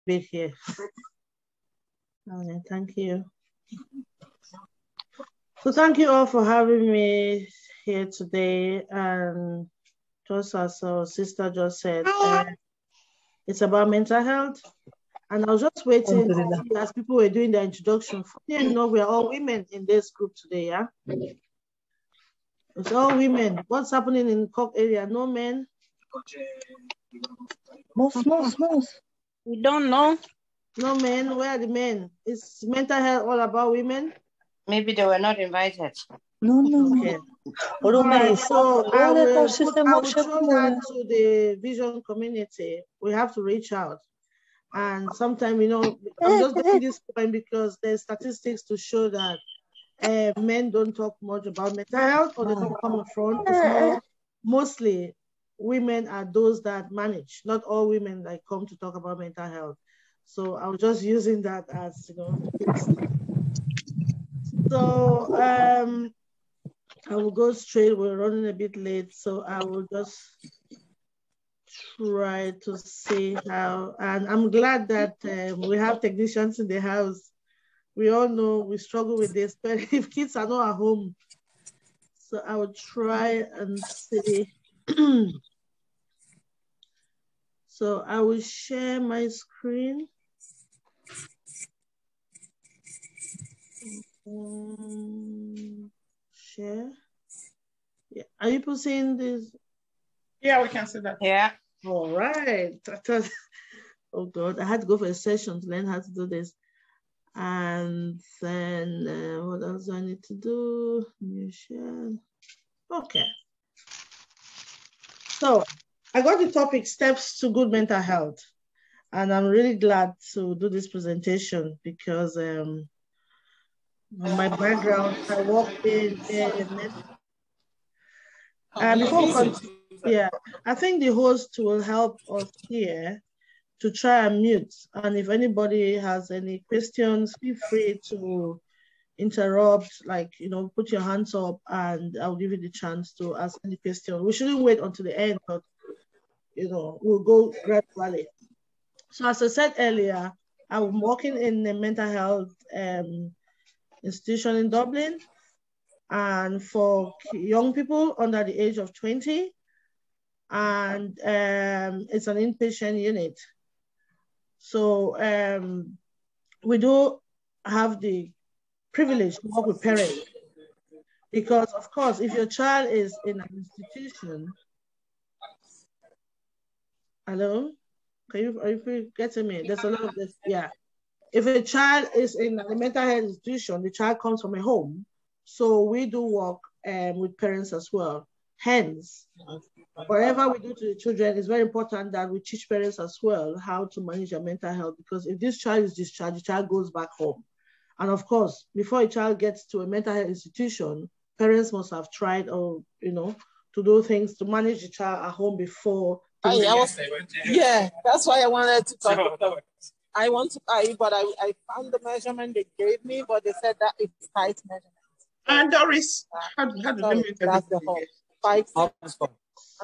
bit here. Okay, thank you. So thank you all for having me here today. And just as our sister just said, it's about mental health. And I was just waiting to see as people were doing their introduction. You know, we're all women in this group today, yeah? It's all women. What's happening in the Cork area? No men? Most. We don't know. No men? Where are the men? Is mental health all about women? Maybe they were not invited. No. Okay. Right, so I will throw that to the vision community. We have to reach out. And sometimes, you know, I'm just making this point because there's statistics to show that men don't talk much about mental health, or they don't come in front. It's mostly women are those that manage, not all women that come to talk about mental health. So I was just using that as, you know. So I will go straight. We're running a bit late, so I will just try to see how. And I'm glad that we have technicians in the house. We all know we struggle with this, but if kids are not at home, so I will try and see. So I will share my screen. Share. Yeah. Are you seeing this? Yeah, we can see that. Yeah. All right. Oh God, I had to go for a session to learn how to do this. And then what else do I need to do? New share. Okay. So I got the topic steps to good mental health. And I'm really glad to do this presentation because my background, I worked in before we continue, yeah, I think the host will help us here to try and mute. And if anybody has any questions, feel free to interrupt, like, you know, put your hands up and I'll give you the chance to ask any question. We shouldn't wait until the end, but, you know, we'll go gradually. So as I said earlier, I'm working in a mental health institution in Dublin, and for young people under the age of 20, and it's an inpatient unit. So we do have the privilege to work with parents because, of course, if your child is in an institution, hello? Are you getting me? There's a lot of this, yeah. If a child is in a mental health institution, the child comes from a home. So we do work with parents as well. Hence, whatever we do to the children, it's very important that we teach parents as well how to manage their mental health, because if this child is discharged, the child goes back home. And of course, before a child gets to a mental health institution, parents must have tried, or, you know, to do things to manage the child at home before. Yeah, that's why I wanted to talk about. I want to but I found the measurement they gave me, but they said that it's tight measurement. And Doris, how do they mute everything? The whole 5.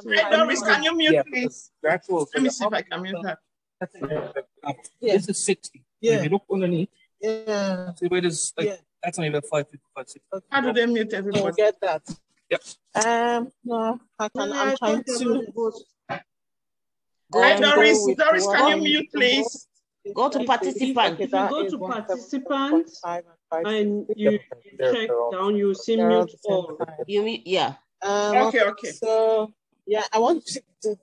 Hey, Doris, can you mute, please? Let me see if I can mute that. Yeah. This is 60. Yeah. If you look underneath, yeah. see where there's like that's only about 5, 60. Okay. How do they mute everybody? Get that. Yep. No, I'm trying to. Hey, Doris, can you mute, please? Go to participants. If you go to participants and you check down, you see mute all. You mean, yeah. Okay. So, yeah, I want to,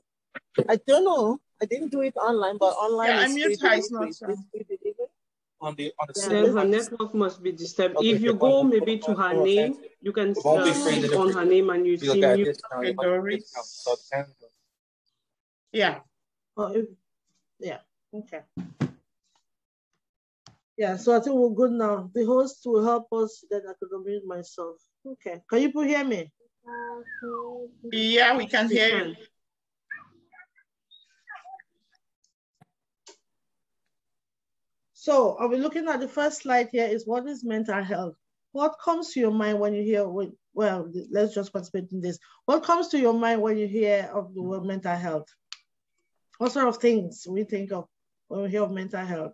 I don't know. I didn't do it online, but online is mute her is not on the then her network must be disturbed. Okay, if you go maybe to her name, you can click on her name and you see mute. Okay, Doris. Yeah. Yeah. Okay. Yeah, so I think we're good now. The host will help us, then I could unmute myself. Okay. Can you people hear me? Yeah, we can hear you. So I'll be looking at the first slide here is what is mental health? What comes to your mind when you hear, well, let's just participate in this. What comes to your mind when you hear of the word mental health? What sort of things we think of when we hear of mental health?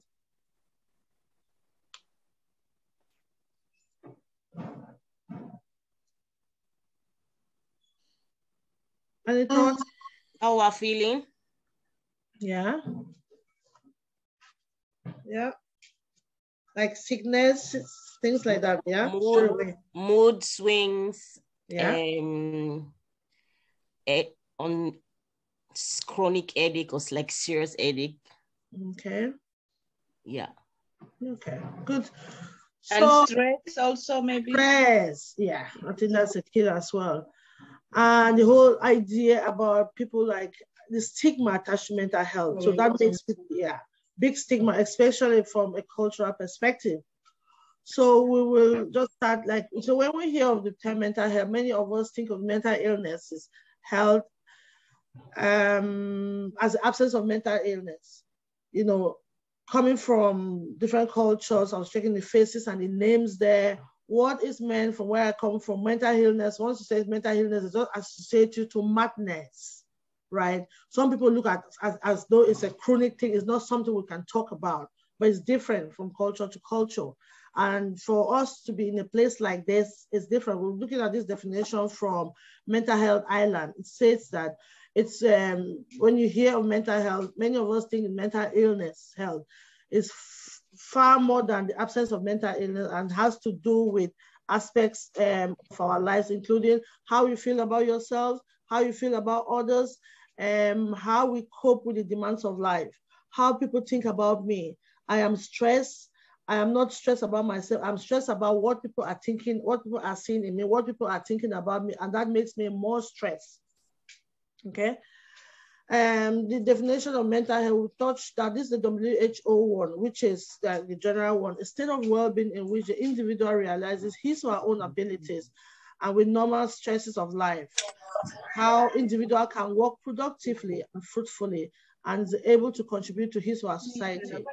Any thoughts? How we're feeling? Yeah. Yeah. Like sickness, things like that. Yeah. Mood swings. Yeah. On chronic headache or like serious headache. Okay. Yeah. Okay. Good. And stress also maybe. Stress. Yeah. I think that's a key as well. And the whole idea about people like the stigma attached to mental health. So that makes it, big stigma, especially from a cultural perspective. So we will just start so when we hear of the term mental health, many of us think of mental illnesses, health, as the absence of mental illness. You know, coming from different cultures, I was checking the faces and the names there. What is meant from where I come from? Mental illness, once you say mental illness, it's not associated to madness, right? Some people look at as though it's a chronic thing. It's not something we can talk about, but it's different from culture to culture. And for us to be in a place like this, it's different. We're looking at this definition from Mental Health Island. It says that it's when you hear of mental health, many of us think mental illness health is far more than the absence of mental illness and has to do with aspects of our lives, including how you feel about yourself, how you feel about others, how we cope with the demands of life, how people think about me. I am stressed. I am not stressed about myself. I'm stressed about what people are thinking, what people are seeing in me, what people are thinking about me, and that makes me more stressed. Okay. The definition of mental health, we touched that this is the WHO one, which is the general one, a state of well-being in which the individual realizes his or her own abilities and with normal stresses of life, how individual can work productively and fruitfully and is able to contribute to his or her society.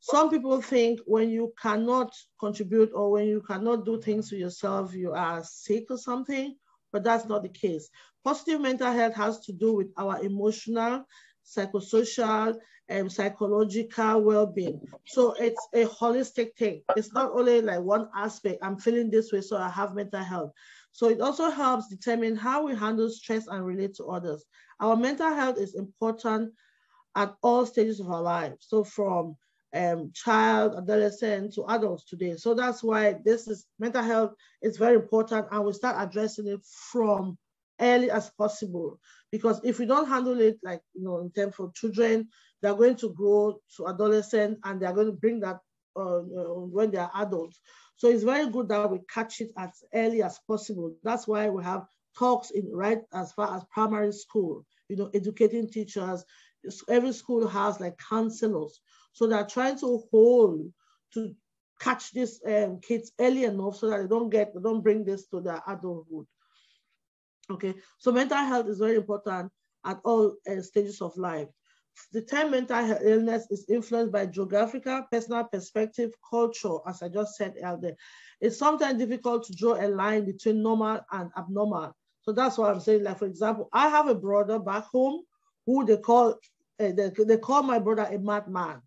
Some people think when you cannot contribute or when you cannot do things for yourself, you are sick or something, but that's not the case. Positive mental health has to do with our emotional, psychosocial, and psychological well-being. So it's a holistic thing. It's not only like one aspect, I'm feeling this way, so I have mental health. So it also helps determine how we handle stress and relate to others. Our mental health is important at all stages of our lives. So from child, adolescent to adults today. So that's why mental health is very important, and we start addressing it from early as possible, because if we don't handle it in terms of children, they're going to grow to adolescent and they're going to bring that when they are adults. So it's very good that we catch it as early as possible. That's why we have talks right as far as primary school, educating teachers. Every school has counselors. So they're trying to catch these kids early enough so that they don't bring this to their adulthood. Okay, so mental health is very important at all stages of life. The term mental illness is influenced by geographical, personal perspective, culture, as I just said earlier. It's sometimes difficult to draw a line between normal and abnormal. So that's what I'm saying. For example, I have a brother back home who they call my brother a madman.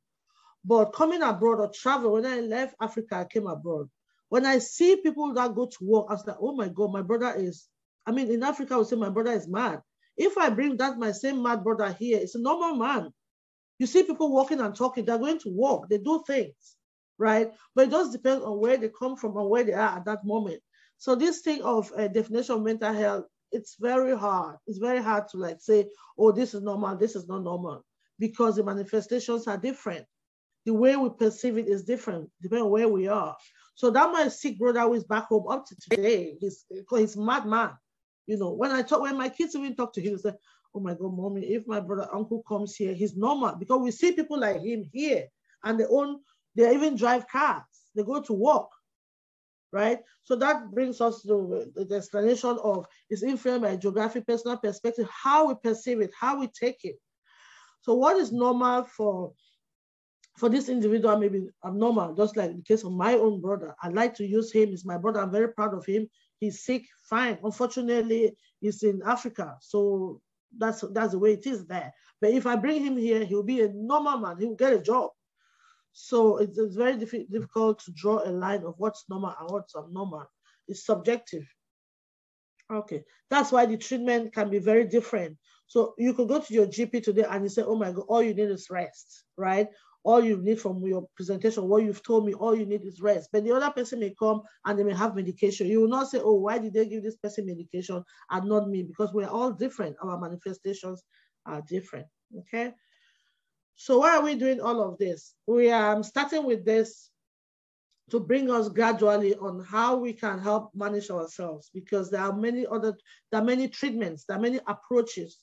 But coming abroad or travel, when I left Africa, I came abroad. When I see people that go to work, I was like, oh my God, my brother is, in Africa, I would say my brother is mad. If I bring my same mad brother here, it's a normal man. You see people walking and talking, they're going to work, they do things, right? But it just depends on where they come from and where they are at that moment. So this thing of definition of mental health, it's very hard. It's very hard to say, oh, this is normal, this is not normal, because the manifestations are different. The way we perceive it is different, depending on where we are. So that my sick brother who is back home up to today, he's madman. When my kids even talk to him, they say, oh my God, mommy, if my brother, uncle comes here, he's normal, because we see people like him here and they even drive cars, they go to work, right? So that brings us to the explanation of it's influenced by geographic, personal perspective, how we perceive it, how we take it. So what is normal for this individual may be abnormal, just like the case of my own brother. I like to use him. He's my brother. I'm very proud of him. He's sick, fine. Unfortunately, he's in Africa. So That's the way it is there. But if I bring him here, he'll be a normal man. He will get a job. So it's very difficult to draw a line of what's normal and what's abnormal. It's subjective. Okay, that's why the treatment can be very different. So you could go to your GP today and you say, oh my God, all you need is rest, right? All you need from your presentation, what you've told me, all you need is rest. But the other person may come and they may have medication. You will not say, oh, why did they give this person medication and not me? Because we're all different. Our manifestations are different, okay? So why are we doing all of this? We are starting with this to bring us gradually on how we can help manage ourselves, because there are many treatments, there are many approaches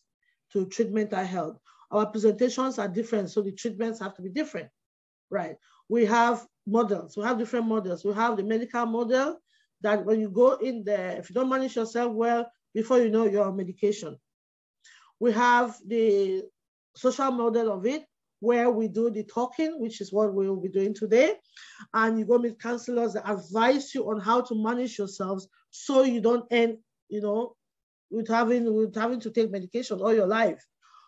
to treat mental health. Our presentations are different, so the treatments have to be different, right? We have models, we have different models. We have the medical model that when you go in there, if you don't manage yourself well, before you know, you're on medication. We have the social model of it, where we do the talking, which is what we will be doing today. And you go meet counselors that advise you on how to manage yourselves so you don't end, you know, with having to take medication all your life.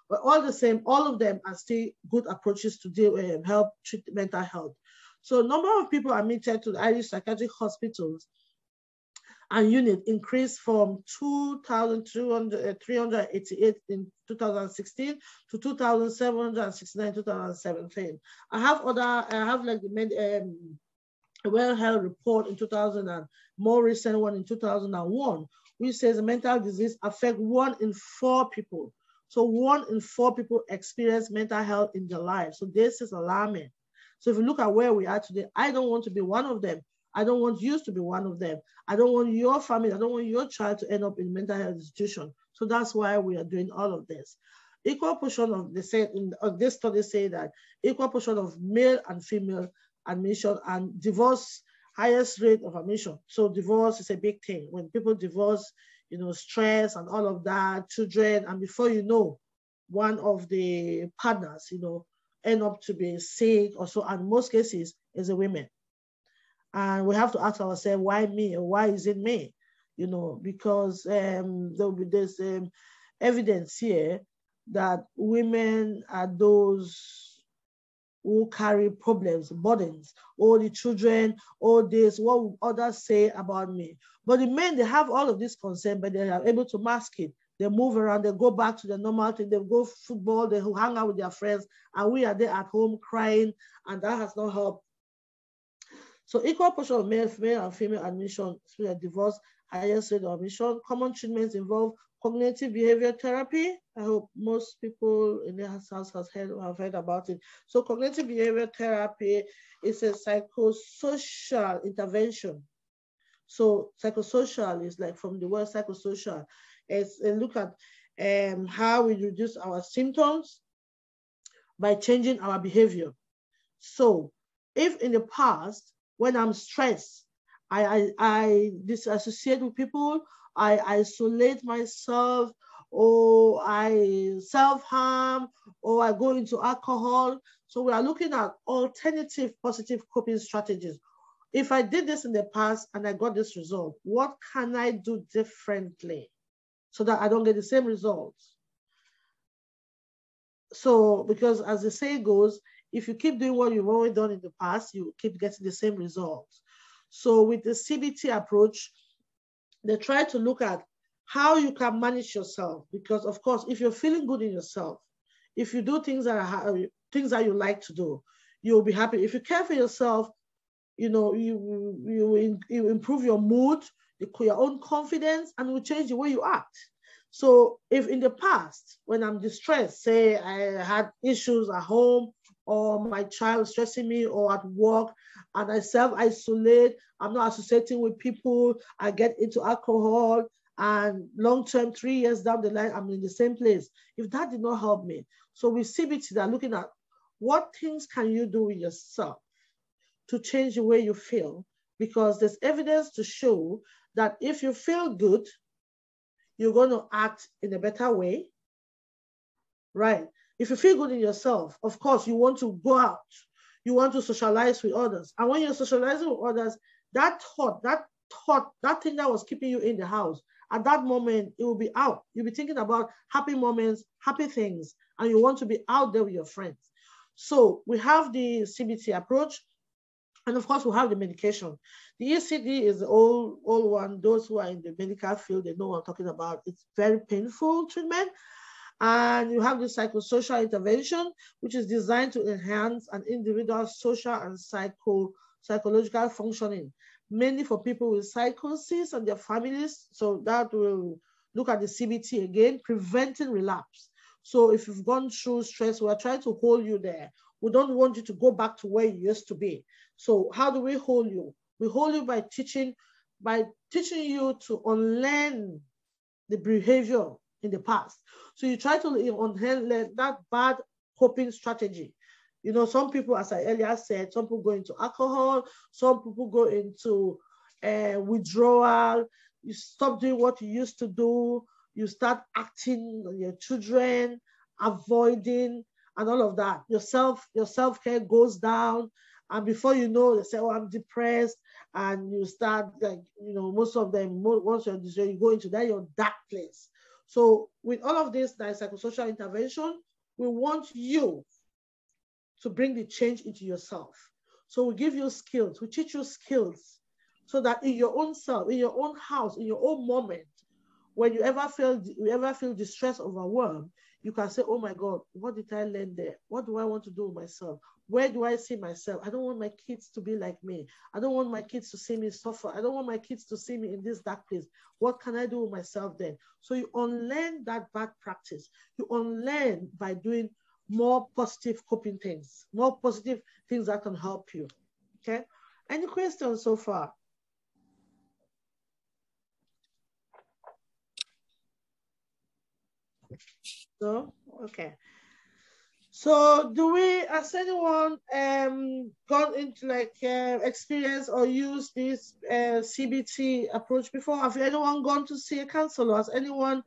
But all the same, all of them are still good approaches to deal with help treat mental health. So number of people admitted to the Irish psychiatric hospitals and unit increased from 2,388 in 2016 to 2,769 in 2017. I have like the Well Health report in 2000 and more recent one in 2001, which says mental disease affect 1 in 4 people. So 1 in 4 people experience mental health in their lives. So this is alarming. So if you look at where we are today, I don't want to be one of them. I don't want you to be one of them. I don't want your family, I don't want your child to end up in a mental health institution. So that's why we are doing all of this. Equal portion of, they say, in this study say that equal portion of male and female admission and divorce, highest rate of admission. So divorce is a big thing. When people divorce, you know, stress and all of that, children, and before you know, one of the partners, you know, end up to be sick or so, and in most cases is a woman. And we have to ask ourselves, why me, or why is it me? You know, because there's evidence here that women are those who carry problems, burdens, all the children, all this, what will others say about me? But the men, they have all of this concern, but they are able to mask it. They move around, they go back to the normal thing, they go football, they hang out with their friends, and we are there at home crying, and that has not helped. So equal portion of male and female admission, divorce, highest rate of admission. Common treatments involve cognitive behavior therapy. I hope most people in the house have heard about it. So cognitive behavior therapy is a psychosocial intervention. So psychosocial is like from the word psychosocial. It's a look at how we reduce our symptoms by changing our behavior. So if in the past, when I'm stressed, I disassociate with people, I isolate myself, or I self-harm, or I go into alcohol. So we are looking at alternative positive coping strategies. If I did this in the past and I got this result, what can I do differently so that I don't get the same results? So, because as the saying goes, if you keep doing what you've already done in the past, you keep getting the same results. So with the CBT approach, they try to look at how you can manage yourself. Because of course, if you're feeling good in yourself, if you do things that you like to do, you'll be happy. If you care for yourself, you know, you improve your mood, your own confidence, and will change the way you act. So if in the past, when I'm distressed, say I had issues at home, or my child stressing me, or at work, and I self-isolate, I'm not associating with people, I get into alcohol, and long-term, 3 years down the line, I'm in the same place. If that did not help me, so with CBT, they're looking at what things can you do with yourself to change the way you feel, because there's evidence to show that if you feel good, you're going to act in a better way, right? If you feel good in yourself, of course, you want to go out. You want to socialize with others. And when you're socializing with others, that thing that was keeping you in the house, at that moment, it will be out. You'll be thinking about happy moments, happy things, and you want to be out there with your friends. So we have the CBT approach, and of course, we have the medication. The ECD is the old one. Those who are in the medical field, they know what I'm talking about. It's very painful treatment. And you have the psychosocial intervention, which is designed to enhance an individual's social and psychological functioning, mainly for people with psychosis and their families. So that will look at the CBT again, preventing relapse. So if you've gone through stress, we're trying to hold you there. We don't want you to go back to where you used to be. So how do we hold you? We hold you by teaching you to unlearn the behavior in the past. So you try to unlearn that bad coping strategy. You know, some people, as I earlier said, some people go into alcohol, some people go into withdrawal. You stop doing what you used to do. You start acting on your children, avoiding, and all of that. Your self-care goes down. And before you know, they say, oh, I'm depressed. And you start, like, you know, most of them, once you're distressed, you go into that, your dark place. So with all of this, that is psychosocial intervention, we want you to bring the change into yourself. So we give you skills, we teach you skills, so that in your own self, in your own house, in your own moment, when you ever feel distressed, overwhelmed, you can say, oh my God, what did I learn there? What do I want to do with myself? Where do I see myself? I don't want my kids to be like me. I don't want my kids to see me suffer. I don't want my kids to see me in this dark place. What can I do with myself then? So you unlearn that bad practice. You unlearn by doing more positive coping things, more positive things that can help you. Okay? Any questions so far? No? Okay. So has anyone gone into like experience or used this CBT approach before? Have anyone gone to see a counselor? Has anyone,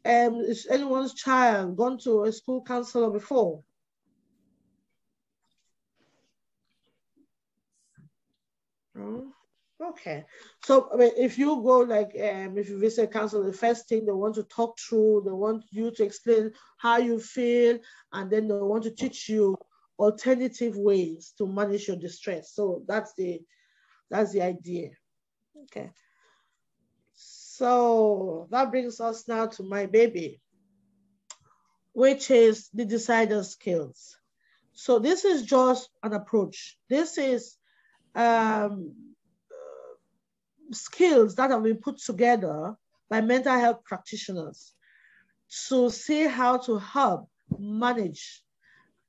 is anyone's child gone to a school counselor before? No? Okay. So I mean, if you go like, if you visit a counselor, the first thing they want to talk through, they want you to explain how you feel, and then they want to teach you alternative ways to manage your distress. So that's the idea. Okay. So that brings us now to my baby, which is the decider skills. So this is just an approach. This is skills that have been put together by mental health practitioners to see how to help manage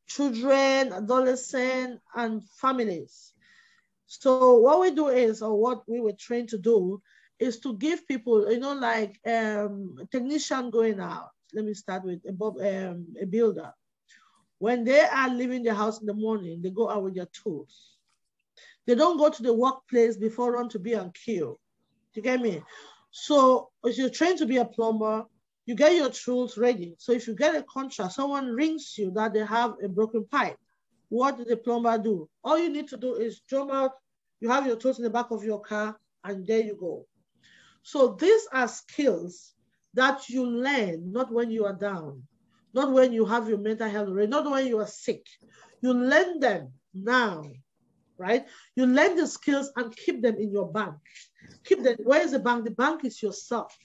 children, adolescents, and families. So what we do is, or what we were trained to do, is to give people, you know, like a technician going out. Let me start with a builder. When they are leaving the house in the morning, they go out with their tools. They don't go to the workplace before run to be on queue. You get me? So if you're trained to be a plumber, you get your tools ready. So if you get a contract, someone rings you that they have a broken pipe. What did the plumber do? All you need to do is jump out, you have your tools in the back of your car, and there you go. So these are skills that you learn, not when you are down, not when you have your mental health, not when you are sick. You learn them now. Right? You learn the skills and keep them in your bank. Keep them. Where is the bank? The bank is yourself.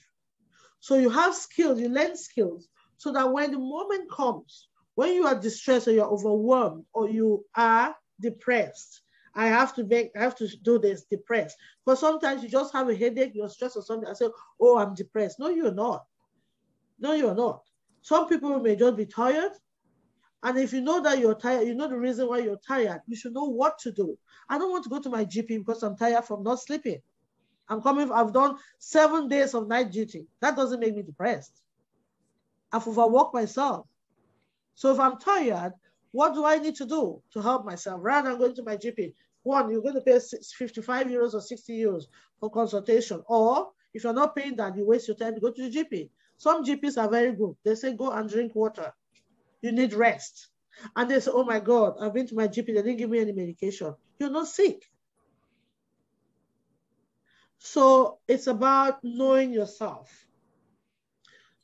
So you have skills, you learn skills, so that when the moment comes, when you are distressed or you're overwhelmed or you are depressed, I have to do this, depressed. Because sometimes you just have a headache, you're stressed or something, I say, oh, I'm depressed. No, you're not. No, you're not. Some people may just be tired. And if you know that you're tired, you know the reason why you're tired, you should know what to do. I don't want to go to my GP because I'm tired from not sleeping. I've done 7 days of night duty. That doesn't make me depressed. I've overworked myself. So if I'm tired, what do I need to do to help myself? Rather than going to my GP, one, you're going to pay 55 euros or 60 euros for consultation. Or if you're not paying that, you waste your time to go to the GP. Some GPs are very good. They say, go and drink water. You need rest. And they say, oh my God, I've been to my GP, they didn't give me any medication. You're not sick. So it's about knowing yourself.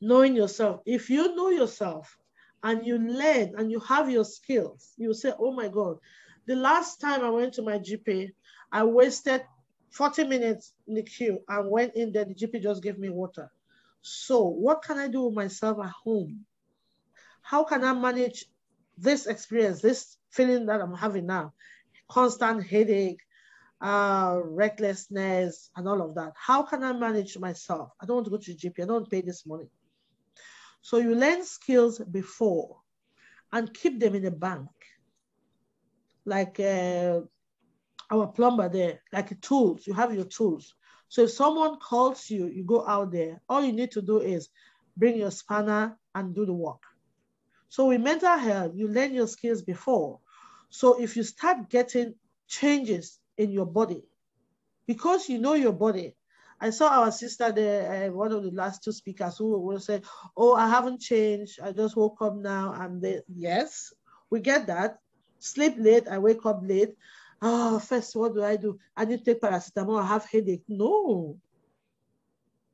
knowing yourself. If you know yourself and you learn and you have your skills, you say, oh my God, the last time I went to my GP, I wasted 40 minutes in the queue and went in there, the GP just gave me water. So what can I do with myself at home? How can I manage this experience, this feeling that I'm having now? Constant headache, recklessness, and all of that. How can I manage myself? I don't want to go to the GP. I don't want to pay this money. So you learn skills before and keep them in the bank. Like our plumber there, like tools, you have your tools. So if someone calls you, you go out there, all you need to do is bring your spanner and do the work. So with mental health, you learn your skills before. So if you start getting changes in your body, because you know your body. I saw our sister there, one of the last two speakers who will say, oh, I haven't changed. I just woke up now. And they, yes, we get that. Sleep late, I wake up late. Oh, first, what do? I need to take paracetamol, I have headache. No.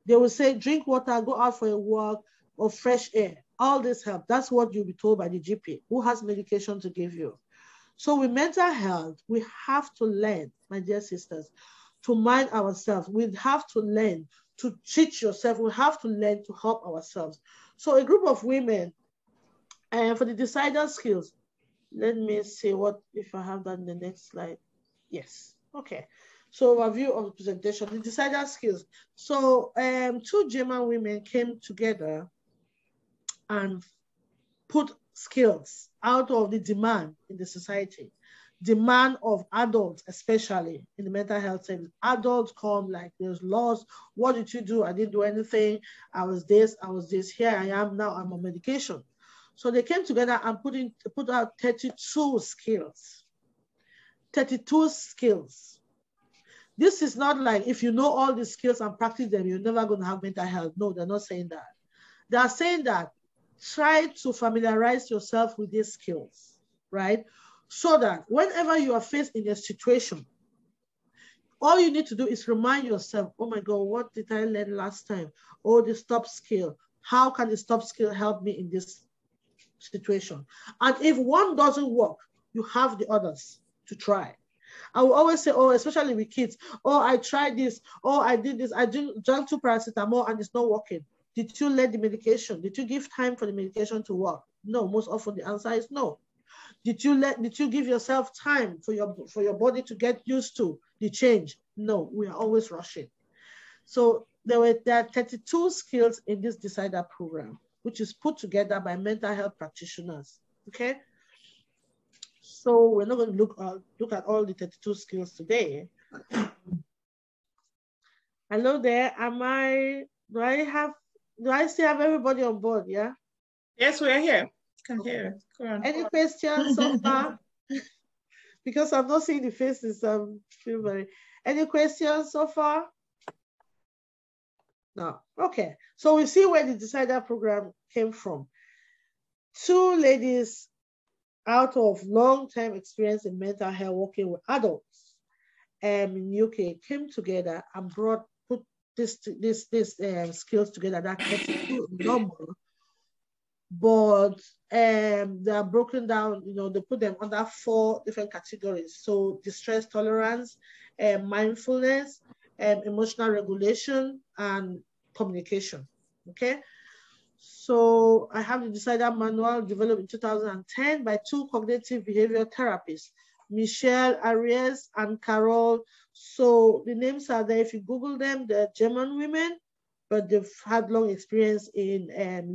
They will say, drink water, go out for a walk, or fresh air. All this help. That's what you'll be told by the GP, who has medication to give you. So with mental health, we have to learn, my dear sisters, to mind ourselves. We have to learn to teach yourself. We have to learn to help ourselves. So a group of women, for the decider skills, let me see what, if I have that in the next slide. Yes, okay. So overview of the presentation, the decider skills. So two German women came together and put skills out of the demand in the society. Demand of adults, especially in the mental health service. Adults come like, there's laws. What did you do? I didn't do anything. I was this. Here I am now. I'm on medication. So they came together and put out 32 skills. 32 skills. This is not like if you know all the skills and practice them, you're never going to have mental health. No, they're not saying that. They are saying that try to familiarize yourself with these skills, right? So that whenever you are faced in a situation, all you need to do is remind yourself, oh my God, what did I learn last time? Oh, the stop skill. How can the stop skill help me in this situation? And if one doesn't work, you have the others to try. I will always say, oh, especially with kids, oh, I tried this, oh, I did this, I drank 2 paracetamol and it's not working. Did you let the medication? Did you give time for the medication to work? No, most often the answer is no. Did you give yourself time for your body to get used to the change? No, we are always rushing. So there are 32 skills in this Decider program, which is put together by mental health practitioners. Okay. So we're not going to look at all the 32 skills today. Hello there. Do I still have everybody on board? Yeah. Yes, we are here. Can hear. Go on. Any questions so far? Because I'm not seeing the faces. Any questions so far? No. Okay. So we see where the Decider program came from. 2 ladies out of long-term experience in mental health working with adults in UK came together and put this skills together, that 32 number. But they are broken down, they put them under 4 different categories. So distress tolerance, mindfulness, emotional regulation, and communication. Okay. So I have the Decider manual developed in 2010 by 2 cognitive behavioral therapists, Michelle Arias and Carol. So the names are there. If you Google them, they're German women, but they've had long experience in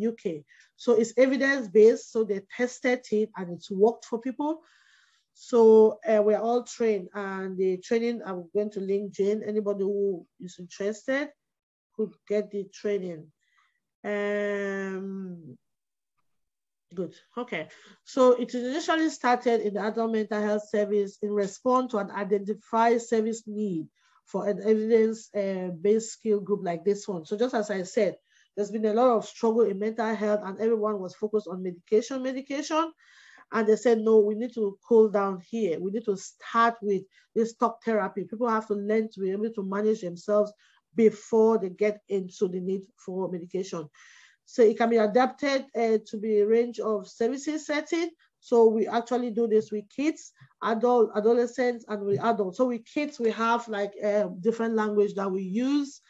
UK. So it's evidence-based, so they tested it and it's worked for people. So we're all trained, and the training, I'm going to link Jane. Anybody who is interested could get the training. Good, okay. So it initially started in the adult mental health service in response to an identified service need for an evidence-based skill group like this one. So just as I said, there's been a lot of struggle in mental health and everyone was focused on medication. And they said, no, we need to cool down here. We need to start with this talk therapy. People have to learn to be able to manage themselves before they get into the need for medication. So it can be adapted to the range of services setting. So we actually do this with kids, adolescents, and with adults. So with kids, we have like different language that we use,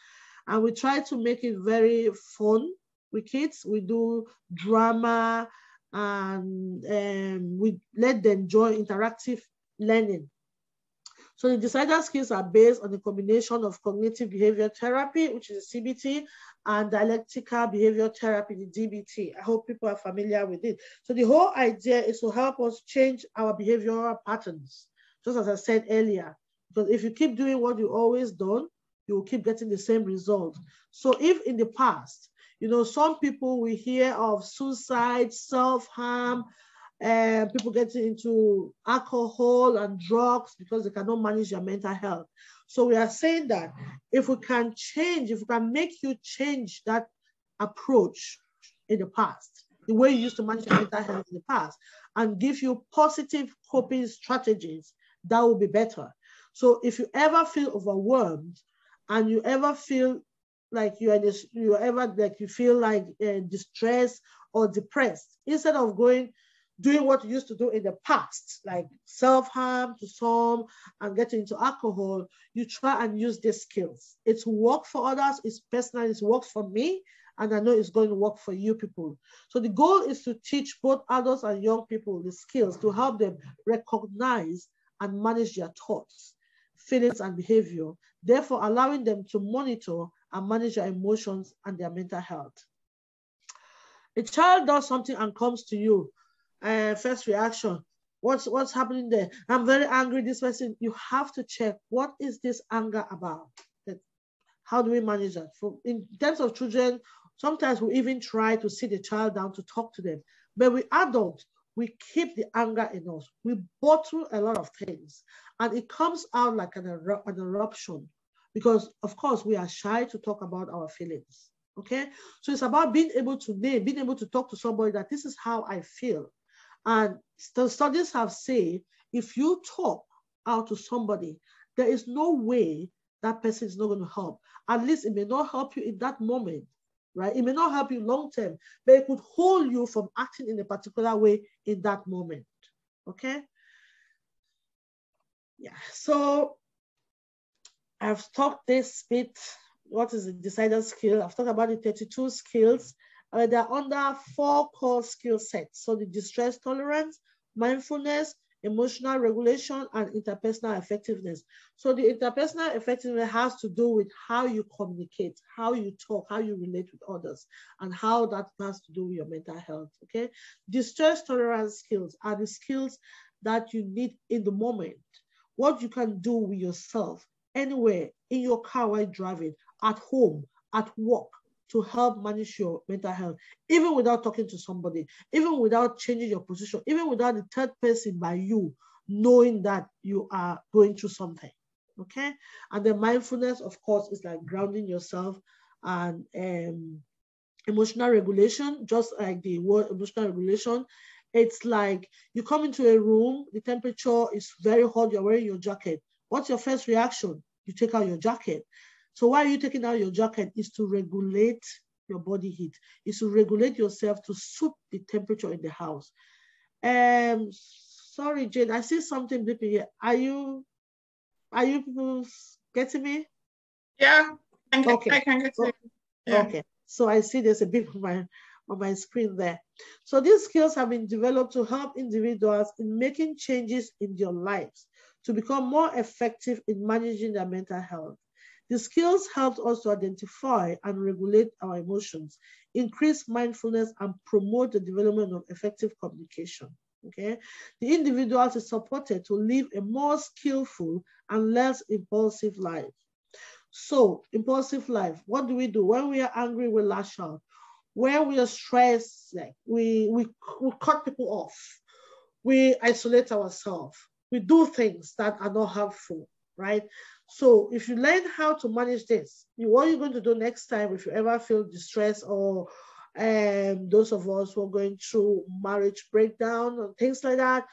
and we try to make it very fun with kids. We do drama, and we let them enjoy interactive learning. So the decider skills are based on the combination of cognitive behavior therapy, which is CBT, and dialectical behavior therapy, the DBT. I hope people are familiar with it. So the whole idea is to help us change our behavioral patterns, just as I said earlier. Because if you keep doing what you always done, you will keep getting the same result. So if in the past, you know, some people we hear of suicide, self-harm, people getting into alcohol and drugs because they cannot manage their mental health. So we are saying that if we can change, if we can make you change that approach in the past, the way you used to manage your mental health in the past, and give you positive coping strategies, that will be better. So if you ever feel overwhelmed and you ever feel like you feel like distressed or depressed, instead of doing what you used to do in the past, like self-harm to some and getting into alcohol, you try and use these skills. It's work for others, it's personal, it works for me, and I know it's going to work for you people. So the goal is to teach both adults and young people the skills to help them recognize and manage their thoughts, feelings, and behavior, therefore allowing them to monitor and manage their emotions and their mental health. A child does something and comes to you, first reaction, what's happening there? I'm very angry, this person. You have to check, what is this anger about? How do we manage that? In terms of children, sometimes we even try to sit the child down to talk to them. But with adults, we keep the anger in us. We bottle a lot of things, and it comes out like an eruption because, of course, we are shy to talk about our feelings. Okay, so it's about being able to name, being able to talk to somebody that this is how I feel. And the studies have said, if you talk out to somebody, there is no way that person is not going to help. At least it may not help you in that moment, right? It may not help you long term, but it could hold you from acting in a particular way in that moment, okay? Yeah, so I've talked this bit, what is the decider skill? I've talked about the 32 skills. They're under 4 core skill sets. So the distress tolerance, mindfulness, emotional regulation, and interpersonal effectiveness. So the interpersonal effectiveness has to do with how you communicate, how you talk, how you relate with others, and how that has to do with your mental health, okay? Distress tolerance skills are the skills that you need in the moment. What you can do with yourself, anywhere, in your car while driving, at home, at work, to help manage your mental health, even without talking to somebody, even without changing your position, even without the third person by you knowing that you are going through something, okay? And the mindfulness, of course, is like grounding yourself, and emotional regulation, just like the word emotional regulation. It's like you come into a room, the temperature is very hot, you're wearing your jacket. What's your first reaction? You take out your jacket. So why are you taking out your jacket? Is to regulate your body heat. Is to regulate yourself to suit the temperature in the house. Sorry, Jane, I see something bleeping here. Are you people getting me? Yeah, okay. I can get it. Yeah. Okay, so I see there's a beep on my screen there. So these skills have been developed to help individuals in making changes in their lives to become more effective in managing their mental health. The skills help us to identify and regulate our emotions, increase mindfulness, and promote the development of effective communication, okay? The individual is supported to live a more skillful and less impulsive life. So, impulsive life, what do? When we are angry, we lash out. When we are stressed, like we cut people off. We isolate ourselves. We do things that are not harmful, right? So if you learn how to manage this, what you're going to do next time if you ever feel distressed, or those of us who are going through marriage breakdown and things like that,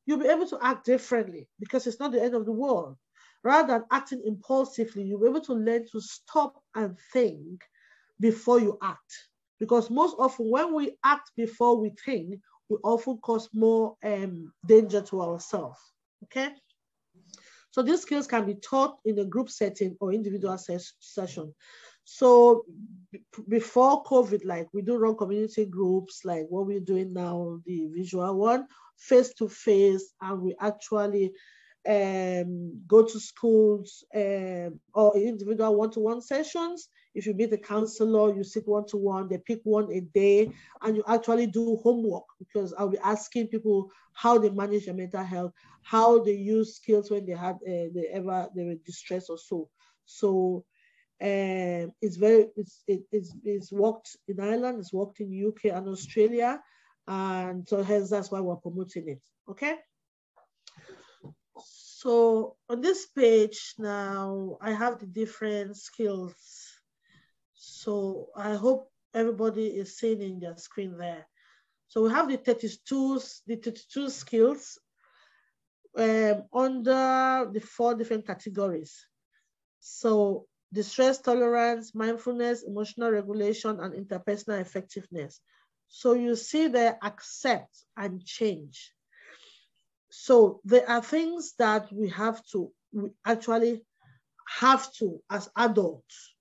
you'll be able to act differently because it's not the end of the world. Rather than acting impulsively, you'll be able to learn to stop and think before you act. because most often when we act before we think, we often cause more danger to ourselves, okay? So these skills can be taught in a group setting or individual session. So before COVID, like we do run community groups, like what we're doing now, the visual one, face-to-face, and we actually go to schools or individual one-to-one sessions. If you meet a counselor, you sit one-to-one, they pick one a day, and you actually do homework, because I'll be asking people how they manage their mental health, how they use skills when they had they were distressed or so. So it's worked in Ireland, it's worked in UK and Australia, and so hence that's why we're promoting it. Okay. So on this page now, I have the different skills. So I hope everybody is seeing in their screen there. So we have the 32 skills under the 4 different categories. So distress tolerance, mindfulness, emotional regulation, and interpersonal effectiveness. So you see there, accept and change. So there are things that we actually have to, as adults,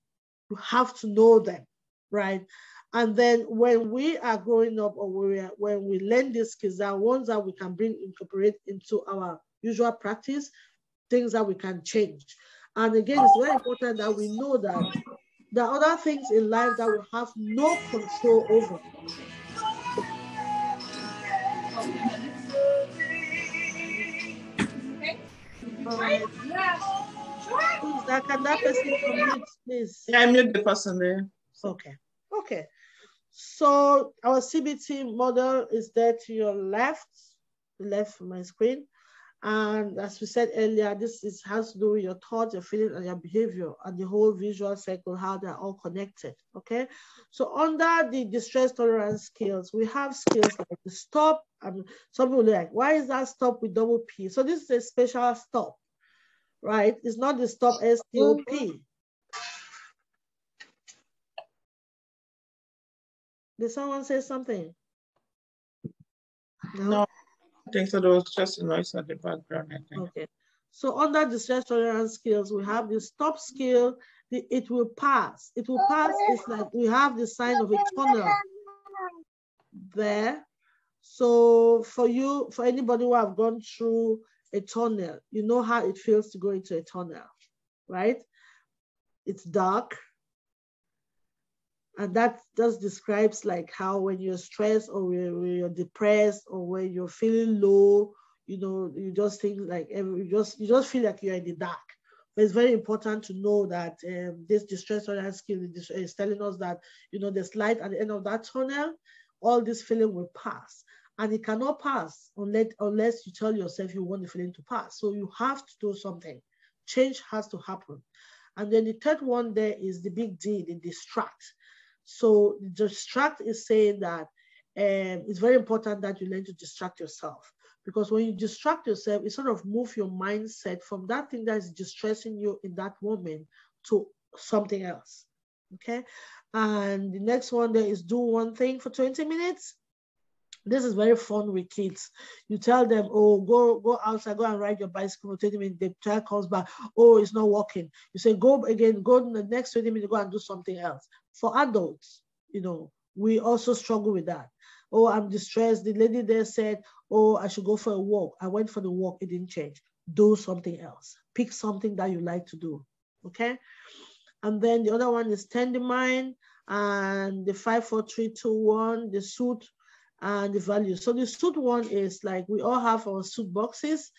you have to know them, right? And then when we are growing up, or when we learn these skills, there are ones that we can incorporate into our usual practice, things that we can change. And again, it's very important that we know that there are other things in life that we have no control over. All right. Who's that? Can that person unmute, please? Yeah, I mute the person there. Okay. Okay. So our CBT model is there to your left of my screen. And as we said earlier, this has to do with your thoughts, your feelings, and your behavior, and the whole visual cycle, how they're all connected, okay? So under the distress tolerance skills, we have skills like the stop, and some people are like, why is that stop with double P? So this is a special stop, right? It's not the stop S-T-O-P. Did someone say something? No, I think so. There was just a noise at the background, I think. Okay. So under distress tolerance skills, we have the stop skill, it will pass. It will pass is like we have the sign of a tunnel there. So for anybody who have gone through a tunnel, you know how it feels to go into a tunnel, right? It's dark. And that just describes like how when you're stressed or when you're depressed or when you're feeling low, you know, you just think like you just feel like you're in the dark. But it's very important to know that this distress tolerance skill is telling us that, you know, there's light at the end of that tunnel. All this feeling will pass, and it cannot pass unless you tell yourself you want the feeling to pass. So you have to do something. Change has to happen. And then the third one there is the big D, the distract. So the distract is saying that it's very important that you learn to distract yourself, because when you distract yourself, it sort of moves your mindset from that thing that is distressing you in that moment to something else, okay? And the next one there is do one thing for 20 minutes. This is very fun with kids. You tell them, oh, go outside, go and ride your bicycle for 20 minutes. The child comes back, oh, it's not working. You say, go again, go in the next 20 minutes, go and do something else. For adults, you know, we also struggle with that. Oh, I'm distressed. The lady there said, oh, I should go for a walk. I went for the walk, it didn't change. Do something else. Pick something that you like to do, okay? And then the other one is tend the mind, and the 5, 4, 3, 2, 1, the suit, and the value. So the suit one is like we all have our suit boxes.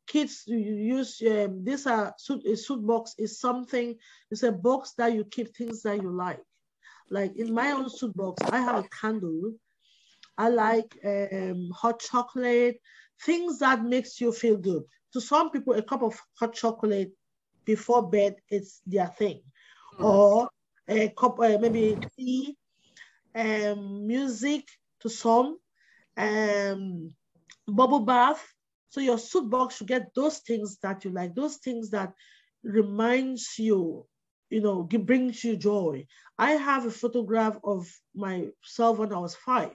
Kids, you use these are a suit box is something. It's a box that you keep things that you like. Like in my own suit box, I have a candle. I like hot chocolate, things that makes you feel good. To some people, a cup of hot chocolate before bed is their thing, or a cup, maybe tea, music. To some, bubble bath. So your suit box should get those things that you like, those things that reminds you, brings you joy. I have a photograph of myself when I was 5,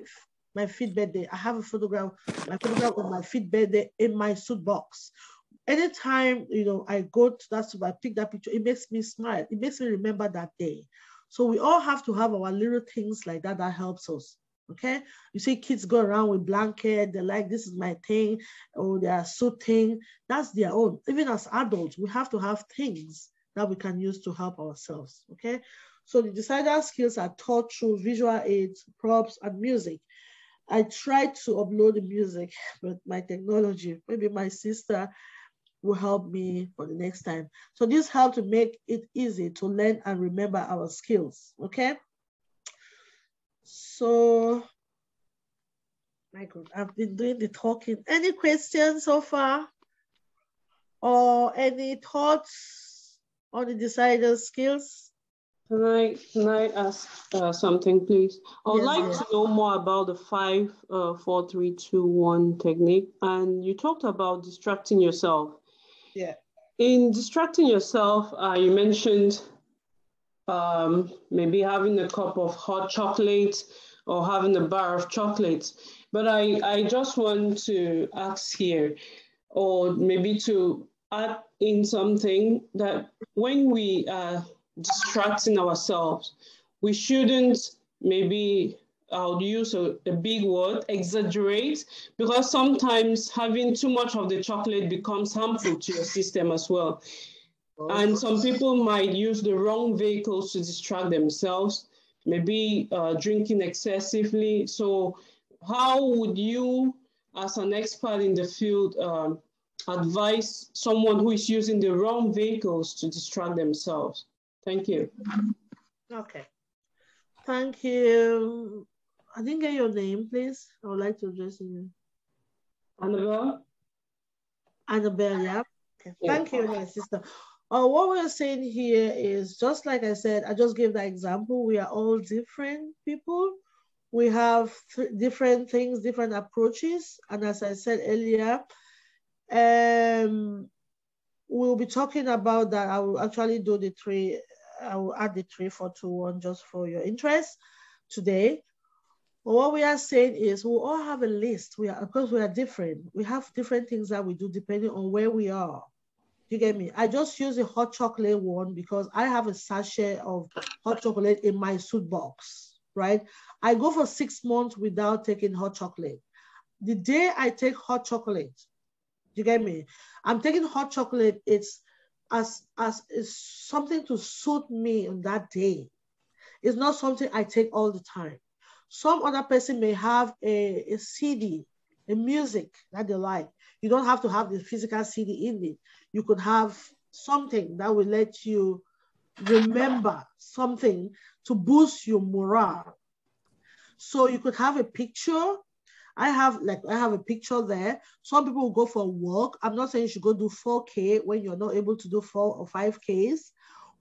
my 5th birthday. I have a photograph of my 5th birthday in my suit box. Anytime, I go to that suit, I pick that picture, it makes me smile. It makes me remember that day. So we all have to have our little things like that helps us. Okay, you see kids go around with blanket, they're like, this is my thing, or their suit thing. That's their own. Even as adults, we have to have things that we can use to help ourselves. Okay, so the decider skills are taught through visual aids, props, and music. I tried to upload the music, but my technology, maybe my sister will help me for the next time. So this helps to make it easy to learn and remember our skills. Okay. So, my God, I've been doing the talking. Any questions so far? Or any thoughts on the decider skills? Can I ask something, please? I would like to know more about the 5, 4, 3, 2, 1 technique. And you talked about distracting yourself. Yeah. In distracting yourself, you mentioned maybe having a cup of hot chocolate or having a bar of chocolate. But I just want to ask here, or maybe to add in something, that when we are distracting ourselves, we shouldn't, maybe I'll use a big word, exaggerate, because sometimes having too much of the chocolate becomes harmful to your system as well. And some people might use the wrong vehicles to distract themselves, maybe drinking excessively. So how would you, as an expert in the field, advise someone who is using the wrong vehicles to distract themselves? Thank you. Okay. Thank you. I didn't get your name, please. I would like to address you. Annabelle? Annabelle, yeah. Okay. Thank you, my sister. What we're saying here is, just like I said, I just gave that example. We are all different people. We have different things, different approaches. And as I said earlier, we'll be talking about that. I will actually do the 3. I will add the 3, 4, 2, 1 just for your interest today. But what we are saying is we all have a list. Because we are different. We have different things that we do depending on where we are. You get me? I just use a hot chocolate one because I have a sachet of hot chocolate in my suit box, right? I go for 6 months without taking hot chocolate. The day I take hot chocolate, you get me? I'm taking hot chocolate, it's as something to suit me on that day. It's not something I take all the time. Some other person may have a CD, a music that they like. You don't have to have the physical CD in it. You could have something that will let you remember something to boost your morale. So you could have a picture. I have a picture there. Some people will go for a walk. I'm not saying you should go do 4K when you're not able to do 4 or 5Ks.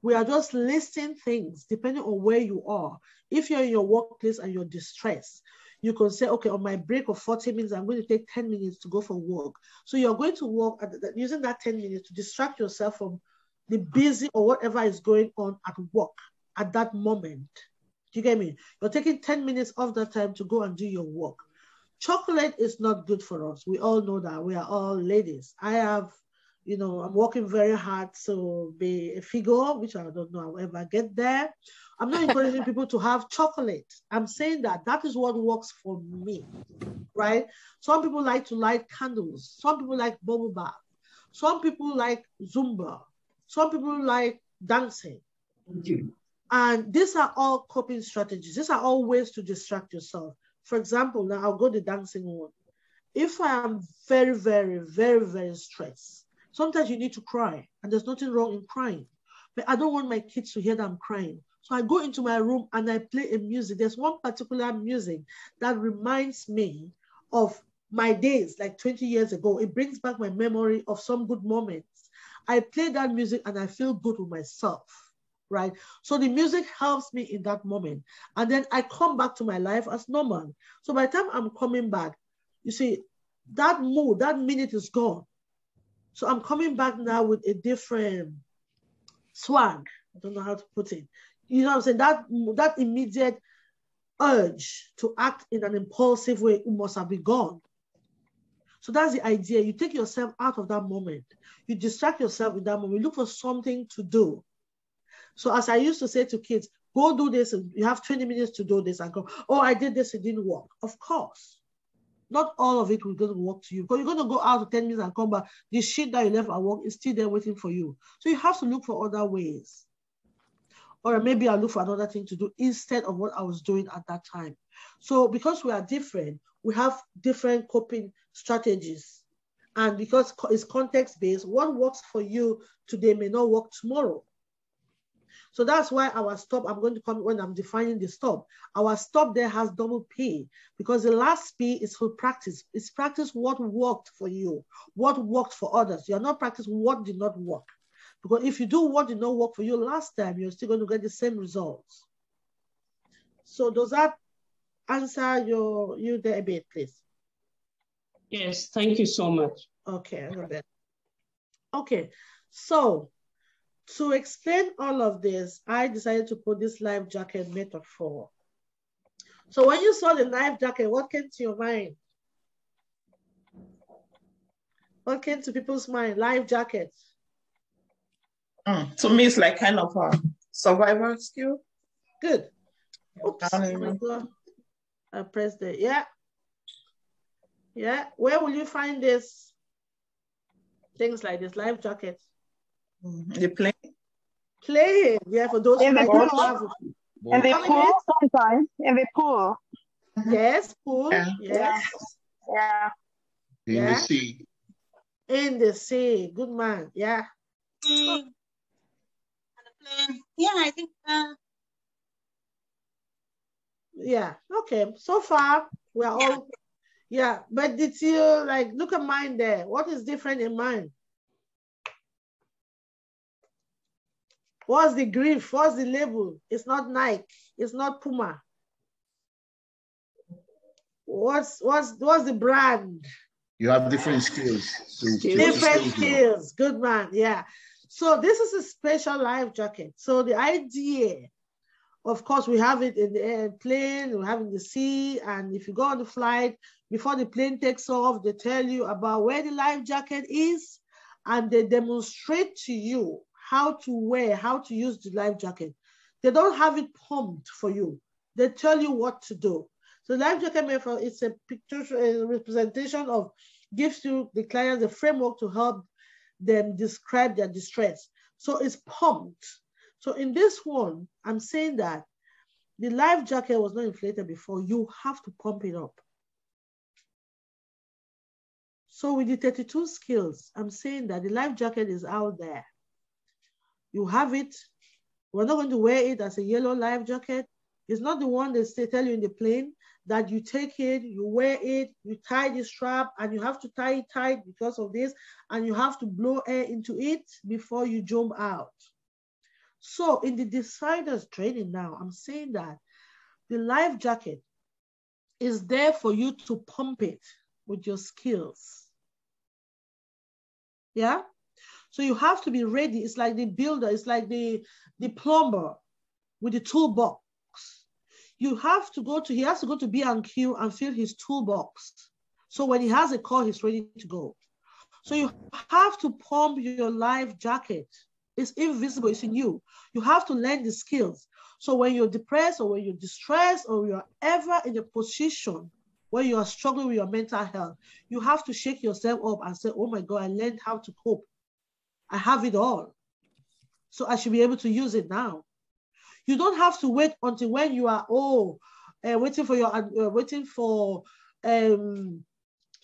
We are just listing things depending on where you are. If you're in your workplace and you're distressed, you can say, okay, on my break of 40 minutes, I'm going to take 10 minutes to go for a walk. So you're going to walk using that 10 minutes to distract yourself from the busy or whatever is going on at work at that moment. Do you get me? You're taking 10 minutes of that time to go and do your work. Chocolate is not good for us. We all know that. We are all ladies. I have, I'm working very hard to be a figure, which I don't know I'll ever get there. I'm not encouraging people to have chocolate. I'm saying that is what works for me, right? Some people like to light candles. Some people like bubble bath. Some people like Zumba. Some people like dancing. And these are all coping strategies. These are all ways to distract yourself. For example, now I'll go the dancing one. If I am very, very, very, very stressed, sometimes you need to cry, and there's nothing wrong in crying. But I don't want my kids to hear that I'm crying. So I go into my room and I play a music. There's one particular music that reminds me of my days, like 20 years ago. It brings back my memory of some good moments. I play that music and I feel good with myself, right? So the music helps me in that moment. And then I come back to my life as normal. So by the time I'm coming back, you see, that mood, that minute is gone. So I'm coming back now with a different swag, I don't know how to put it. You know what I'm saying? That immediate urge to act in an impulsive way must have been gone. So that's the idea. You take yourself out of that moment. You distract yourself in that moment. You look for something to do. So as I used to say to kids, go do this. You have 20 minutes to do this and go, oh, I did this, it didn't work. Of course. Not all of it will go to work to you. Because you're going to go out for 10 minutes and come back. The shit that you left at work is still there waiting for you. So you have to look for other ways. Or maybe I'll look for another thing to do instead of what I was doing at that time. So because we are different, we have different coping strategies. And because it's context-based, what works for you today may not work tomorrow. So that's why our stop, I'm going to come when I'm defining the stop. Our stop there has double P because the last P is for practice. It's practice what worked for you, what worked for others. You're not practicing what did not work. Because if you do what did not work for you last time, you're still going to get the same results. So does that answer you there a bit, please? Yes, thank you so much. Okay, okay, so to explain all of this, I decided to put this life jacket metaphor. So when you saw the life jacket, what came to your mind? What came to people's mind? Life jacket. To me, it's like kind of a survival skill. Good. Oops, oh my God. I pressed it. Yeah. Yeah. Where will you find this? Things like this, life jacket. The plane. Plane. Yeah, for those in the pool. In the pool sometimes. In the pool. Yes, pool. Yeah. Yes. Yeah. In the sea. In the sea. Good man. Yeah. Yeah, I think. Yeah. Okay. So far, we're all. Yeah. But did you like look at mine there? What is different in mine? What's the grief? What's the label? It's not Nike. It's not Puma. What's the brand? You have different skills. Different skills. Good man. Yeah. So this is a special life jacket. So the idea, of course, we have it in the airplane, we have it in the sea, and if you go on the flight, before the plane takes off, they tell you about where the life jacket is, and they demonstrate to you how to wear, how to use the life jacket. They don't have it pumped for you. They tell you what to do. So life jacket method, it's a picture, a representation of, gives you the client the framework to help them describe their distress. So it's pumped. So in this one, I'm saying that the life jacket was not inflated before. You have to pump it up. So with the 32 skills, I'm saying that the life jacket is out there. You have it. We're not going to wear it as a yellow life jacket. It's not the one that they tell you in the plane that you take it, you wear it, you tie the strap, and you have to tie it tight because of this, and you have to blow air into it before you jump out. So in the deciders training now, I'm saying that the life jacket is there for you to pump it with your skills. Yeah? So you have to be ready. It's like the builder, it's like the plumber with the toolbox. He has to go to B&Q and fill his toolbox. So when he has a call, he's ready to go. So you have to pump your life jacket. It's invisible, it's in you. You have to learn the skills. So when you're depressed or when you're distressed or you're ever in a position where you are struggling with your mental health, you have to shake yourself up and say, oh my God, I learned how to cope. I have it all. So I should be able to use it now. You don't have to wait until when you are waiting for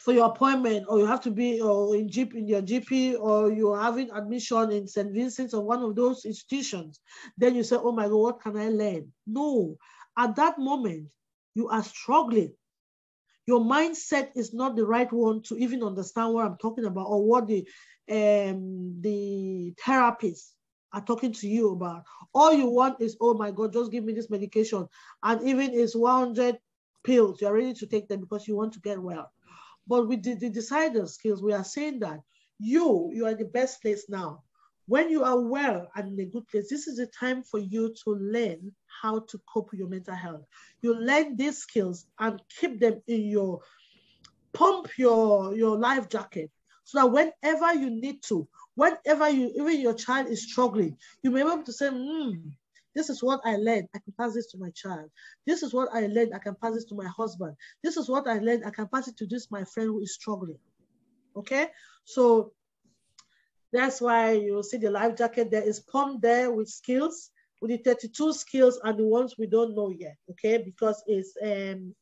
your appointment, or you have to be in your GP, or you're having admission in St. Vincent's or one of those institutions. Then you say, oh my God, what can I learn? No, at that moment, you are struggling. Your mindset is not the right one to even understand what I'm talking about or what the therapists are talking to you about. All you want is, oh my God, just give me this medication. And even it's 100 pills, you're ready to take them because you want to get well. But with the decider skills, we are saying that you are in the best place now When you are well and in a good place, this is the time for you to learn how to cope with your mental health. You learn these skills and keep them in your, pump your life jacket, so that whenever you need to, whenever even your child is struggling, you may be able to say, this is what I learned, I can pass this to my child. This is what I learned, I can pass this to my husband. This is what I learned, I can pass it to this, my friend who is struggling. Okay? So that's why you see the life jacket there is pumped there with skills, with the 32 skills and the ones we don't know yet, okay? Because it's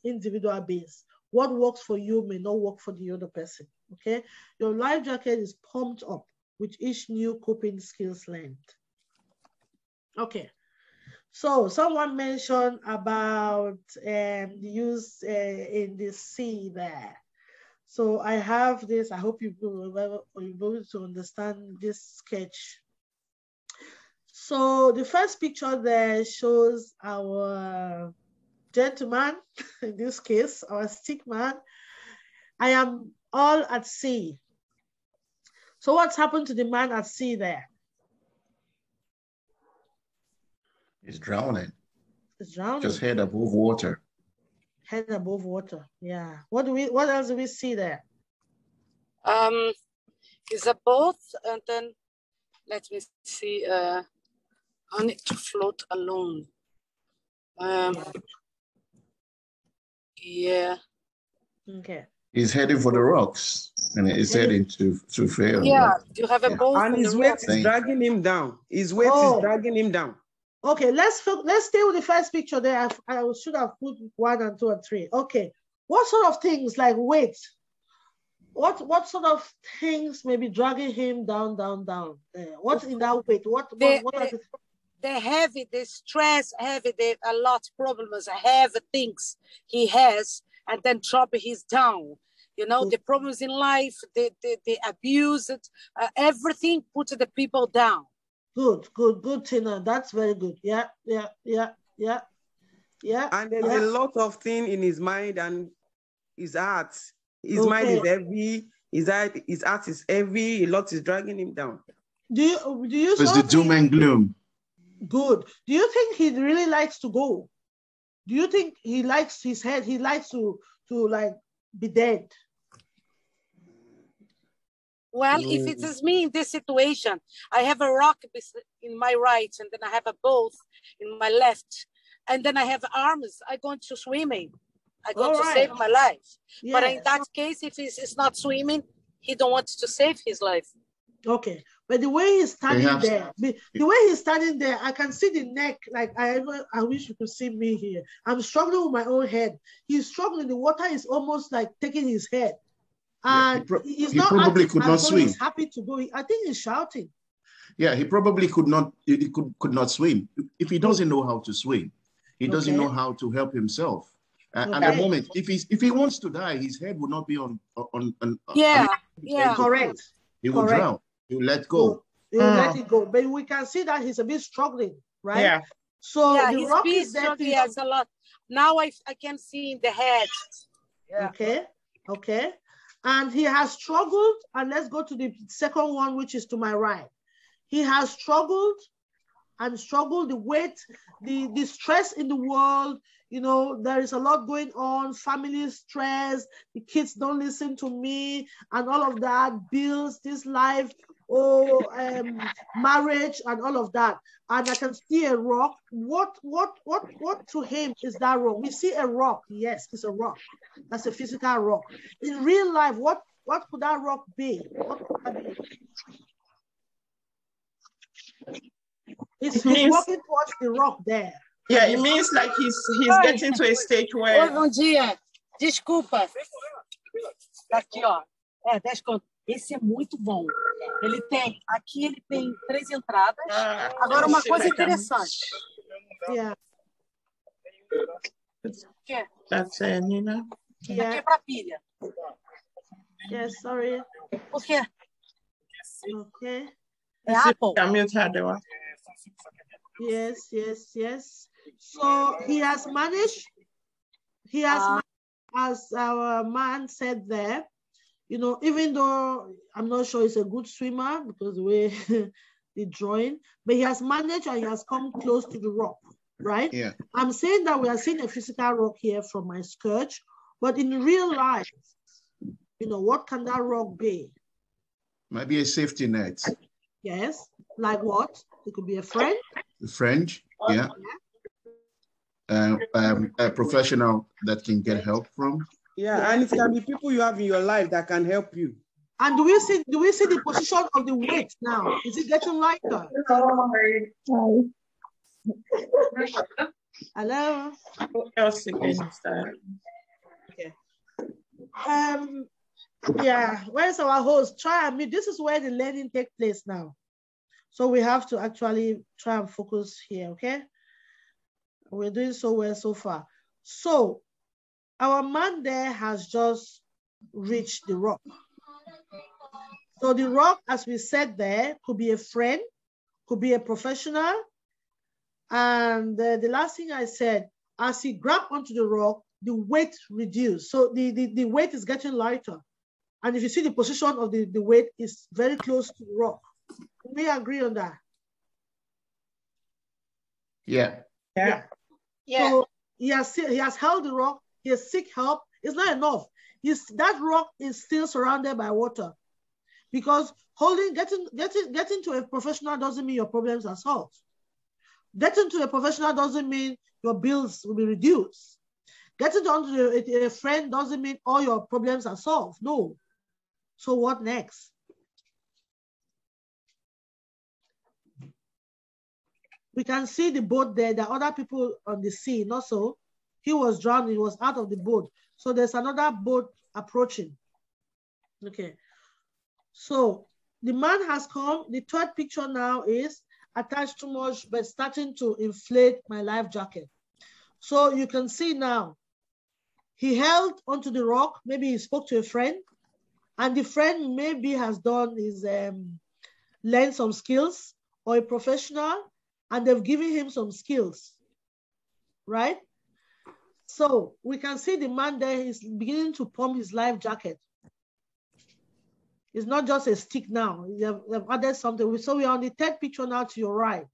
individual based. What works for you may not work for the other person, okay? Your life jacket is pumped up with each new coping skills learned. Okay, so someone mentioned about the use in the C there. So I have this, I hope you will be able to understand this sketch. So the first picture there shows our gentleman, in this case, our stick man. I am all at sea. So what's happened to the man at sea there? He's drowning. He's drowning. Just head above water. Head above water, yeah. What else do we see there? Is a boat, and then let me see, I need to float alone. Yeah. Okay. He's heading for the rocks, and he's heading to fail. Yeah, you have a boat. And his weight is dragging him down. His weight is dragging him down. Okay, let's stay with the first picture there. I should have put 1 and 2 and 3. Okay, what sort of things like weight? What sort of things may be dragging him down? What's in that weight? They're heavy, they stress heavy, they a lot of problems, heavy things he has, and then drop his down. You know, the problems in life, the abuse, everything puts the people down. Good, Tina. That's very good. Yeah. And there's a lot of things in his mind and his heart. His mind is heavy. His heart is heavy. A lot is dragging him down. Do you? It's the doom and gloom. Good. Do you think he really likes to go? Do you think he likes his head? He likes to like be dead? Well, if it is me in this situation, I have a rock in my right, and then I have a boat in my left, and then I have arms. I go into swimming. I go to save my life. Yeah. But in that case, if he's not swimming, he don't want to save his life. Okay, but the way he's standing there, the way he's standing there, I can see the neck. Like I wish you could see me here. I'm struggling with my own head. He's struggling. The water is almost like taking his head. And he probably could not swim. He's happy to go. I think he's shouting. Yeah, he probably could not. He could not swim. If he doesn't know how to swim, he doesn't know how to help himself. At the moment, if he wants to die, his head will not be on. Correct. He will drown. He will let go. He will let it go. But we can see that he's a bit struggling, right? Yeah. So yeah, the rock is there. He has a lot. Now I can see in the head. Yeah. Okay. And he has struggled, and let's go to the second one, which is to my right. He has struggled, the weight, the stress in the world, you know, there is a lot going on, family stress, the kids don't listen to me, and all of that, bills, this life, marriage, and all of that. And I can see a rock. What to him is that rock? We see a rock. Yes, it's a rock. That's a physical rock. In real life, what could that rock be? What could that be? He's walking towards the rock there. Yeah, it means like he's getting to a stage where... Bom dia. Desculpa. Aqui, ó. 10 conto. Esse é muito bom. Aqui ele tem 3 entradas. Agora, uma coisa interessante. Yeah. That's it, Nina. Aqui é para pilha. Yes, sorry. Por quê? Okay. É Apple. Yes. So he has managed, as our man said there, you know, even though I'm not sure he's a good swimmer, because the way the drawing, but he has managed and he has come close to the rock, right? Yeah. I'm saying that we are seeing a physical rock here from my sketch, but in real life, you know, what can that rock be? Might be a safety net. Yes, like what? It could be a friend. A friend, yeah. A professional that can get help from. Yeah, and it can be people you have in your life that can help you. And do we see the position of the weight now? Is it getting lighter? Hello? Okay. Yeah, where's our host? Try and meet. This is where the learning takes place now. So we have to actually try and focus here, okay? We're doing so well so far. So our man there has just reached the rock. So the rock, as we said there, could be a friend, could be a professional. And the last thing I said, as he grabbed onto the rock, the weight reduced. So the weight is getting lighter. And if you see the position of the weight is very close to the rock. We agree on that. Yeah. Yeah. So he has held the rock, he has seek help. It's not enough. That rock is still surrounded by water. Because getting to a professional doesn't mean your problems are solved. Getting to a professional doesn't mean your bills will be reduced. Getting to a friend doesn't mean all your problems are solved. No. So what next? We can see the boat there. There are other people on the sea, not so. He was drowned, he was out of the boat. So there's another boat approaching. Okay. So the man has come. The third picture now is attached too much, but starting to inflate my life jacket. So you can see now, he held onto the rock. Maybe he spoke to a friend, and the friend maybe has done is learn some skills, or a professional, and they've given him some skills, right? So we can see the man there is beginning to pump his life jacket. It's not just a stick now. They've added something. So we are on the third picture now to your right.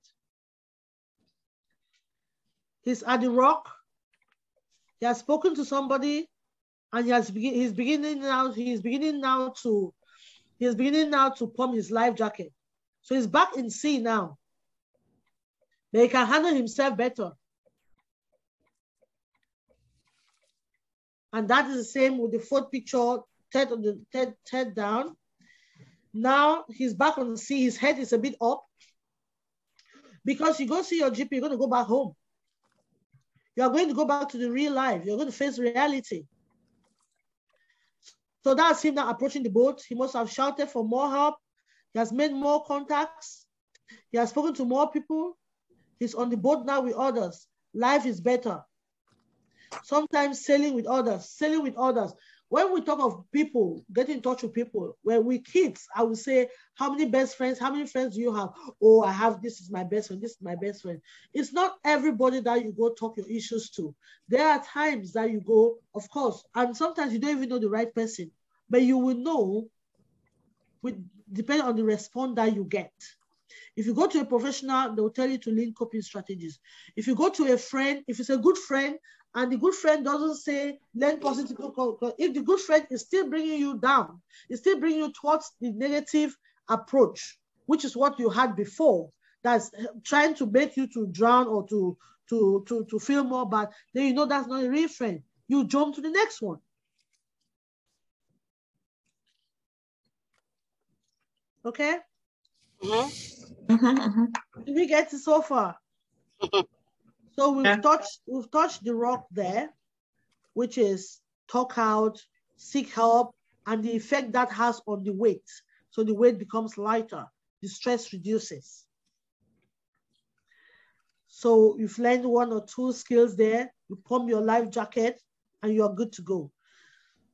He's at the rock. He has spoken to somebody, and he's beginning now to pump his life jacket. So he's back in sea now. But he can handle himself better. And that is the same with the fourth picture, third down. Now he's back on the sea. His head is a bit up. Because you go see your GP, you're going to go back home. You are going to go back to the real life. You're going to face reality. So that's him now approaching the boat. He must have shouted for more help. He has made more contacts. He has spoken to more people. He's on the boat now with others. Life is better. Sometimes sailing with others. When we talk of people, get in touch with people, where we kids, I would say, how many friends do you have? Oh, I have, this is my best friend, this is my best friend. It's not everybody that you go talk your issues to. There are times that you go, of course, and sometimes you don't even know the right person, but you will know, depending on the response that you get. If you go to a professional, they'll tell you to learn coping strategies. If you go to a friend, if it's a good friend, and the good friend doesn't say, learn positive, if the good friend is still bringing you down, it's still bringing you towards the negative approach, which is what you had before, that's trying to make you to drown or to feel more bad, then you know that's not a real friend. You jump to the next one. Okay? Did we get it so far? So we've touched the rock there, which is talk out, seek help, and the effect that has on the weight. So the weight becomes lighter, the stress reduces. So you've learned 1 or 2 skills there, you pump your life jacket, and you're good to go.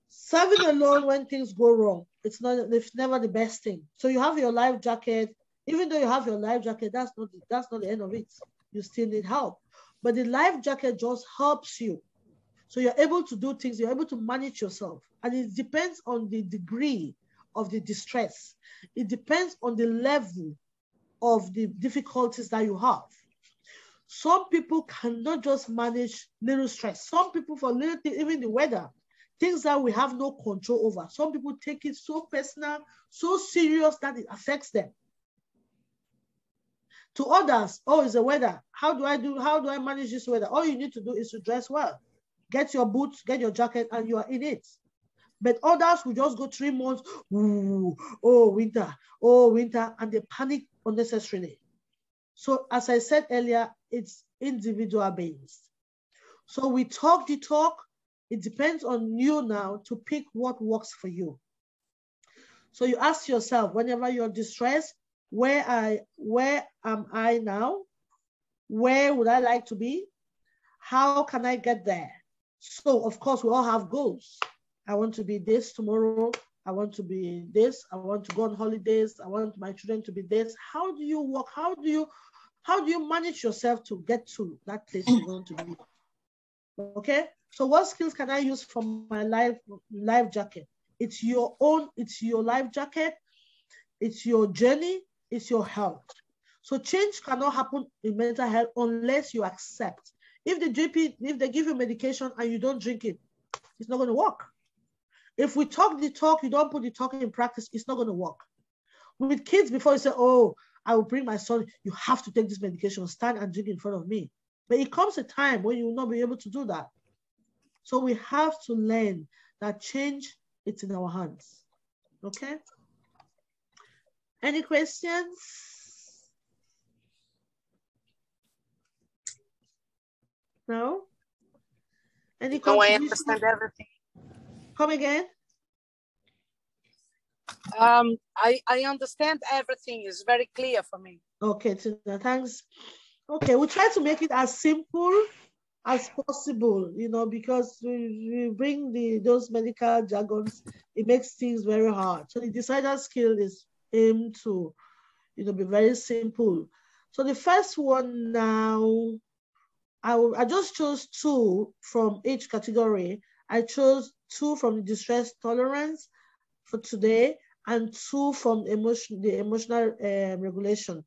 Serving alone when things go wrong, it's never the best thing. So you have your life jacket. Even though you have your life jacket, that's not the end of it. You still need help. But the life jacket just helps you. So you're able to do things, you're able to manage yourself. And it depends on the degree of the distress. It depends on the level of the difficulties that you have. Some people cannot just manage little stress. Some people for little things, even the weather, things that we have no control over. Some people take it so personal, so serious that it affects them. To others, oh, it's the weather. How do I manage this weather? All you need to do is to dress well. Get your boots, get your jacket, and you are in it. But others will just go 3 months, ooh, oh, winter, and they panic unnecessarily. So as I said earlier, it's individual based. So we talk the talk. It depends on you now to pick what works for you. So you ask yourself, whenever you're distressed, where am I now? Where would I like to be? How can I get there? So of course we all have goals. I want to be this tomorrow. I want to be this. I want to go on holidays. I want my children to be this. How do you work? How do you manage yourself to get to that place you want to be? Okay. So what skills can I use from my life jacket? It's your own. It's your life jacket. It's your journey. It's your health. So change cannot happen in mental health unless you accept. If the GP, if they give you medication and you don't drink it, it's not going to work. If we talk the talk, you don't put the talk in practice, it's not going to work. With kids, before you say, oh, I will bring my son, you have to take this medication, stand and drink in front of me. But it comes a time when you will not be able to do that. So we have to learn that change, it's in our hands. Okay? Any questions? No? Any No, I understand everything. Come again? I understand everything. It's very clear for me. Okay, Tina, thanks. Okay, we try to make it as simple as possible, you know, because we bring those medical jargons, it makes things very hard. So the decider skill is aimed to, you know, be very simple. So the first one now, I just chose 2 from each category. I chose 2 from the distress tolerance for today and 2 from the emotional regulation.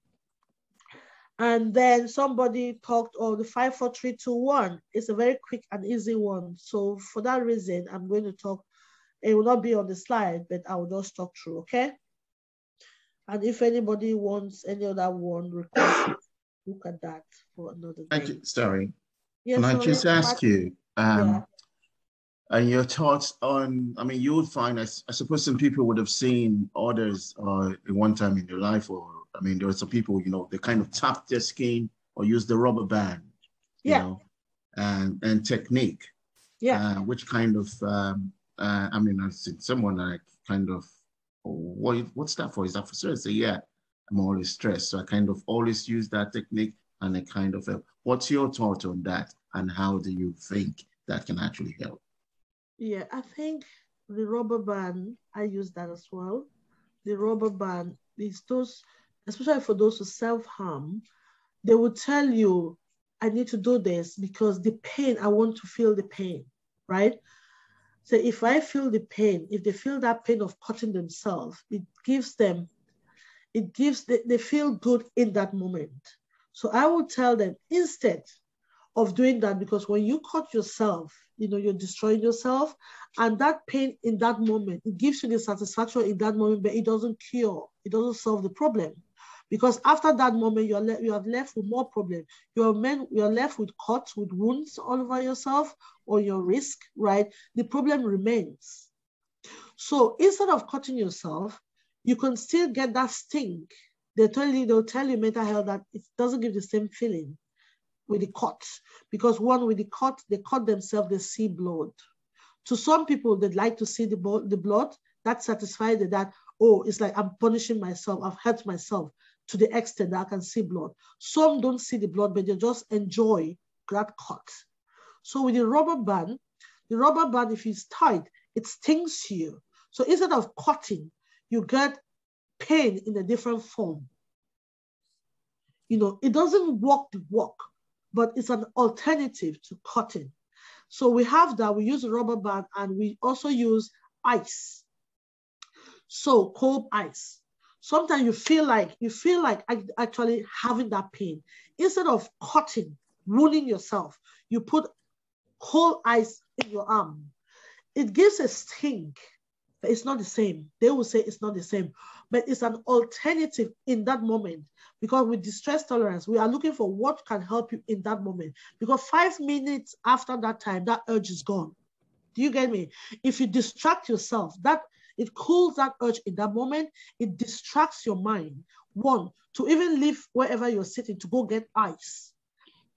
And then somebody talked of the 5, 4, 3, 2, 1. It's a very quick and easy one. So for that reason, I'm going to talk. It will not be on the slide, but I will just talk through, okay? And if anybody wants any other one, request, look at that for another day. Thank you, Starry. Yes, Can I just ask you, and your thoughts on, I mean, you would find, I suppose some people would have seen others at one time in their life, or, I mean, there are some people, you know, they kind of tap their skin or use the rubber band, you know, and technique. Yeah. Which kind of, I mean, I've seen someone like kind of, what's that for? Is that for stress? So yeah, I'm always stressed. So I kind of always use that technique and it kind of help. What's your thought on that? And how do you think that can actually help? Yeah, I think the rubber band, I use that as well. The rubber band is those, especially for those who self-harm, they will tell you, I need to do this because the pain, I want to feel the pain, right? So if I feel the pain, if they feel that pain of cutting themselves, it gives them, they feel good in that moment. So I will tell them, instead of doing that, because when you cut yourself, you know, you're destroying yourself, and that pain in that moment, it gives you the satisfaction in that moment, but it doesn't cure, it doesn't solve the problem. Because after that moment, you are left with more problems. You're left with cuts, with wounds all over yourself or your wrist, right? The problem remains. So instead of cutting yourself, you can still get that sting. They'll tell you mental health that it doesn't give the same feeling with the cut, because one with the cut, they cut themselves, they see blood. To some people, they'd like to see the blood. That satisfies that, oh, it's like I'm punishing myself, I've hurt myself to the extent that I can see blood. Some don't see the blood, but they just enjoy that cut. So with the rubber band, if it's tight, it stings you. So instead of cutting, you get pain in a different form. You know, it doesn't walk the walk, but it's an alternative to cutting. So we have that, we use a rubber band, and we also use ice. So cold ice. sometimes you feel like actually having that pain. Instead of cutting, wounding yourself, you put whole ice in your arm. It gives a sting, but it's not the same. They will say it's not the same, but it's an alternative in that moment, because with distress tolerance, we are looking for what can help you in that moment, because 5 minutes after that time, that urge is gone. Do you get me? If you distract yourself, that it cools that urge in that moment. It distracts your mind. One, to even leave wherever you're sitting to go get ice.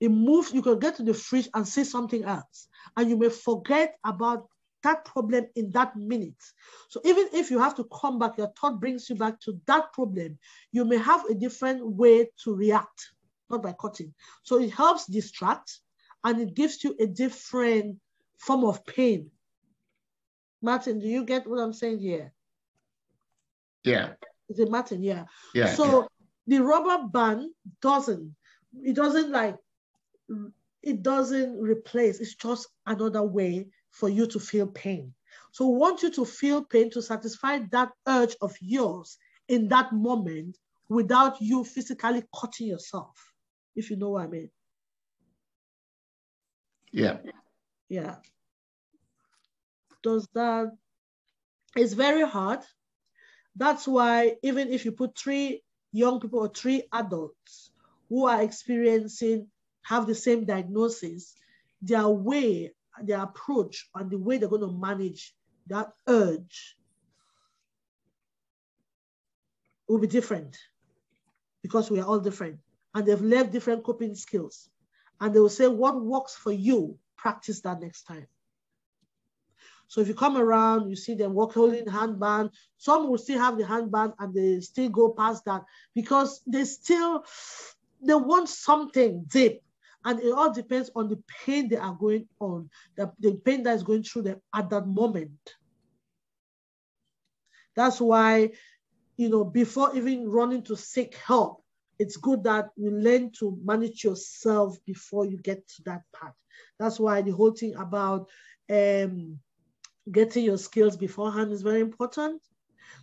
It moves, you can get to the fridge and see something else, and you may forget about that problem in that minute. So even if you have to come back, your thought brings you back to that problem, you may have a different way to react, not by cutting. So it helps distract, and it gives you a different form of pain. Martin, do you get what I'm saying here? Yeah. Is it Martin? Yeah. Yeah. So the rubber band doesn't replace, it's just another way for you to feel pain. So we want you to feel pain to satisfy that urge of yours in that moment without you physically cutting yourself, if you know what I mean. Yeah. Yeah. Does that, it's very hard. That's why even if you put 3 young people or 3 adults who are have the same diagnosis, their way, their approach, and the way they're going to manage that urge will be different, because we are all different, and they've learned different coping skills, and they will say what works for you, practice that next time. So if you come around, you see them holding handband, some will still have the handband and they still go past that because they want something deep. And it all depends on the pain they are going on, the pain that is going through them at that moment. That's why, before even running to seek help, it's good that you learn to manage yourself before you get to that part. That's why the whole thing about getting your skills beforehand is very important.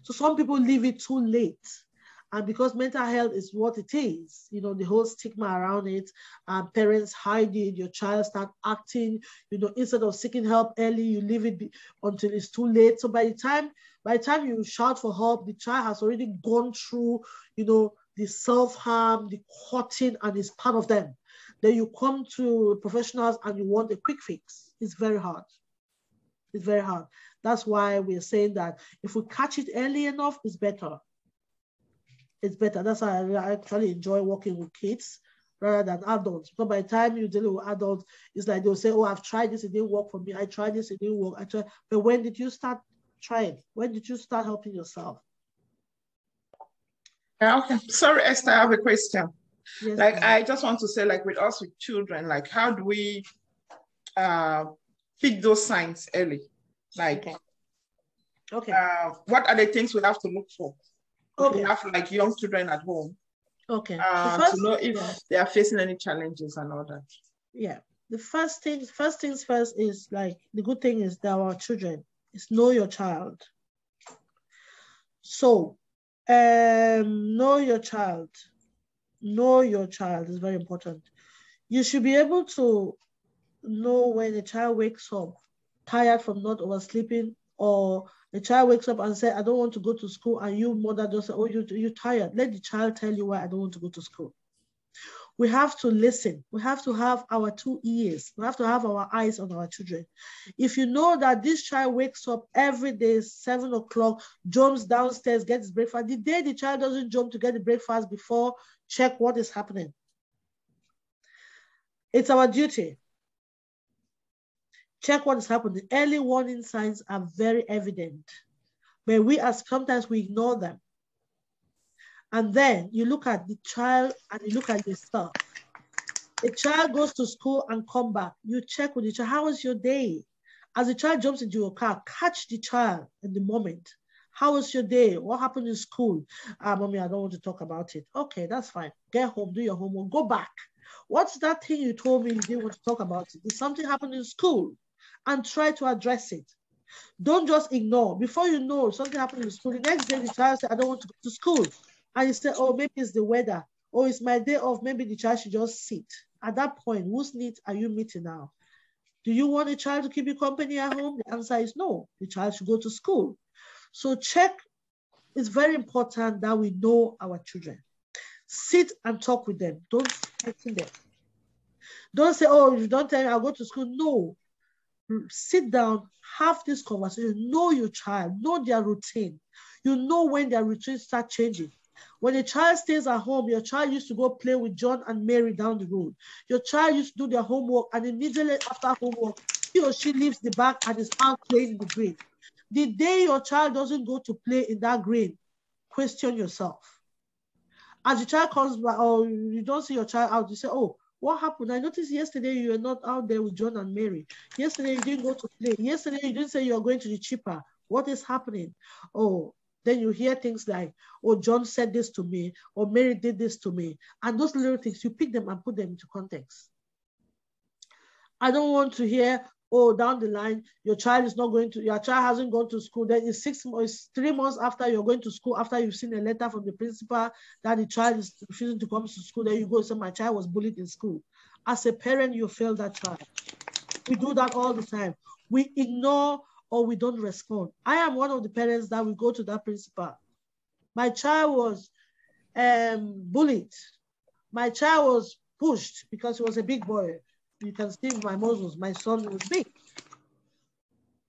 So some people leave it too late. And because mental health is what it is, the whole stigma around it, parents hide it, your child start acting, instead of seeking help early, you leave it until it's too late. So by the time you shout for help, the child has already gone through, the self-harm, the cutting, and it's part of them. Then you come to professionals and you want a quick fix. It's very hard. It's very hard. That's why we're saying that if we catch it early enough, it's better. It's better. That's why I actually enjoy working with kids rather than adults. Because by the time you deal with adults, it's like they'll say, oh, I've tried this, it didn't work for me. I tried this, it didn't work. But when did you start trying? When did you start helping yourself? Okay. Sorry, Esther, I have a question. Yes, I just want to say, with us with children, how do we pick those signs early? Okay. What are the things we have to look for? Okay. We have young children at home. Okay. To know if they are facing any challenges and all that. Yeah. The first things first is the good thing is that our children is know your child. So know your child. Know your child is very important. You should be able to know when a child wakes up tired from not oversleeping, or the child wakes up and says, I don't want to go to school, and you mother just say, oh, you're tired. Let the child tell you why I don't want to go to school. We have to listen. We have to have our 2 ears. We have to have our eyes on our children. If you know that this child wakes up every day, 7 o'clock, jumps downstairs, gets breakfast, the day the child doesn't jump to get the breakfast before, check what is happening. It's our duty. Check what is happening. Early warning signs are very evident, but sometimes we ignore them. And then you look at the child and you look at yourself. A child goes to school and come back. You check with the child, how was your day? As the child jumps into your car, catch the child in the moment. How was your day? What happened in school? Mommy, I don't want to talk about it. Okay, that's fine. Get home, do your homework, go back. What's that thing you told me you didn't want to talk about it? Did something happen in school? And try to address it. Don't just ignore. Before you know, something happened in school. The next day, the child said, I don't want to go to school. And you say, oh, maybe it's the weather. Or it's my day off. Maybe the child should just sit. At that point, whose needs are you meeting now? Do you want a child to keep you company at home? The answer is no. The child should go to school. So check. It's very important that we know our children. Sit and talk with them. Don't threaten them. Don't say, oh, if you don't tell me, I'll go to school. No. Sit down, have this conversation. Know your child. Know their routine. You know when their routine start changing. When a child stays at home, your child used to go play with John and Mary down the road. Your child used to do their homework, and immediately after homework, he or she leaves the bag and is out playing in the green. The day your child doesn't go to play in that green, question yourself. As the child comes back, or you don't see your child out, you say, oh, what happened? I noticed yesterday you were not out there with John and Mary. Yesterday you didn't go to play. Yesterday you didn't say you are going to the cheaper. What is happening? Oh, then you hear things like, oh, John said this to me, or Mary did this to me. And those little things, you pick them and put them into context. I don't want to hear, oh, down the line, your child hasn't gone to school. Then it's 3 months after you're going to school, after you've seen a letter from the principal that the child is refusing to come to school. Then you go and say, my child was bullied in school. As a parent, you fail that child. We do that all the time. We ignore or we don't respond. I am one of the parents that will go to that principal. My child was bullied. My child was pushed because he was a big boy. You can see my muscles. My son was big.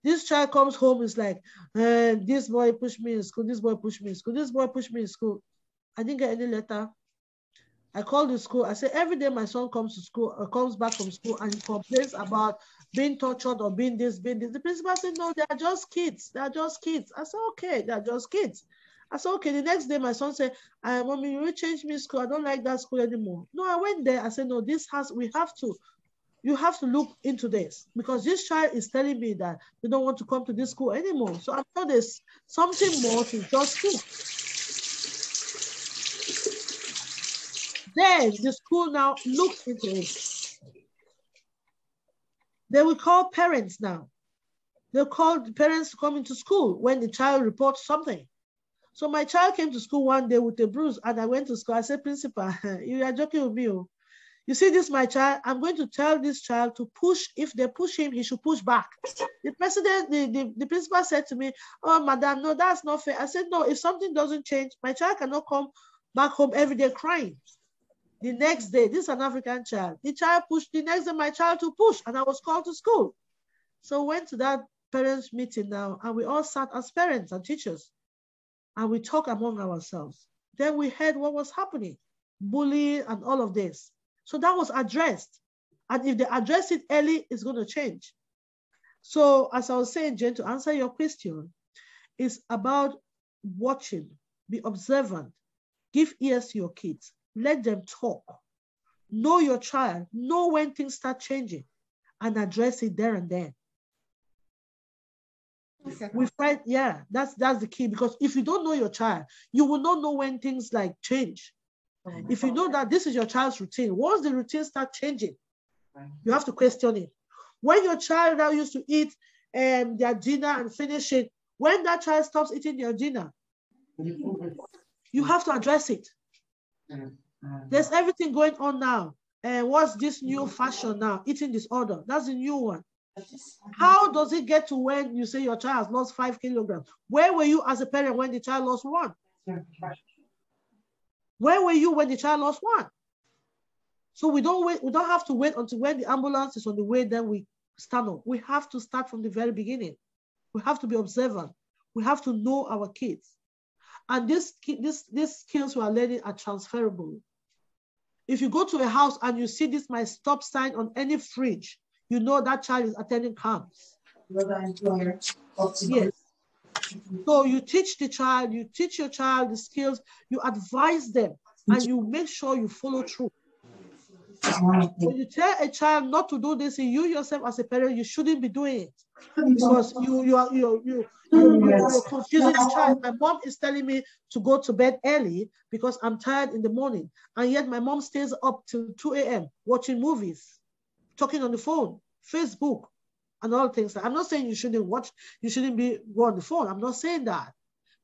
This child comes home, is like, this boy pushed me in school, this boy pushed me in school, this boy pushed me in school. I didn't get any letter. I called the school. I said, every day my son comes to school or comes back from school and he complains about being tortured or being this, being this. The principal said, no, they are just kids. They are just kids. I said, okay, they are just kids. I said, okay. The next day my son said, Mommy, you will change me school. I don't like that school anymore. No, I went there. I said, no, you have to look into this because this child is telling me that they don't want to come to this school anymore. So I'm sure there's something more to just do. Then the school now looks into it. They will call parents now. They'll call the parents to come into school when the child reports something. So my child came to school one day with a bruise and I went to school. I said, Principal, you are joking with me. You see this, my child, I'm going to tell this child to push. If they push him, he should push back. The principal said to me, oh, madam, no, that's not fair. I said, no, if something doesn't change, my child cannot come back home every day crying. The next day, this is an African child. The child pushed, the next day, my child to push, and I was called to school. So I went to that parents' meeting now, and we all sat as parents and teachers, and we talked among ourselves. Then we heard what was happening, bullying and all of this. So that was addressed. And if they address it early, it's going to change. So as I was saying, Jane, to answer your question, it's about watching, be observant, give ears to your kids, let them talk, know your child, know when things start changing, and address it there and then. Okay. We find, yeah, that's the key, because if you don't know your child, you will not know when things like change. If you know that this is your child's routine, once the routine starts changing, you have to question it. When your child now used to eat their dinner and finish it, when that child stops eating their dinner, you have to address it. There's everything going on now. What's this new fashion now? Eating disorder. That's the new one. How does it get to when you say your child has lost 5 kilograms? Where were you as a parent when the child lost 1? Where were you when the child lost 1? So we don't wait. We don't have to wait until when the ambulance is on the way, then we stand up. We have to start from the very beginning. We have to be observant. We have to know our kids. And these skills we are learning are transferable. If you go to a house and you see this my stop sign on any fridge, you know that child is attending camps. Yes. So you teach the child, you teach your child the skills, you advise them, and you make sure you follow through. When you tell a child not to do this, you yourself as a parent, you shouldn't be doing it because you're confusing the child. My mom is telling me to go to bed early because I'm tired in the morning, and yet my mom stays up till 2 a.m. watching movies, talking on the phone, Facebook. and all things. I'm not saying you shouldn't watch, you shouldn't go on the phone. I'm not saying that.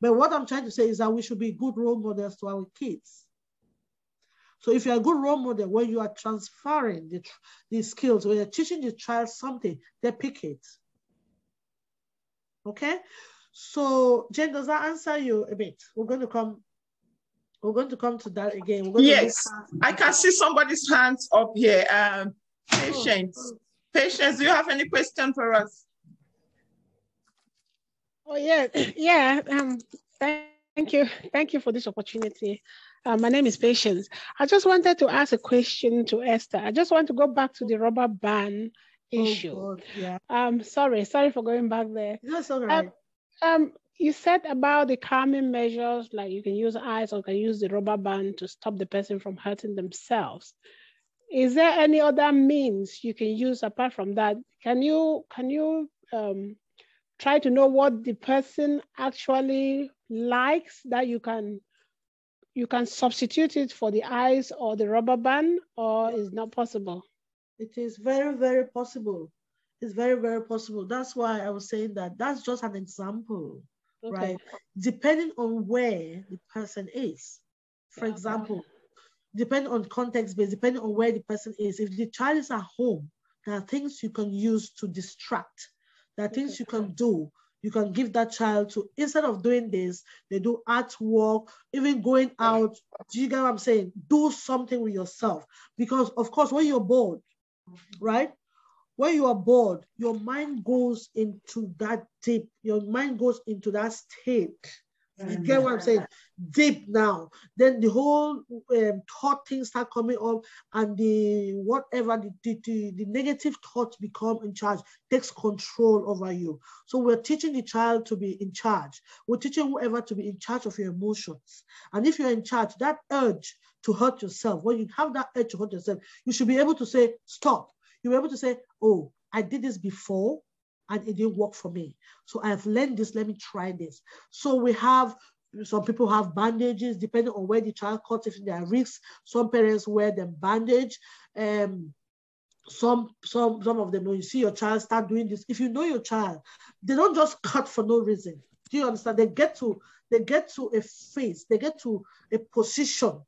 But what I'm trying to say is that we should be good role models to our kids. So if you're a good role model, when you are transferring the skills, when you're teaching the child something, they pick it. Okay? So Jane, does that answer you a bit? We're going to come to that again. Yes, I can see somebody's hands up here. Patience. Patience, do you have any question for us? Oh yeah, yeah. Thank you for this opportunity. My name is Patience. I just wanted to ask a question to Esther. I just want to go back to the rubber band issue. God, yeah. Sorry for going back there. That's all right. You said about the calming measures, like you can use ice or can use the rubber band to stop the person from hurting themselves. Is there any other means you can use apart from that? Can you try to know what the person actually likes that you can substitute it for the ice or the rubber band, or is not possible? It is very, very possible. It's very, very possible. That's why I was saying that that's just an example, right? Depending on where the person is. For example, depending on context based, depending on where the person is. If the child is at home, there are things you can use to distract. There are things you can do. You can give that child to, instead of doing this, they do artwork, even going out. Do you get what I'm saying? Do something with yourself. Because, of course, when you're bored, right? When you are bored, your mind goes into that deep. Your mind goes into that state. You get what I'm saying? Deep now. Then the whole thought things start coming up, and the negative thoughts become in charge, takes control over you. So we're teaching the child to be in charge. We're teaching whoever to be in charge of your emotions. And if you're in charge, that urge to hurt yourself, when you have that urge to hurt yourself, you should be able to say, stop. You'll be able to say, oh, I did this before and it didn't work for me. So I've learned this, let me try this. So we have, some people have bandages, depending on where the child cuts, if there are risks. Some parents wear them bandage. Some of them, when you see your child start doing this, if you know your child, they don't just cut for no reason. Do you understand? They get to a phase, they get to a position.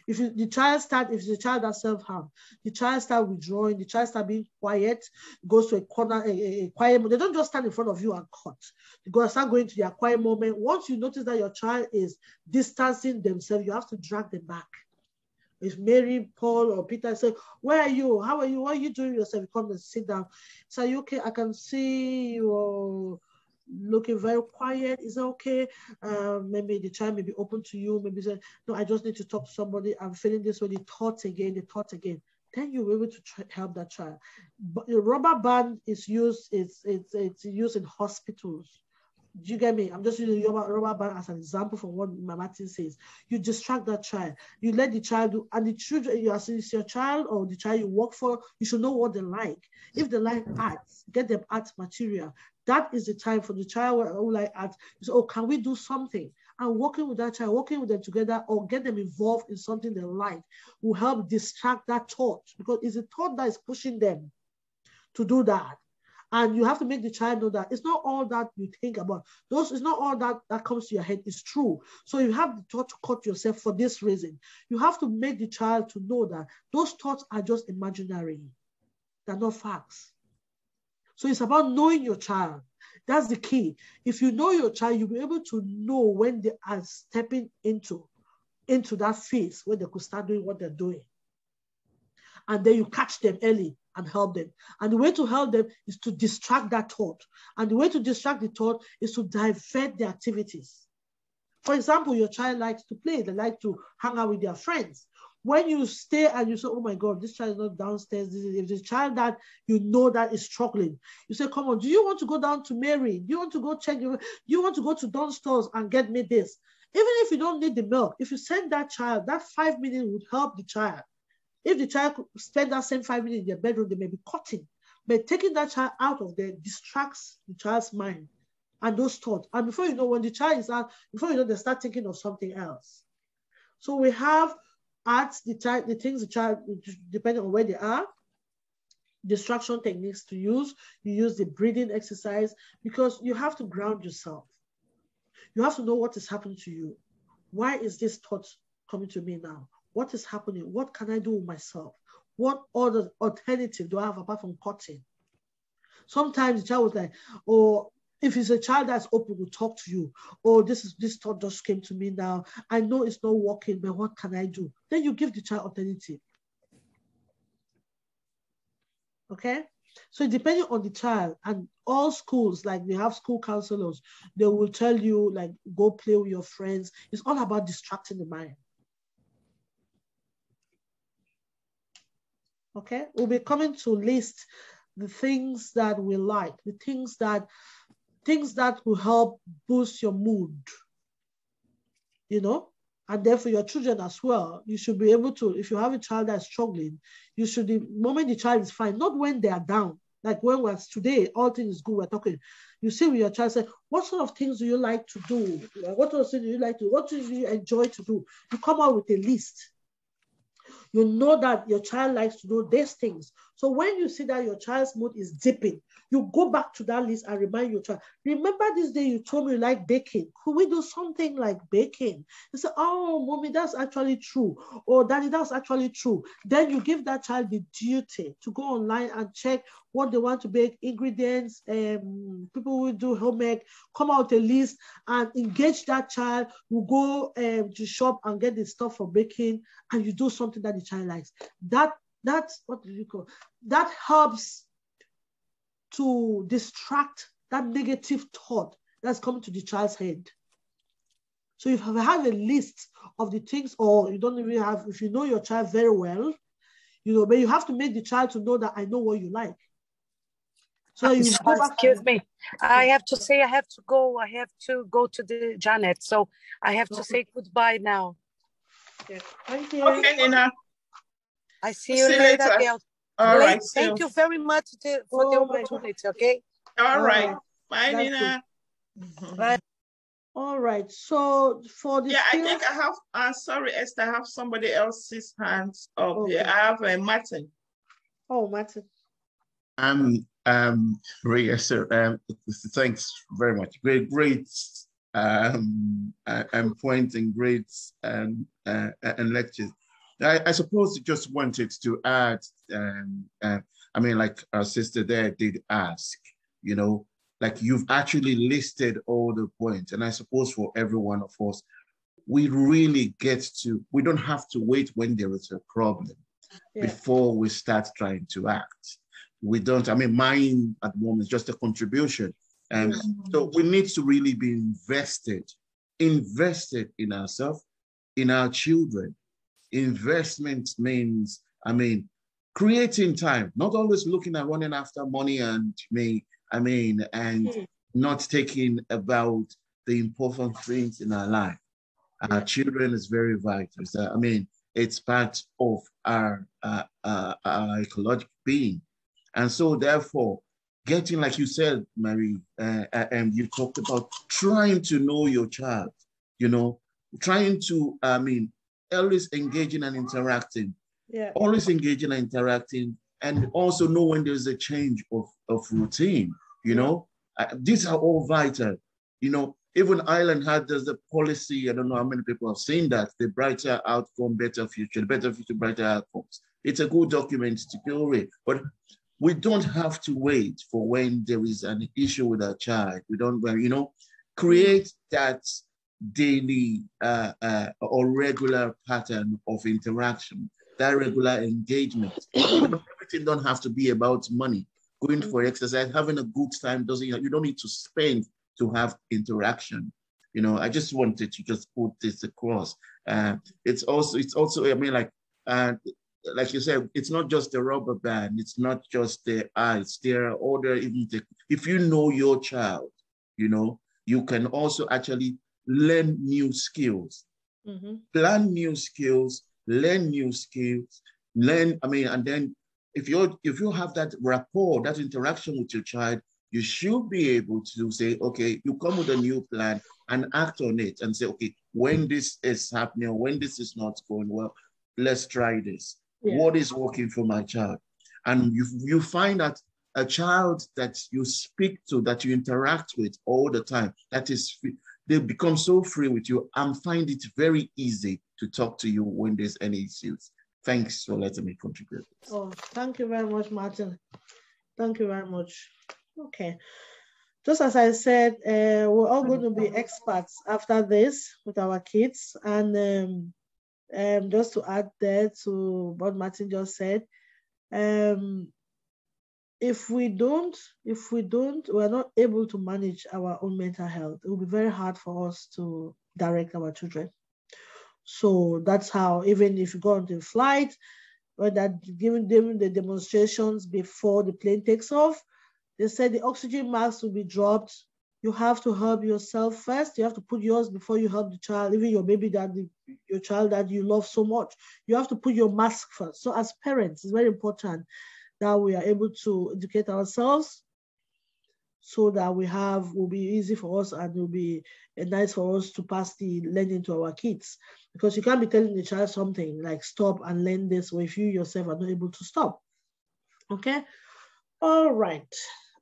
If the child does self-harm, the child start withdrawing, the child start being quiet, goes to a corner, a quiet moment. They don't just stand in front of you and cut. They go start going to their quiet moment. Once you notice that your child is distancing themselves, you have to drag them back. If Mary, Paul, or Peter say, where are you? How are you? What are you doing yourself? You come and sit down. Say, are you okay? I can see you looking very quiet. Is that okay? Maybe the child may be open to you. Maybe say, no, I just need to talk to somebody. I'm feeling this way. The thoughts again. Then you'll be able to help that child. But the rubber band is used. It's used in hospitals. Do you get me? I'm just using rubber band as an example from what Martin says. You distract that child. You let the child do, and the children, it's your child or the child you work for, you should know what they like. If they like arts, get them art material. That is the time for the child who like art. You say, oh, can we do something? And working with that child, working with them together, or get them involved in something they like will help distract that thought, because it's a thought that is pushing them to do that. And you have to make the child know that it's not all that you think about. It's not all that comes to your head is true. So you have the thought to cut yourself for this reason. You have to make the child to know that those thoughts are just imaginary. They're not facts. So it's about knowing your child. That's the key. If you know your child, you'll be able to know when they are stepping into that phase where they could start doing what they're doing. And then you catch them early and help them. And the way to help them is to distract that thought. And the way to distract the thought is to divert the activities. For example, your child likes to play. They like to hang out with their friends. When you stay and you say, oh my God, this child is not downstairs. If the child that you know that is struggling, you say, come on, do you want to go down to Mary? Do you want to go check? Do you want to go to Don's stores and get me this? Even if you don't need the milk, if you send that child, that 5 minutes would help the child. If the child could spend that same 5 minutes in their bedroom, they may be cutting. But taking that child out of there distracts the child's mind and those thoughts. And before you know, when the child is out, before you know, they start thinking of something else. So we have arts, the things the child, depending on where they are, distraction techniques to use. You use the breathing exercise, because you have to ground yourself. You have to know what is happening to you. Why is this thought coming to me now? What is happening? What can I do with myself? What other alternative do I have apart from cutting? Sometimes the child was like, or if it's a child that's open to talk to you, oh, this thought just came to me now. I know it's not working, but what can I do? Then you give the child alternative. Okay? So depending on the child, and all schools, like we have school counselors, they will tell you, like, go play with your friends. It's all about distracting the mind. Okay? We'll be coming to list the things that we like, the things that will help boost your mood, you know? And then for your children as well, you should be able to, if you have a child that's struggling, you should, the moment the child is fine, not when they are down. Like when we're today, all things is good, we're talking. You see with your child, say, what sort of things do you like to do? What sort of things do you like to do? What do you enjoy to do? You come out with a list. You know that your child likes to do these things. So when you see that your child's mood is dipping, you go back to that list and remind your child, remember this day you told me you like baking. Could we do something like baking? You say, oh, mommy, that's actually true. Or daddy, that's actually true. Then you give that child the duty to go online and check what they want to bake, ingredients, people will do homework, come out a list and engage that child. You go to shop and get the stuff for baking, and you do something that the child likes. That's what do you call? That helps to distract that negative thought that's coming to the child's head. So if you have a list of the things, or you don't even have, if you know your child very well, you know, but you have to make the child to know that I know what you like. So you go back. Excuse me. I have to say I have to go to the Janet. So I have to say goodbye now. Okay. Thank you. Okay, Nina. I see you later, girl. All right. Thank you very much for the opportunity, okay? All right. Bye, Nina. Bye. All right. So for the I think I have, sorry, Esther, I have somebody else's hands up here. I have Martin. Oh, Martin. Marie Esther, thanks very much. Great points and great and lectures. I suppose you just wanted to add, I mean, like our sister there did ask, you know, like you've actually listed all the points. And I suppose for every one of us, we really we don't have to wait when there is a problem before we start trying to act. We don't, I mean, mine at the moment is just a contribution. And so we need to really be invested in ourselves, in our children. Investment means, I mean, creating time, not always looking at running after money and not taking about the important things in our life. Our children is very vital. So, I mean, it's part of our ecological being. And so therefore, getting, like you said, Marie, and you talked about trying to know your child, you know, trying to, I mean, always engaging and interacting, always engaging and interacting, and also know when there's a change of routine, you know. These are all vital, you know. Even Ireland there's a policy, I don't know how many people have seen that, the brighter outcome, better future, brighter outcomes. It's a good document to go with, but we don't have to wait for when there is an issue with our child. We don't, you know, create that daily or regular pattern of interaction, that regular engagement. Everything don't have to be about money. Going for exercise, having a good time you don't need to spend to have interaction. You know, I just wanted to just put this across. It's also, I mean, like you said, it's not just the rubber band, it's not just the eyes. There are other, if you know your child, you know, you can also actually learn new skills, plan new skills, learn new skills, and then if you have that rapport, that interaction with your child, you should be able to say, okay, you come with a new plan and act on it and say, okay, when this is happening, or when this is not going well, let's try this. What is working for my child? And you find that a child that you speak to, that you interact with all the time, they become so free with you and find it very easy to talk to you when there's any issues. Thanks for letting me contribute. Oh, thank you very much, Martin. Thank you very much. Okay. Just as I said, we're all going to be experts after this with our kids. And just to add there to what Martin just said, if we're not able to manage our own mental health, it will be very hard for us to direct our children. So that's how, even if you go on the flight, or that giving them the demonstrations before the plane takes off, they said the oxygen mask will be dropped. You have to help yourself first. You have to put yours before you help the child, even your baby your child that you love so much. You have to put your mask first. So as parents, it's very important that we are able to educate ourselves so that will be easy for us and will be nice for us to pass the learning to our kids. Because you can't be telling the child something like stop and learn this, or if you yourself are not able to stop. Okay? All right.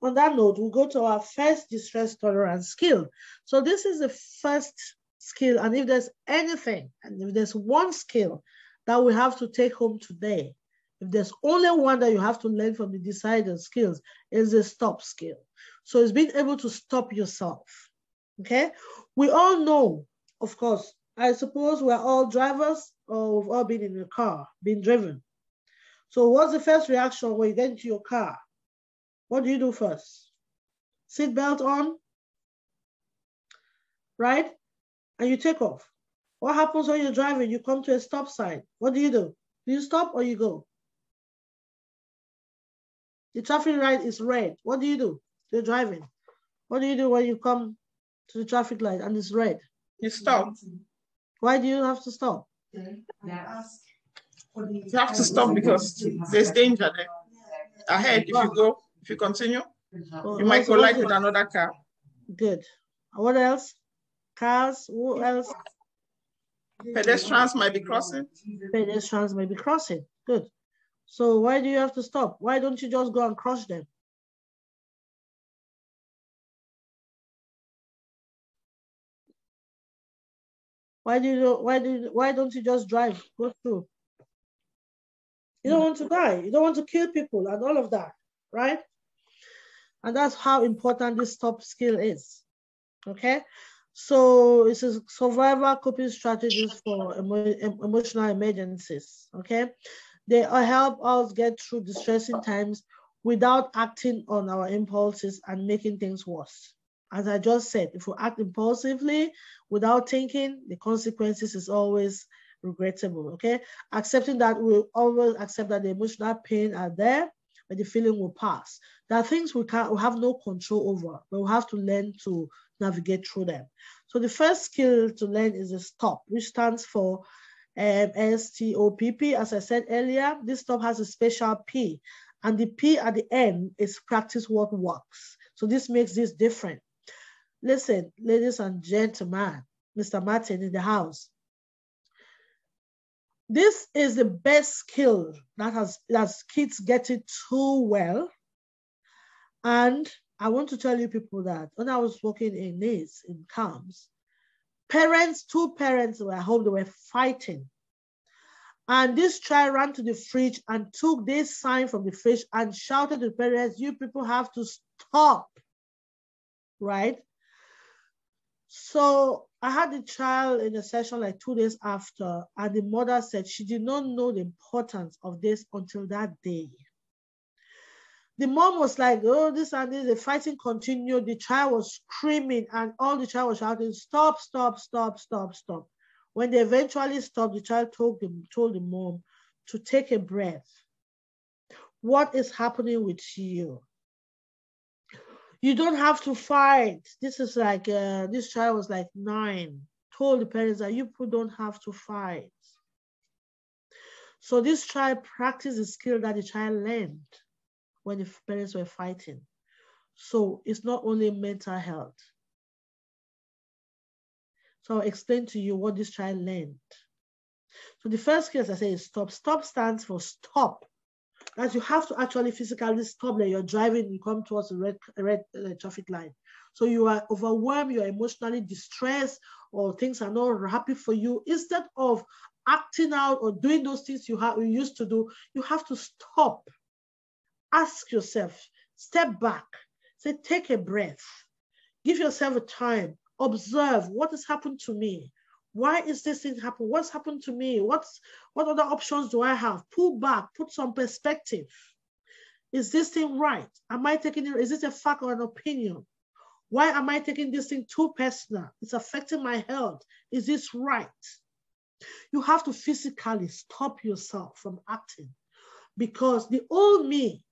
On that note, we'll go to our first distress tolerance skill. So this is the first skill, and if there's anything, and if there's one skill that we have to take home today, if there's only one that you have to learn from the decided skills, is the stop skill. So it's being able to stop yourself, okay? We all know, of course, I suppose we're all drivers, or we've all been in a car, been driven. So what's the first reaction when you get into your car? What do you do first? Seatbelt on, right? And you take off. What happens when you're driving? You come to a stop sign. What do? Do you stop or you go? The traffic light is red. What do? You're driving. What do you do when you come to the traffic light and it's red? You stop. Why do you have to stop? You have to stop because there's danger there. Ahead, if you continue, you might collide with another car. Good. What else? Cars, who else? Pedestrians might be crossing. Pedestrians may be crossing. Good. So why do you have to stop? Why don't you just go and crush them? Why don't you just drive, go through? You don't want to die. You don't want to kill people and all of that, right? And that's how important this stop skill is, okay? So it's a survival coping strategies for emotional emergencies, okay? They help us get through distressing times without acting on our impulses and making things worse. As I just said, if we act impulsively without thinking, the consequences is always regrettable, okay? Accepting that, we'll always accept that the emotional pain are there, but the feeling will pass. There are things we have no control over, but we have to learn to navigate through them. So the first skill to learn is a stop, which stands for STOPP. As I said earlier, this stop has a special P, and the P at the end is practice what works. So this makes this different. Listen, ladies and gentlemen, Mr. Martin in the house. This is the best skill that kids get it too well. And I want to tell you people that when I was working in camps, two parents were home, they were fighting. And this child ran to the fridge and took this sign from the fridge and shouted to the parents, "You people have to stop," right? So I had the child in a session like 2 days after, and the mother said she did not know the importance of this until that day. The mom was like, "Oh, this and this," the fighting continued. The child was screaming and all the child was shouting, "Stop, stop, stop, stop, stop." When they eventually stopped, the child told the mom to take a breath. What is happening with you? You don't have to fight. This is like, this child was like 9, told the parents that you people don't have to fight. So this child practiced the skill that the child learned when the parents were fighting. So it's not only mental health. So I'll explain to you what this child learned. So the first skill, as I say, is stop. Stop stands for stop. As you have to actually physically stop that you're driving, you come towards a red traffic light. So you are overwhelmed, you are emotionally distressed, or things are not happy for you. Instead of acting out or doing those things you used to do, you have to stop. Ask yourself, step back, say, take a breath, give yourself a time, observe what has happened to me. Why is this thing happening? What's happened to me? What other options do I have? Pull back, put some perspective. Is this thing right? Am I taking it? Is it a fact or an opinion? Why am I taking this thing too personal? It's affecting my health. Is this right? You have to physically stop yourself from acting, because the old me,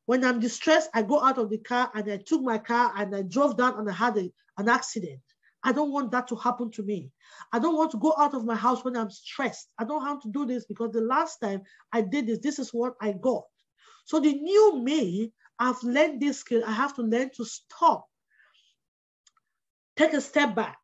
when I'm distressed, I go out of the car and I took my car and I drove down and I had an accident. I don't want that to happen to me. I don't want to go out of my house when I'm stressed. I don't have to do this because the last time I did this, this is what I got. So the new me, I've learned this skill. I have to learn to stop. Take a step back.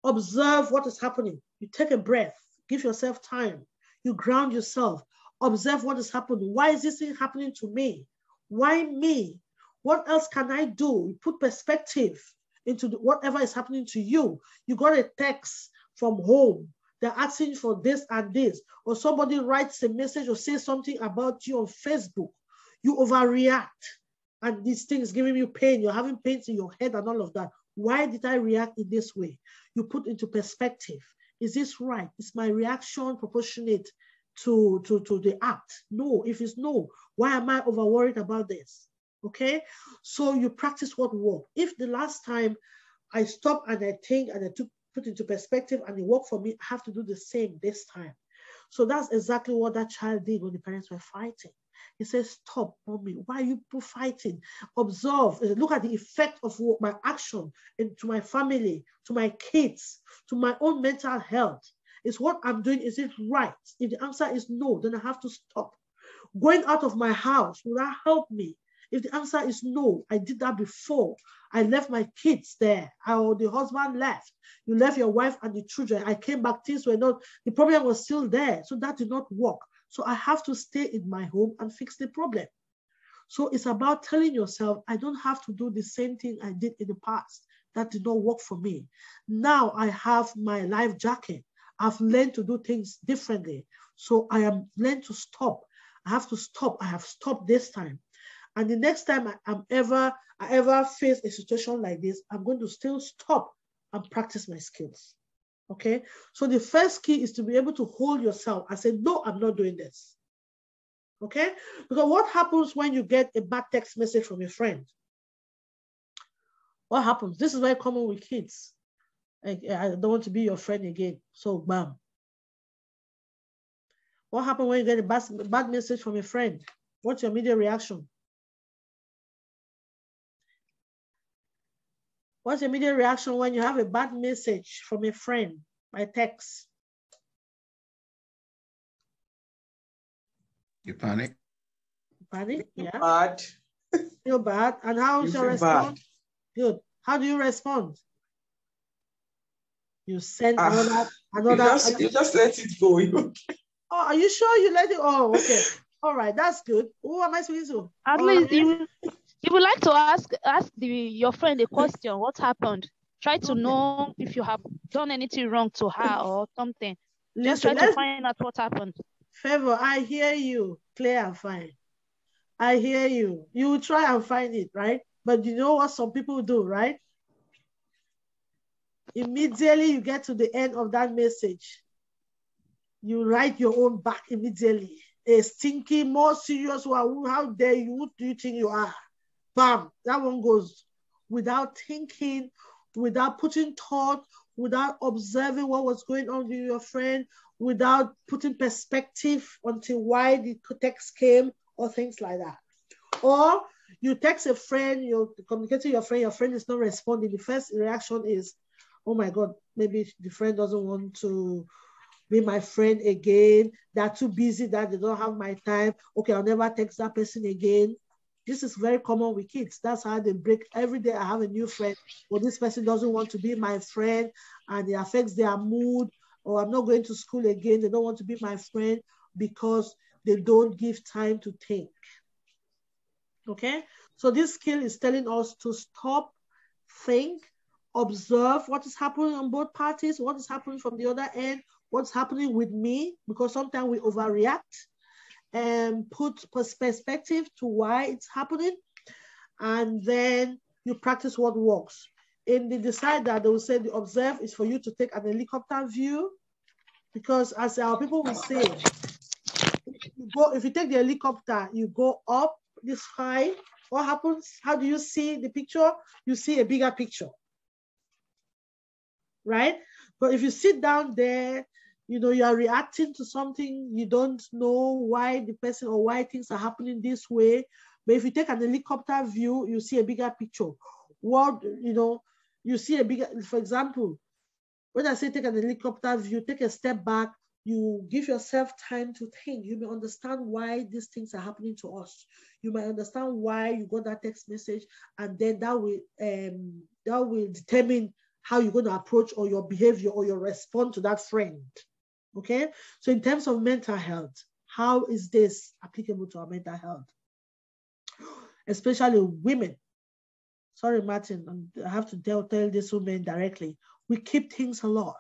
Observe what is happening. You take a breath. Give yourself time. You ground yourself. Observe what is happening. Why is this thing happening to me? Why me? What else can I do? You put perspective into whatever is happening to you. You got a text from home. They're asking for this and this. Or somebody writes a message or says something about you on Facebook. You overreact. And these things giving you pain. You're having pains in your head and all of that. Why did I react in this way? You put into perspective. Is this right? Is my reaction proportionate to the act? No. If it's no, why am I over worried about this? Okay, so you practice what worked. If the last time I stopped and I think and I put into perspective and it worked for me, I have to do the same this time. So that's exactly what that child did when the parents were fighting. He says, stop, mommy, why are you fighting? Observe, look at the effect of my action to my family, to my kids, to my own mental health. Is what I'm doing, is it right? If the answer is no, then I have to stop. Going out of my house, will that help me? If the answer is no, I did that before. I left my kids there, or the husband left. You left your wife and the children. I came back, things were not, the problem was still there. So that did not work. So I have to stay in my home and fix the problem. So it's about telling yourself, I don't have to do the same thing I did in the past. That did not work for me. Now I have my life jacket. I've learned to do things differently. So I am learned to stop. I have to stop. I have stopped this time. And the next time I ever face a situation like this, I'm going to still stop and practice my skills. Okay? So the first key is to be able to hold yourself and say, no, I'm not doing this. Okay? Because what happens when you get a bad text message from a friend? What happens? This is very common with kids. I don't want to be your friend again. So bam. What happens when you get a bad message from a friend? What's your immediate reaction? What's your immediate reaction when you have a bad message from a friend by text? You panic. Panic, yeah. Bad. Feel bad. And how is your response? Bad. Good. How do you respond? You send another. You just let it go. Oh, are you sure you let it? Oh, okay. All right, that's good. Who am I speaking to? At least you would like to ask your friend a question. What happened? Try to know if you have done anything wrong to her or something. Just try to find out what happened. Favor, I hear you clear and fine. I hear you. You will try and find it, right? But you know what some people do, right? Immediately you get to the end of that message, you write your own back immediately. A stinky, more serious one. How dare you? Who do you think you are? Bam, that one goes without thinking, without putting thought, without observing what was going on with your friend, without putting perspective until why the text came or things like that. Or you text a friend, you're communicating with your friend is not responding. The first reaction is, oh my God, maybe the friend doesn't want to be my friend again. They're too busy that they don't have my time. Okay, I'll never text that person again. This is very common with kids. That's how they break. Every day I have a new friend, or this person doesn't want to be my friend and it affects their mood, or I'm not going to school again. They don't want to be my friend because they don't give time to think. Okay, so this skill is telling us to stop, think, observe what is happening on both parties, what is happening from the other end, what's happening with me, because sometimes we overreact, and put perspective to why it's happening, and then you practice what works. In the decide that, they will say the observe is for you to take an helicopter view, because as our people will say, if you take the helicopter, you go up the sky, what happens? How do you see the picture? You see a bigger picture, right? But if you sit down there, you know, you are reacting to something, you don't know why the person or why things are happening this way. But if you take an helicopter view, you see a bigger picture. What, you know, you see a bigger, for example, when I say take an helicopter view, take a step back, you give yourself time to think. You may understand why these things are happening to us. You might understand why you got that text message, and then that will determine how you're going to approach or your behavior or your response to that friend. Okay, so in terms of mental health, how is this applicable to our mental health? Especially women. Sorry, Martin, I have to tell these women directly. We keep things a lot.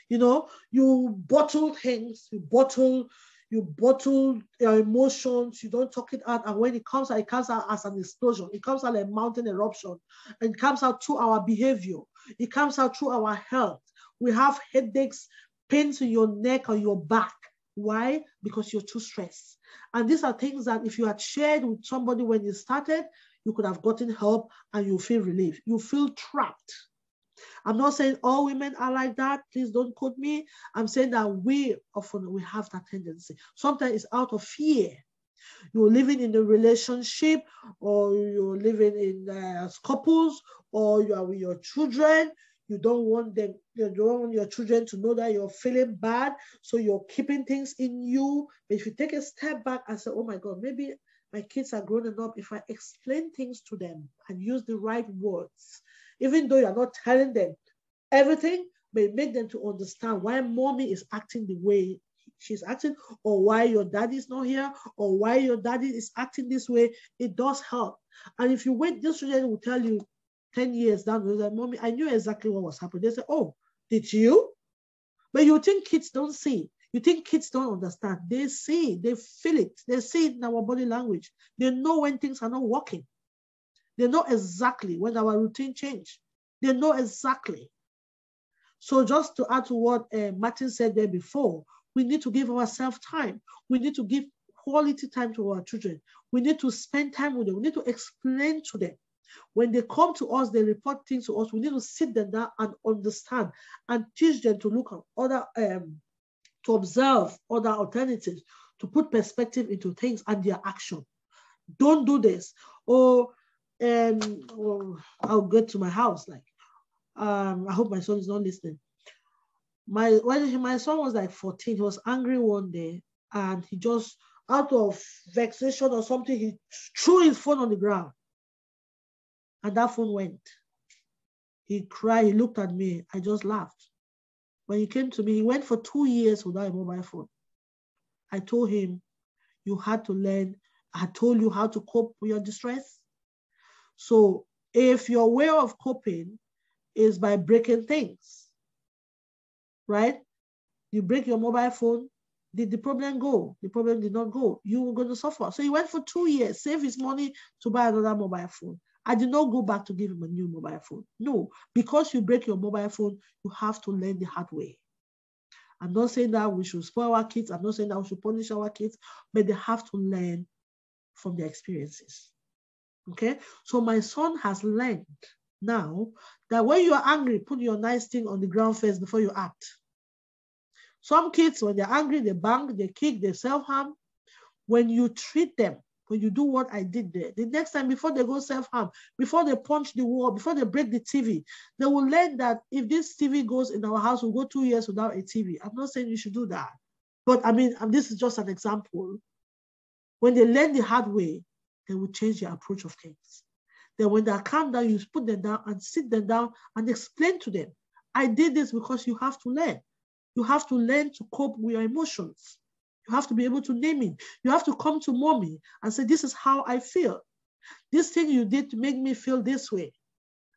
You know, you bottle things, you bottle your emotions, you don't talk it out, and when it comes out as an explosion, it comes out a mountain eruption, and it comes out through our behavior, it comes out through our health. We have headaches, pains in your neck or your back. Why? Because you're too stressed. And these are things that if you had shared with somebody when you started, you could have gotten help and you feel relief. You feel trapped. I'm not saying all women are like that. Please don't quote me. I'm saying that we have that tendency. Sometimes it's out of fear. You're living in a relationship, or you're living in couples, or you are with your children. You don't want your children to know that you're feeling bad, so you're keeping things in you. But if you take a step back and say, oh my God, maybe my kids are growing up, if I explain things to them and use the right words, even though you're not telling them everything, but make them to understand why mommy is acting the way she's acting, or why your daddy is not here, or why your daddy is acting this way, it does help. And if you wait, this children will tell you 10 years down the road, mommy, I knew exactly what was happening. They say, oh, did you? But you think kids don't see. You think kids don't understand. They see, they feel it. They see it in our body language. They know when things are not working. They know exactly when our routine change. They know exactly. So just to add to what Martin said there before, we need to give ourselves time. We need to give quality time to our children. We need to spend time with them. We need to explain to them. When they come to us, they report things to us. We need to sit them down and understand and teach them to look at other, to observe other alternatives, to put perspective into things and their action. Don't do this. Or I'll get to my house. Like, I hope my son is not listening. When my son was like 14, he was angry one day, and he just, out of vexation or something, he threw his phone on the ground. And that phone went. He cried, he looked at me, I just laughed. When he came to me, he went for 2 years without a mobile phone. I told him, you had to learn. I told you how to cope with your distress. So if your way of coping is by breaking things, right? You break your mobile phone, did the problem go? The problem did not go. You were going to suffer. So he went for 2 years, save his money to buy another mobile phone. I did not go back to give him a new mobile phone. No, because you break your mobile phone, you have to learn the hard way. I'm not saying that we should spoil our kids. I'm not saying that we should punish our kids, but they have to learn from their experiences. Okay? So my son has learned now that when you are angry, put your nice thing on the ground first before you act. Some kids, when they're angry, they bang, they kick, they self-harm. When you treat them, when you do what I did there, the next time, before they go self-harm, before they punch the wall, before they break the TV, they will learn that if this TV goes in our house, we'll go 2 years without a TV. I'm not saying you should do that. But I mean, this is just an example. When they learn the hard way, they will change their approach of things. Then when they calm down, you put them down and sit them down and explain to them, I did this because you have to learn. You have to learn to cope with your emotions. You have to be able to name it. You have to come to mommy and say, this is how I feel. This thing you did to make me feel this way.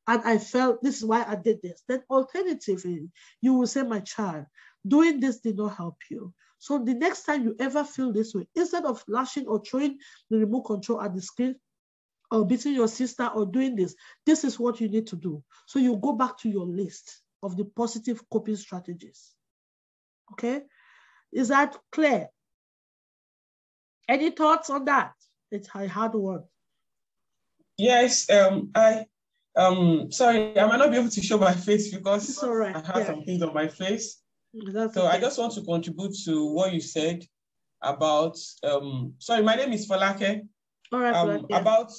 And I felt this is why I did this. Then alternatively, you will say, my child, doing this did not help you. So the next time you ever feel this way, instead of lashing or throwing the remote control at the screen or beating your sister or doing this, this is what you need to do. So you go back to your list of the positive coping strategies. Okay? Is that clear? Any thoughts on that? It's a hard one. Yes, sorry, I might not be able to show my face because it's all right. I have some things on my face. That's so okay. I just want to contribute to what you said about, sorry, my name is Falake. All right, about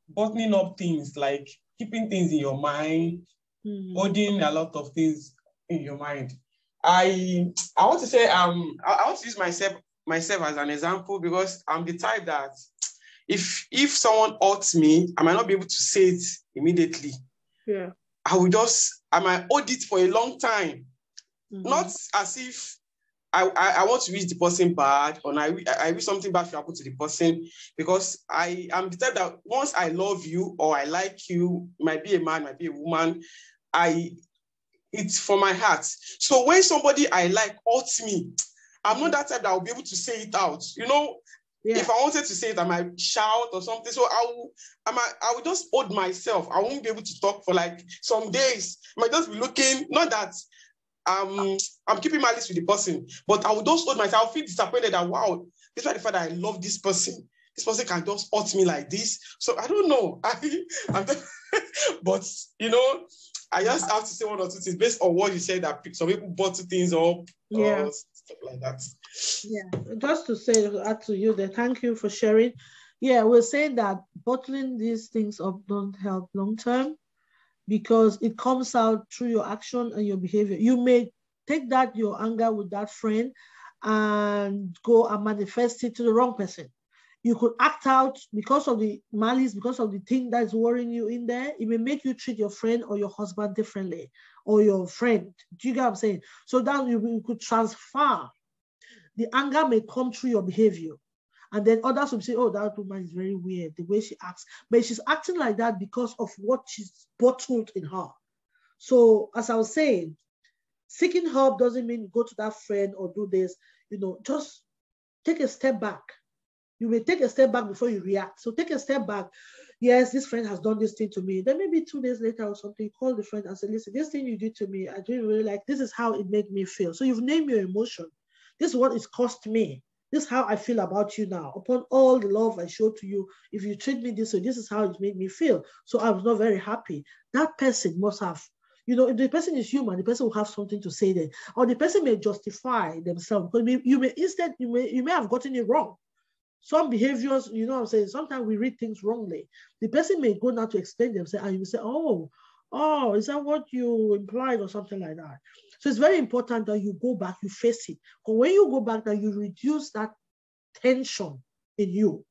bottling up things, like keeping things in your mind, holding a lot of things in your mind. I want to say, I want to use myself as an example, because I'm the type that if someone hurts me, I might not be able to say it immediately. Yeah. I might hold it for a long time. Not as if I want to wish the person bad, or I wish something bad should happen to the person, because I am the type that once I love you or I like you, might be a man, might be a woman, it's for my heart. So when somebody I like hurts me, I'm not that type that will be able to say it out. You know, if I wanted to say it, I might shout or something. So I will just hold myself. I won't be able to talk for like some days. I might just be looking, not that I'm keeping malice with the person, but I will just hold myself. I'll feel disappointed that, wow, despite the fact that I love this person can just hurt me like this. So I don't know. But, you know, I just have to say one or two things based on what you said, that some people bottle things up or stuff like that. Yeah, just to say, add to you there, thank you for sharing. Yeah, we're saying that bottling these things up don't help long term, because it comes out through your action and your behavior. You may take that, your anger with that friend, and go and manifest it to the wrong person. You could act out because of the malice, because of the thing that's worrying you in there. It may make you treat your friend or your husband differently, or your friend. Do you get what I'm saying? So that you could transfer. The anger may come through your behavior. And then others will say, oh, that woman is very weird, the way she acts. But she's acting like that because of what she's bottled in her. So as I was saying, seeking help doesn't mean go to that friend or do this. You know, just take a step back. You may take a step back before you react. So take a step back. Yes, this friend has done this thing to me. Then maybe 2 days later or something, you call the friend and say, listen, this thing you did to me, I didn't really like. This is how it made me feel. So you've named your emotion. This is what it's cost me. This is how I feel about you now. Upon all the love I showed to you, if you treat me this way, this is how it made me feel. So I was not very happy. That person must have, you know, if the person is human, the person will have something to say there. Or the person may justify themselves. Because you may have gotten it wrong. Some behaviors, you know what I'm saying, sometimes we read things wrongly. The person may go now to explain themselves, and you say, oh, is that what you implied or something like that? So it's very important that you go back, you face it. Because when you go back, that you reduce that tension in you.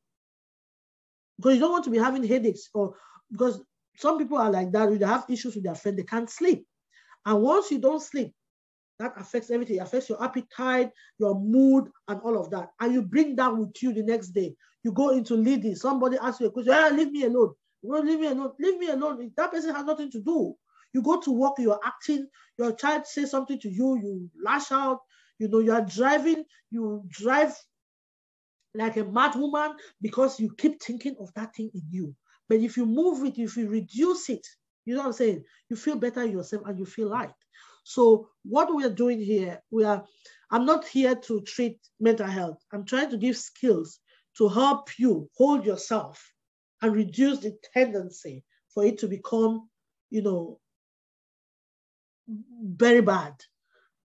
Because you don't want to be having headaches, or because some people are like that, they have issues with their friend, they can't sleep. And once you don't sleep, that affects everything. It affects your appetite, your mood, and all of that. And you bring that with you the next day. You go into leading. Somebody asks you a question, leave me alone. Well, leave me alone. Leave me alone. That person has nothing to do. You go to work, you're acting, your child says something to you, you lash out, you know, you are driving, you drive like a mad woman because you keep thinking of that thing in you. But if you move it, if you reduce it, you know what I'm saying? You feel better yourself and you feel light. So what we are doing here, I'm not here to treat mental health. I'm trying to give skills to help you hold yourself and reduce the tendency for it to become, you know, very bad.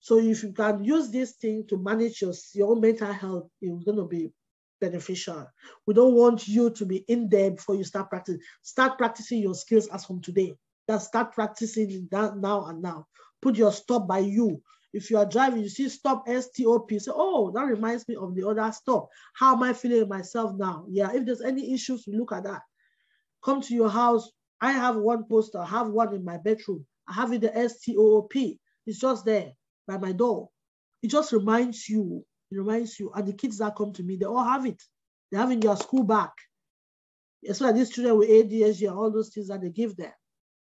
So if you can use this thing to manage your own mental health, it's going to be beneficial. We don't want you to be in there before you start practicing. Start practicing your skills as from today. Just start practicing that now and now. Put your stop by you. If you are driving, you see stop, STOP. Say, oh, that reminds me of the other stop. How am I feeling myself now? Yeah, if there's any issues, we look at that. Come to your house. I have one poster. I have one in my bedroom. I have it, the STOP. It's just there by my door. It just reminds you It reminds you. And the kids that come to me, they all have it. They have in their school bag. Especially these children with ADHD, all those things that they give them.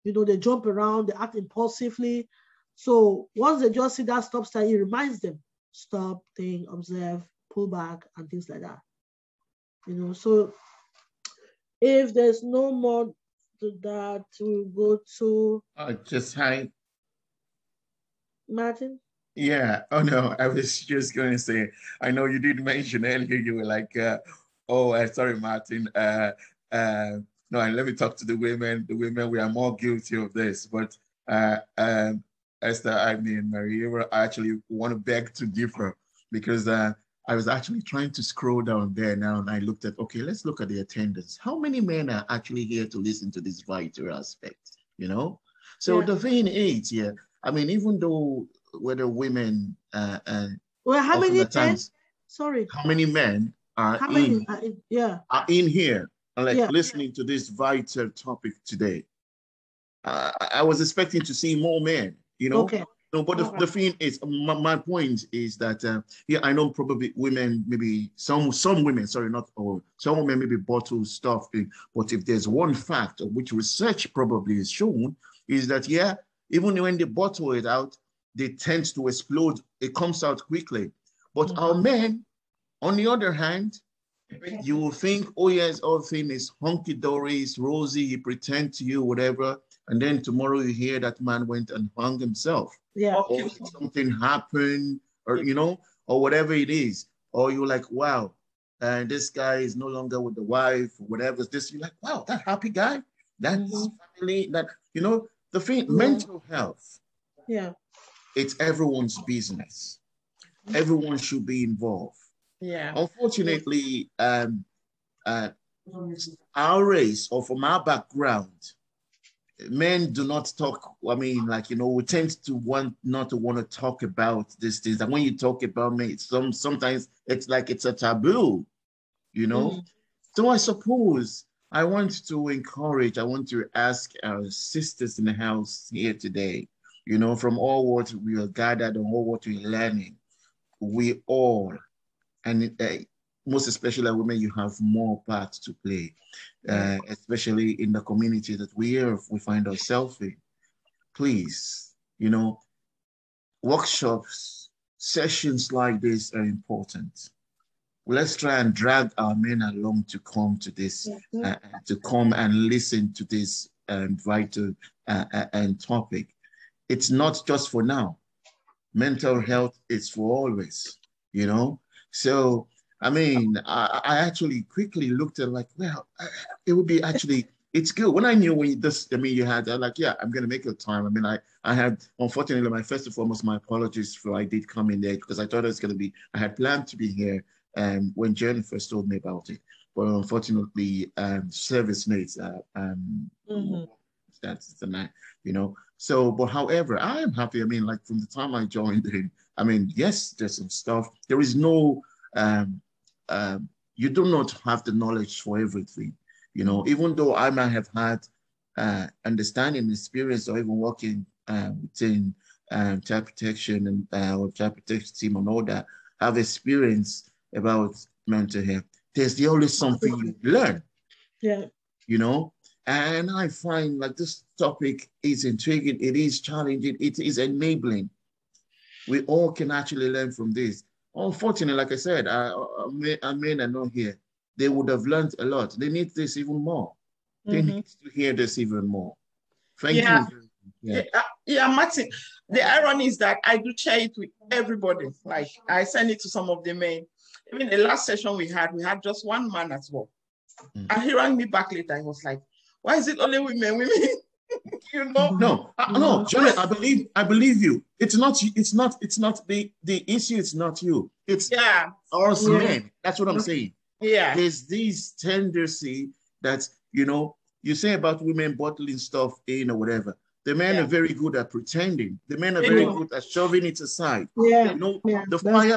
You know, they jump around, they act impulsively. So once they just see that stop sign, it reminds them, stop, think, observe, pull back, and things like that. You know, so if there's no more to that, we'll go to just hi. Martin. Yeah. Oh no, I was just going to say, I know you did mention earlier, you were like, sorry, Martin. No, and let me talk to the women. The women, we are more guilty of this. But Esther, I mean, Marie, I actually want to beg to differ because I was actually trying to scroll down there now, and I looked at, okay, let's look at the attendance. How many men are actually here to listen to this vital aspect, you know? So the thing is, I mean, even though whether women and well, how many men? Sorry. How many men are in here and like listening to this vital topic today? I was expecting to see more men, you know. Okay. No, but the thing is, my point is that I know probably women, maybe some women, sorry, not all, some women maybe bottle stuff, but if there's one fact of which research probably is shown, is that even when they bottle it out, they tend to explode. It comes out quickly. But our men, on the other hand, you will think, oh yes, all thing is hunky-dory, it's rosy, he pretend to you, whatever. And then tomorrow you hear that man went and hung himself. Yeah. Or something happened, or, you know, or whatever it is. Or you're like, wow, this guy is no longer with the wife, or whatever. This, you're like, wow, that happy guy, that's family, that, you know, the thing, mental health. Yeah. It's everyone's business. Everyone should be involved. Yeah. Unfortunately, our race, or from our background, men do not talk. I mean, like, you know, we tend to want to talk about these things. And when you talk about men, sometimes it's like it's a taboo, you know. So I suppose I want to ask our sisters in the house here today, you know, from all what we are gathered and all what we're learning, we all, and most especially women, you have more part to play, especially in the community that we find ourselves in. Please, you know, workshops, sessions like this are important. Let's try and drag our men along to come to this, to come and listen to this vital topic. It's not just for now. Mental health is for always, you know? So, I mean, I actually quickly looked at like, well, it would be actually, it's good. When I knew you had, I'm like, yeah, I'm going to make a time. I mean, I had, unfortunately, my first and foremost, my apologies for I did come in there because I thought it was going to be, I had planned to be here when Jen first told me about it. But unfortunately, service needs, that's the night, you know. So, but however, I am happy. I mean, like from the time I joined in, I mean, yes, there's some stuff. There is no, you do not have the knowledge for everything, you know, even though I might have had understanding, experience, or even working within child protection and or child protection team and all that, have experience about mental health. There's always something you learn, you know. And I find like this topic is intriguing, it is challenging, it is enabling. We all can actually learn from this. Unfortunately, like I said, our men are not here. They would have learned a lot. They need this even more. They need to hear this even more. Thank you. Yeah, Martin, the irony is that I do share it with everybody. Like I send it to some of the men. Even the last session we had just one man as well. And he rang me back later. He was like, why is it only women? You know? No, Johnny, I believe you. It's not the issue. It's not you. It's us men. That's what I'm saying. Yeah. There's this tendency that, you know, you say about women bottling stuff in or whatever. The men are very good at pretending. The men are very good at shoving it aside. Yeah. You know, the fire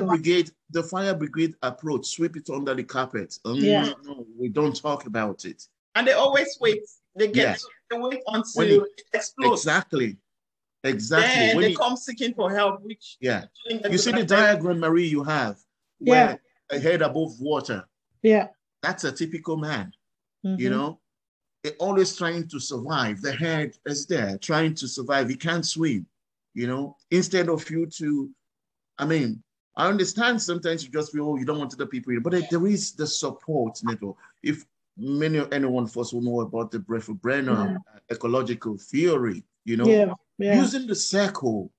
brigade approach, sweep it under the carpet. No, we don't talk about it. And they always wait. They wait until it explodes. Exactly. Then they come seeking for help. Which you see the diagram, Marie, you have. where a head above water. Yeah. That's a typical man, Mm-hmm. you know, always trying to survive. The head is there trying to survive. He can't swim, you know, instead of you to, I mean, I understand sometimes you just feel, oh, you don't want other people, but there is the support network. If anyone of us will know about the Brenner ecological theory, you know, using the circle,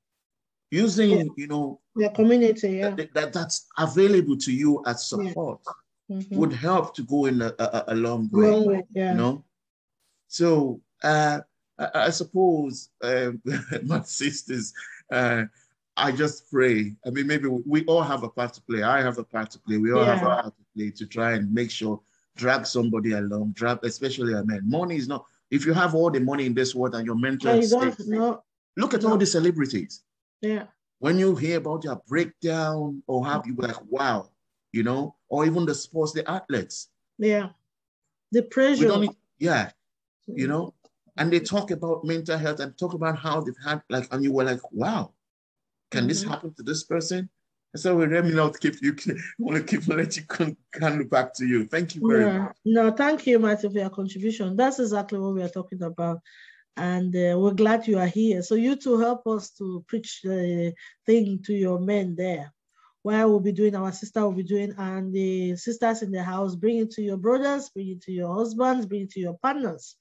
using, you know, the community, that's available to you as support would help to go in a long way, you know. So I suppose my sisters, I just pray. I mean, maybe we all have a part to play. I have a part to play. We all have a part to play to try and make sure, drag somebody along, especially a man. Money is not, if you have all the money in this world and your mental state, look at all the celebrities. Yeah. When you hear about their breakdown or have you like, wow, you know, or even the sports, the athletes. Yeah. The pressure. You know, and they talk about mental health and talk about how they've had like, and you were like, wow, can this happen to this person? And so let me not keep you, want to keep let you come back to you. Thank you very much. No, thank you, Matthew, for your contribution. That's exactly what we are talking about. And we're glad you are here. So you two help us to preach the thing to your men there. While we'll be doing, our sister will be doing, and the sisters in the house, bring it to your brothers, bring it to your husbands, bring it to your partners.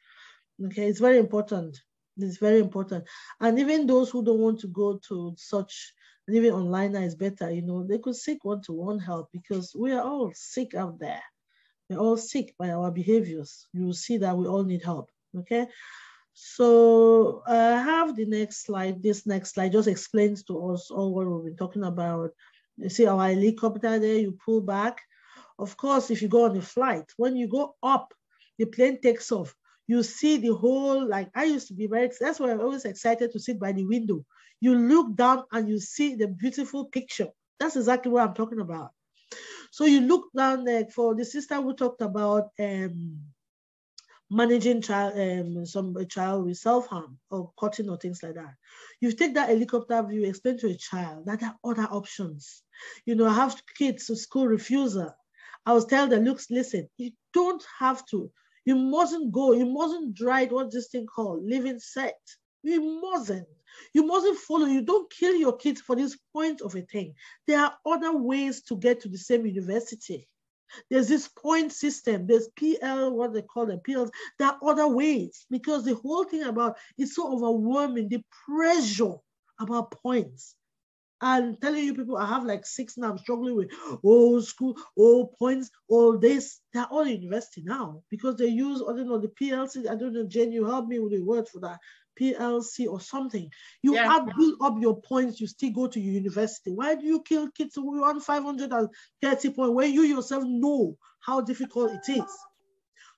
Okay, it's very important. It's very important. And even those who don't want to go to such, living online is better, you know, they could seek one-to-one help, because we are all sick out there. We're all sick by our behaviors. You will see that we all need help, okay? So I have the next slide. This next slide just explains to us all what we've been talking about. You see our helicopter there, you pull back. Of course, if you go on a flight, when you go up, the plane takes off. You see the whole, like I used to be that's why I'm always excited to sit by the window. You look down and you see the beautiful picture. That's exactly what I'm talking about. So you look down there for the sister who talked about managing a child with self-harm or cutting or things like that. You take that helicopter view, explain to a child that there are other options. You know, I have kids to school refuser. I was telling them, look, listen, you don't have to. You mustn't go. You mustn't drive what this thing called living set. You mustn't. You mustn't follow. You don't kill your kids for this point of a thing. There are other ways to get to the same university. There's this point system. There's PL, what they call them, PLs. There are other ways, because the whole thing about it's so overwhelming, the pressure about points. I'm telling you, people, I have like 6 now. I'm struggling with school, points, all this. They're all in university now, because they use, I don't know, the PLC. I don't know, Jen, you help me with the word for that. PLC or something. You build up your points, you still go to your university. Why do you kill kids who want 530 points when you yourself know how difficult it is?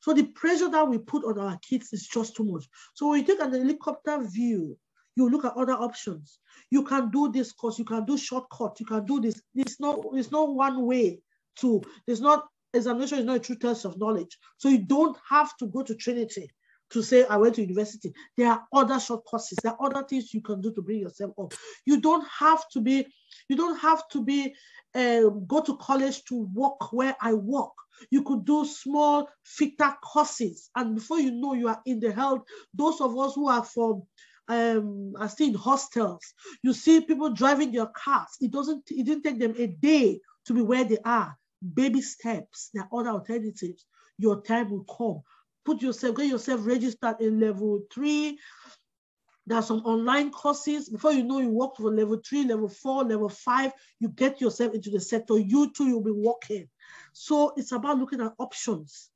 So the pressure that we put on our kids is just too much. So when you take an helicopter view, you look at other options. You can do this course, you can do shortcut, you can do this. It's not one way to, examination is not a true test of knowledge. So you don't have to go to Trinity to say, I went to university. There are other short courses. There are other things you can do to bring yourself up. You don't have to go to college to work where I work. You could do small fitter courses. And before you know, you are in the health. Those of us who are from, are still in hostels, you see people driving their cars. It didn't take them a day to be where they are. Baby steps. There are other alternatives. Your time will come. Get yourself registered in level 3. There are some online courses. Before you know, you work for level 3, level 4, level 5. You get yourself into the sector. You too, you'll be working. So it's about looking at options.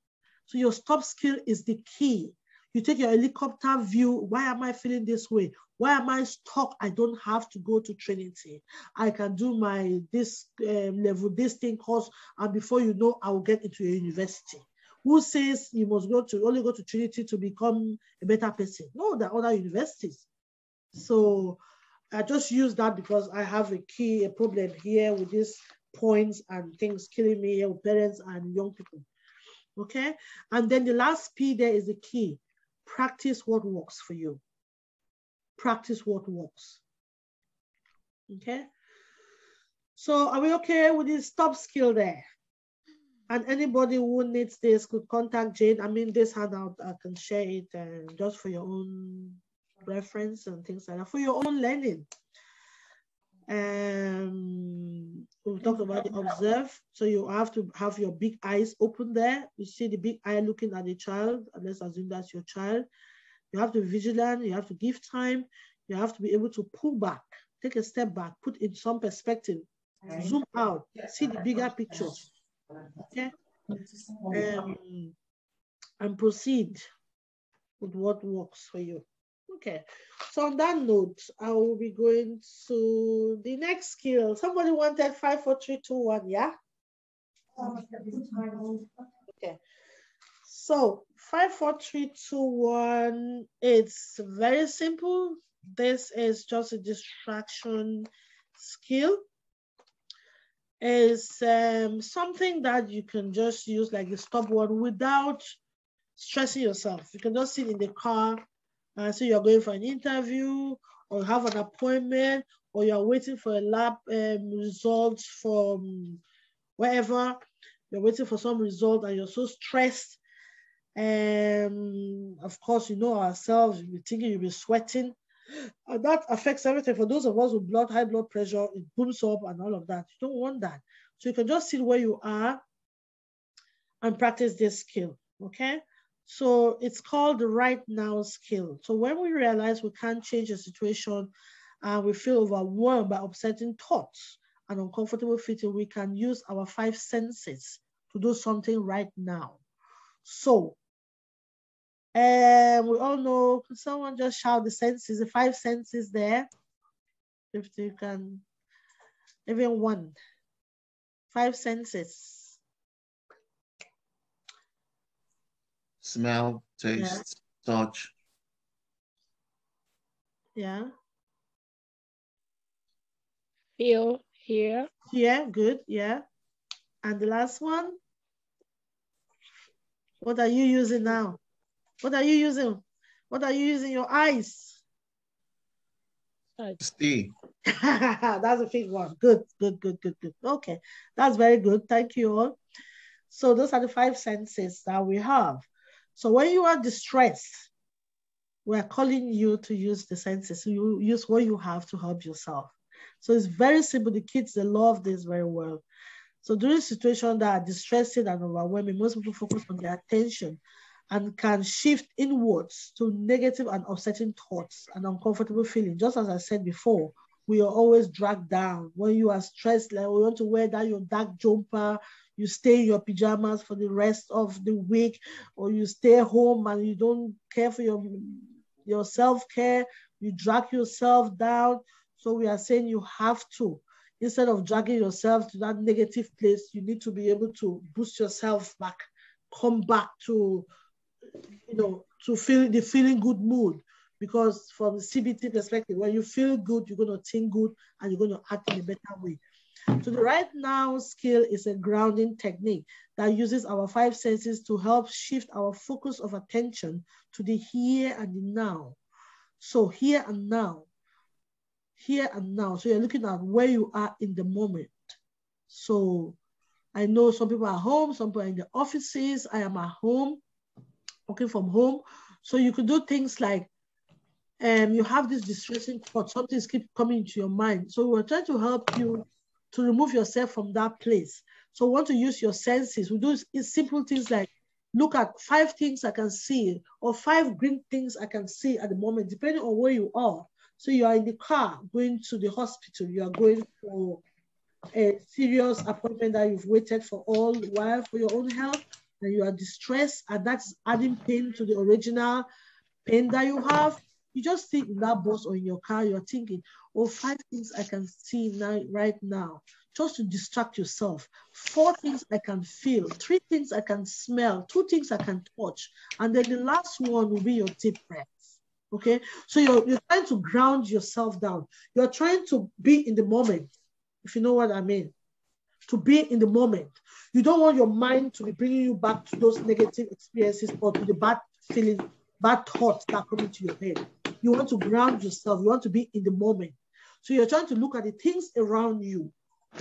So your stop skill is the key. You take your helicopter view. Why am I feeling this way? Why am I stuck? I don't have to go to Trinity. I can do my this thing course, and before you know, I will get into a university. Who says you must only go to Trinity to become a better person? No, there are other universities. So I just use that because I have a problem here with these points and things killing me here with parents and young people. Okay? And then the last P there is the key. Practice what works for you. Practice what works. Okay? So are we okay with this top skill there? And anybody who needs this could contact Jane. I mean, this handout, I can share it just for your own reference and things like that, for your own learning. We talked about the observe. So you have to have your big eyes open there. You see the big eye looking at the child, and let's assume that's your child. You have to be vigilant. You have to give time. You have to be able to pull back, take a step back, put in some perspective, zoom out, see the bigger picture. Okay, and proceed with what works for you. Okay, so on that note, I will be going to the next skill. Somebody wanted 5, 4, 3, 2, 1, yeah? Okay, so 5, 4, 3, 2, 1, it's very simple. This is just a distraction skill. Is something that you can just use like the stop one without stressing yourself. You can just sit in the car, so you're going for an interview or have an appointment or you're waiting for a lab result from wherever. You're waiting for some result and you're so stressed. Of course, you know ourselves, you'll be thinking you'll be sweating. And that affects everything. For those of us with high blood pressure, it booms up and all of that. You don't want that. So you can just sit where you are and practice this skill, okay? So it's called the right now skill. So when we realize we can't change the situation and we feel overwhelmed by upsetting thoughts and uncomfortable feeling, we can use our 5 senses to do something right now. So we all know, can someone just shout the senses, the 5 senses there? If you can, even one. 5 senses. Smell, taste, touch. Yeah. Feel, hear. Yeah, good, yeah. And the last one? What are you using now? What are you using? What are you using? Your eyes. See. That's a big one. Good, good, good, good, good. Okay, that's very good. Thank you all. So those are the 5 senses that we have. So when you are distressed, we're calling you to use the senses. So you use what you have to help yourself. So it's very simple. The kids, they love this very well. So during situations that are distressing and overwhelming, most people focus on their attention and can shift inwards to negative and upsetting thoughts and uncomfortable feelings. Just as I said before, we are always dragged down. When you are stressed, like we want to wear that your dark jumper, you stay in your pajamas for the rest of the week, or you stay home and you don't care for your self-care, you drag yourself down. So we are saying you have to, instead of dragging yourself to that negative place, you need to be able to boost yourself back, come back to, to feel the feeling good mood. Because from the CBT perspective, when you feel good, you're going to think good and you're going to act in a better way. So the right now skill is a grounding technique that uses our 5 senses to help shift our focus of attention to the here and the now. So here and now. Here and now. So you're looking at where you are in the moment. So I know some people are home, some people are in the offices. I am at home, working from home. So you could do things like, you have this distressing thought, something keeps coming into your mind. So we're trying to help you to remove yourself from that place. So we want to use your senses. We do simple things like look at 5 things I can see or 5 green things I can see at the moment, depending on where you are. So you are in the car going to the hospital. You are going for a serious appointment that you've waited for all the while for your own health, and you are distressed, and that's adding pain to the original pain that you have. You just sit in that bus or in your car, you're thinking, oh, 5 things I can see now, right now, just to distract yourself. 4 things I can feel, 3 things I can smell, 2 things I can touch. And then the last one will be your deep breaths, okay? So you're trying to ground yourself down. You're trying to be in the moment, if you know what I mean, to be in the moment. You don't want your mind to be bringing you back to those negative experiences or to the bad feelings, bad thoughts that come into your head. You want to ground yourself. You want to be in the moment. So you're trying to look at the things around you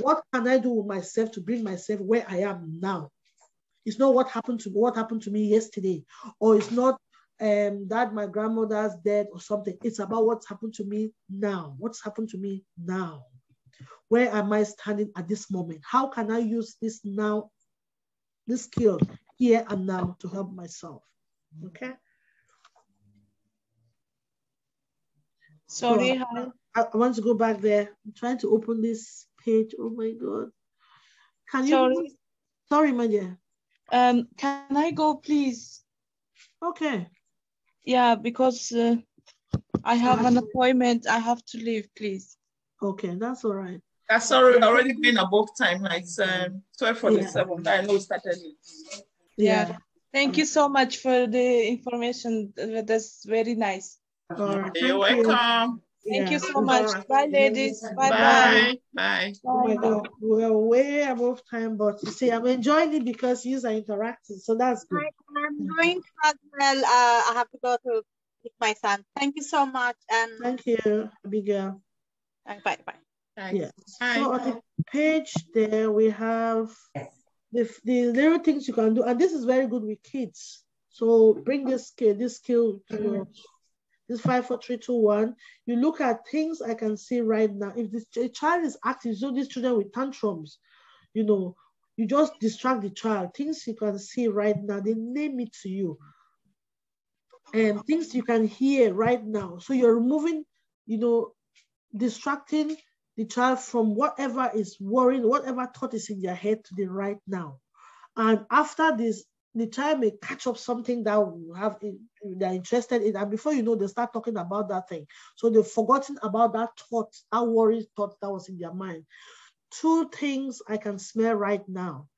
What can I do with myself to bring myself where I am now? It's not what happened to me yesterday, or it's not that my grandmother's dead or something. It's about what's happened to me now. What's happened to me now? Where am I standing at this moment? How can I use this now, this skill here and now to help myself? Okay. Sorry, so I want to go back there. I'm trying to open this page. Oh my God. Can you? Sorry, my dear. Can I go, please? Okay. Yeah, because I have an appointment. I have to leave, please. Okay, that's all right. That's already been above time. It's 12:47. I know it started. Yeah. Thank you so much for the information. That's very nice. All right. You're welcome. Thank you so much. Bye, ladies. Bye. Bye. Oh my God, we're way above time, but you see, I'm enjoying it because you are interacting, so that's good. I'm going to as well. I have to go to with my son. Thank you so much. And thank you, Abigail. Bye. Yeah. So on the page there, we have the little things you can do, and this is very good with kids. So bring this skill to your. This 5, 4, 3, 2, 1. You look at things I can see right now. If a child is active, so these children with tantrums, you just distract the child. Things you can see right now, they name it to you. And things you can hear right now. So you're removing, distracting the child from whatever is worrying, whatever thought is in their head to the right now. And after this, the child may catch up something that they're interested in, and before you know, they start talking about that thing. So they've forgotten about that thought, that worried thought that was in their mind. 2 things I can smell right now,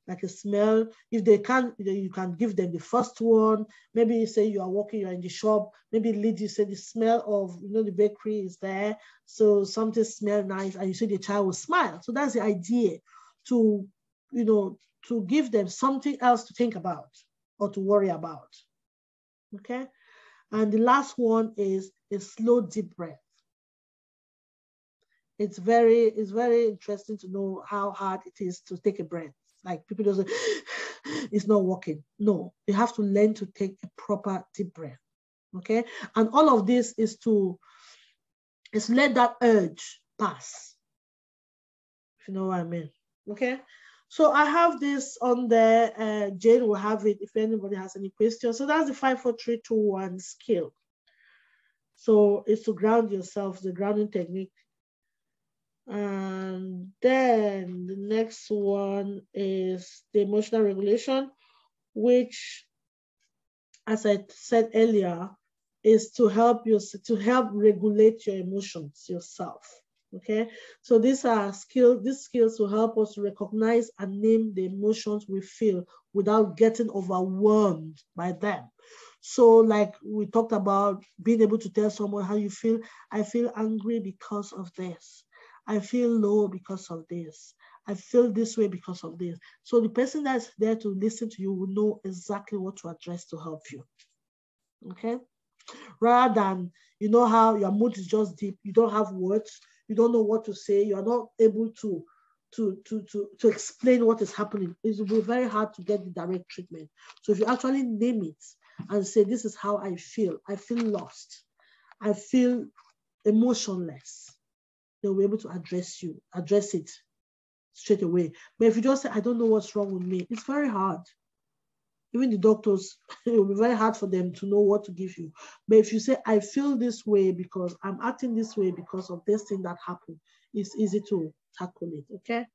like a smell. If they can, you can give them the first one. Maybe you say you are walking, you're in the shop. Maybe lead you say the smell of, the bakery is there. So something smells nice, and you see the child will smile. So that's the idea, to give them something else to think about or to worry about. Okay. And the last one is a slow, deep breath. It's very interesting to know how hard it is to take a breath. Like people don't say, it's not working. No, you have to learn to take a proper deep breath. Okay. And all of this is let that urge pass. If you know what I mean. Okay. So I have this on there. Jane will have it if anybody has any questions. So that's the 5, 4, 3, 2, 1 skill. So it's to ground yourself, the grounding technique. And then the next one is the emotional regulation, which, as I said earlier, is to help regulate your emotions yourself. Okay, so these skills will help us to recognize and name the emotions we feel without getting overwhelmed by them. So like we talked about being able to tell someone how you feel. I feel angry because of this. I feel low because of this. I feel this way because of this. So the person that's there to listen to you will know exactly what to address to help you. Okay, rather than, how your mood is just deep, you don't have words, you don't know what to say, you are not able to explain what is happening. It will be very hard to get the direct treatment. So if you actually name it and say, this is how I feel lost, I feel emotionless, they'll be able to address it straight away. But if you just say, I don't know what's wrong with me, it's very hard. Even the doctors, it will be very hard for them to know what to give you. But if you say, I feel this way because I'm acting this way because of this thing that happened, it's easy to tackle it, okay?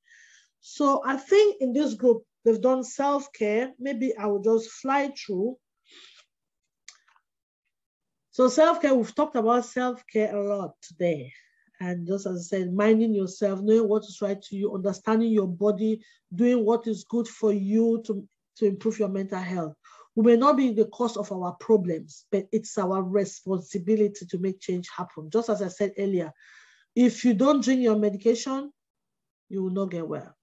So I think in this group, they've done self-care. Maybe I will just fly through. So self-care, we've talked about self-care a lot today. And just as I said, minding yourself, knowing what is right to you, understanding your body, doing what is good for you to improve your mental health. We may not be the cause of our problems, but it's our responsibility to make change happen. Just as I said earlier, if you don't drink your medication, you will not get well.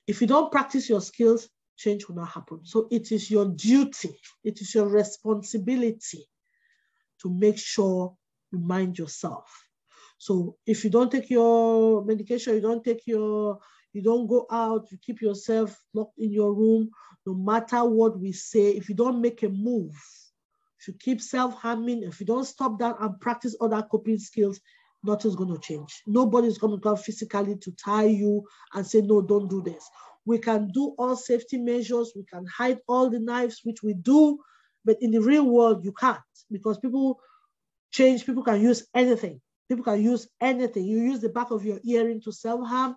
If you don't practice your skills, change will not happen. So it is your duty, it is your responsibility to make sure you mind yourself. So if you don't take your medication, you don't go out, you keep yourself locked in your room, no matter what we say, if you don't make a move, if you keep self-harming, if you don't stop that and practice other coping skills, nothing's going to change. Nobody's going to come physically to tie you and say, no, don't do this. We can do all safety measures. We can hide all the knives, which we do. But in the real world, you can't, because people change. People can use anything. People can use anything. You use the back of your earring to self-harm.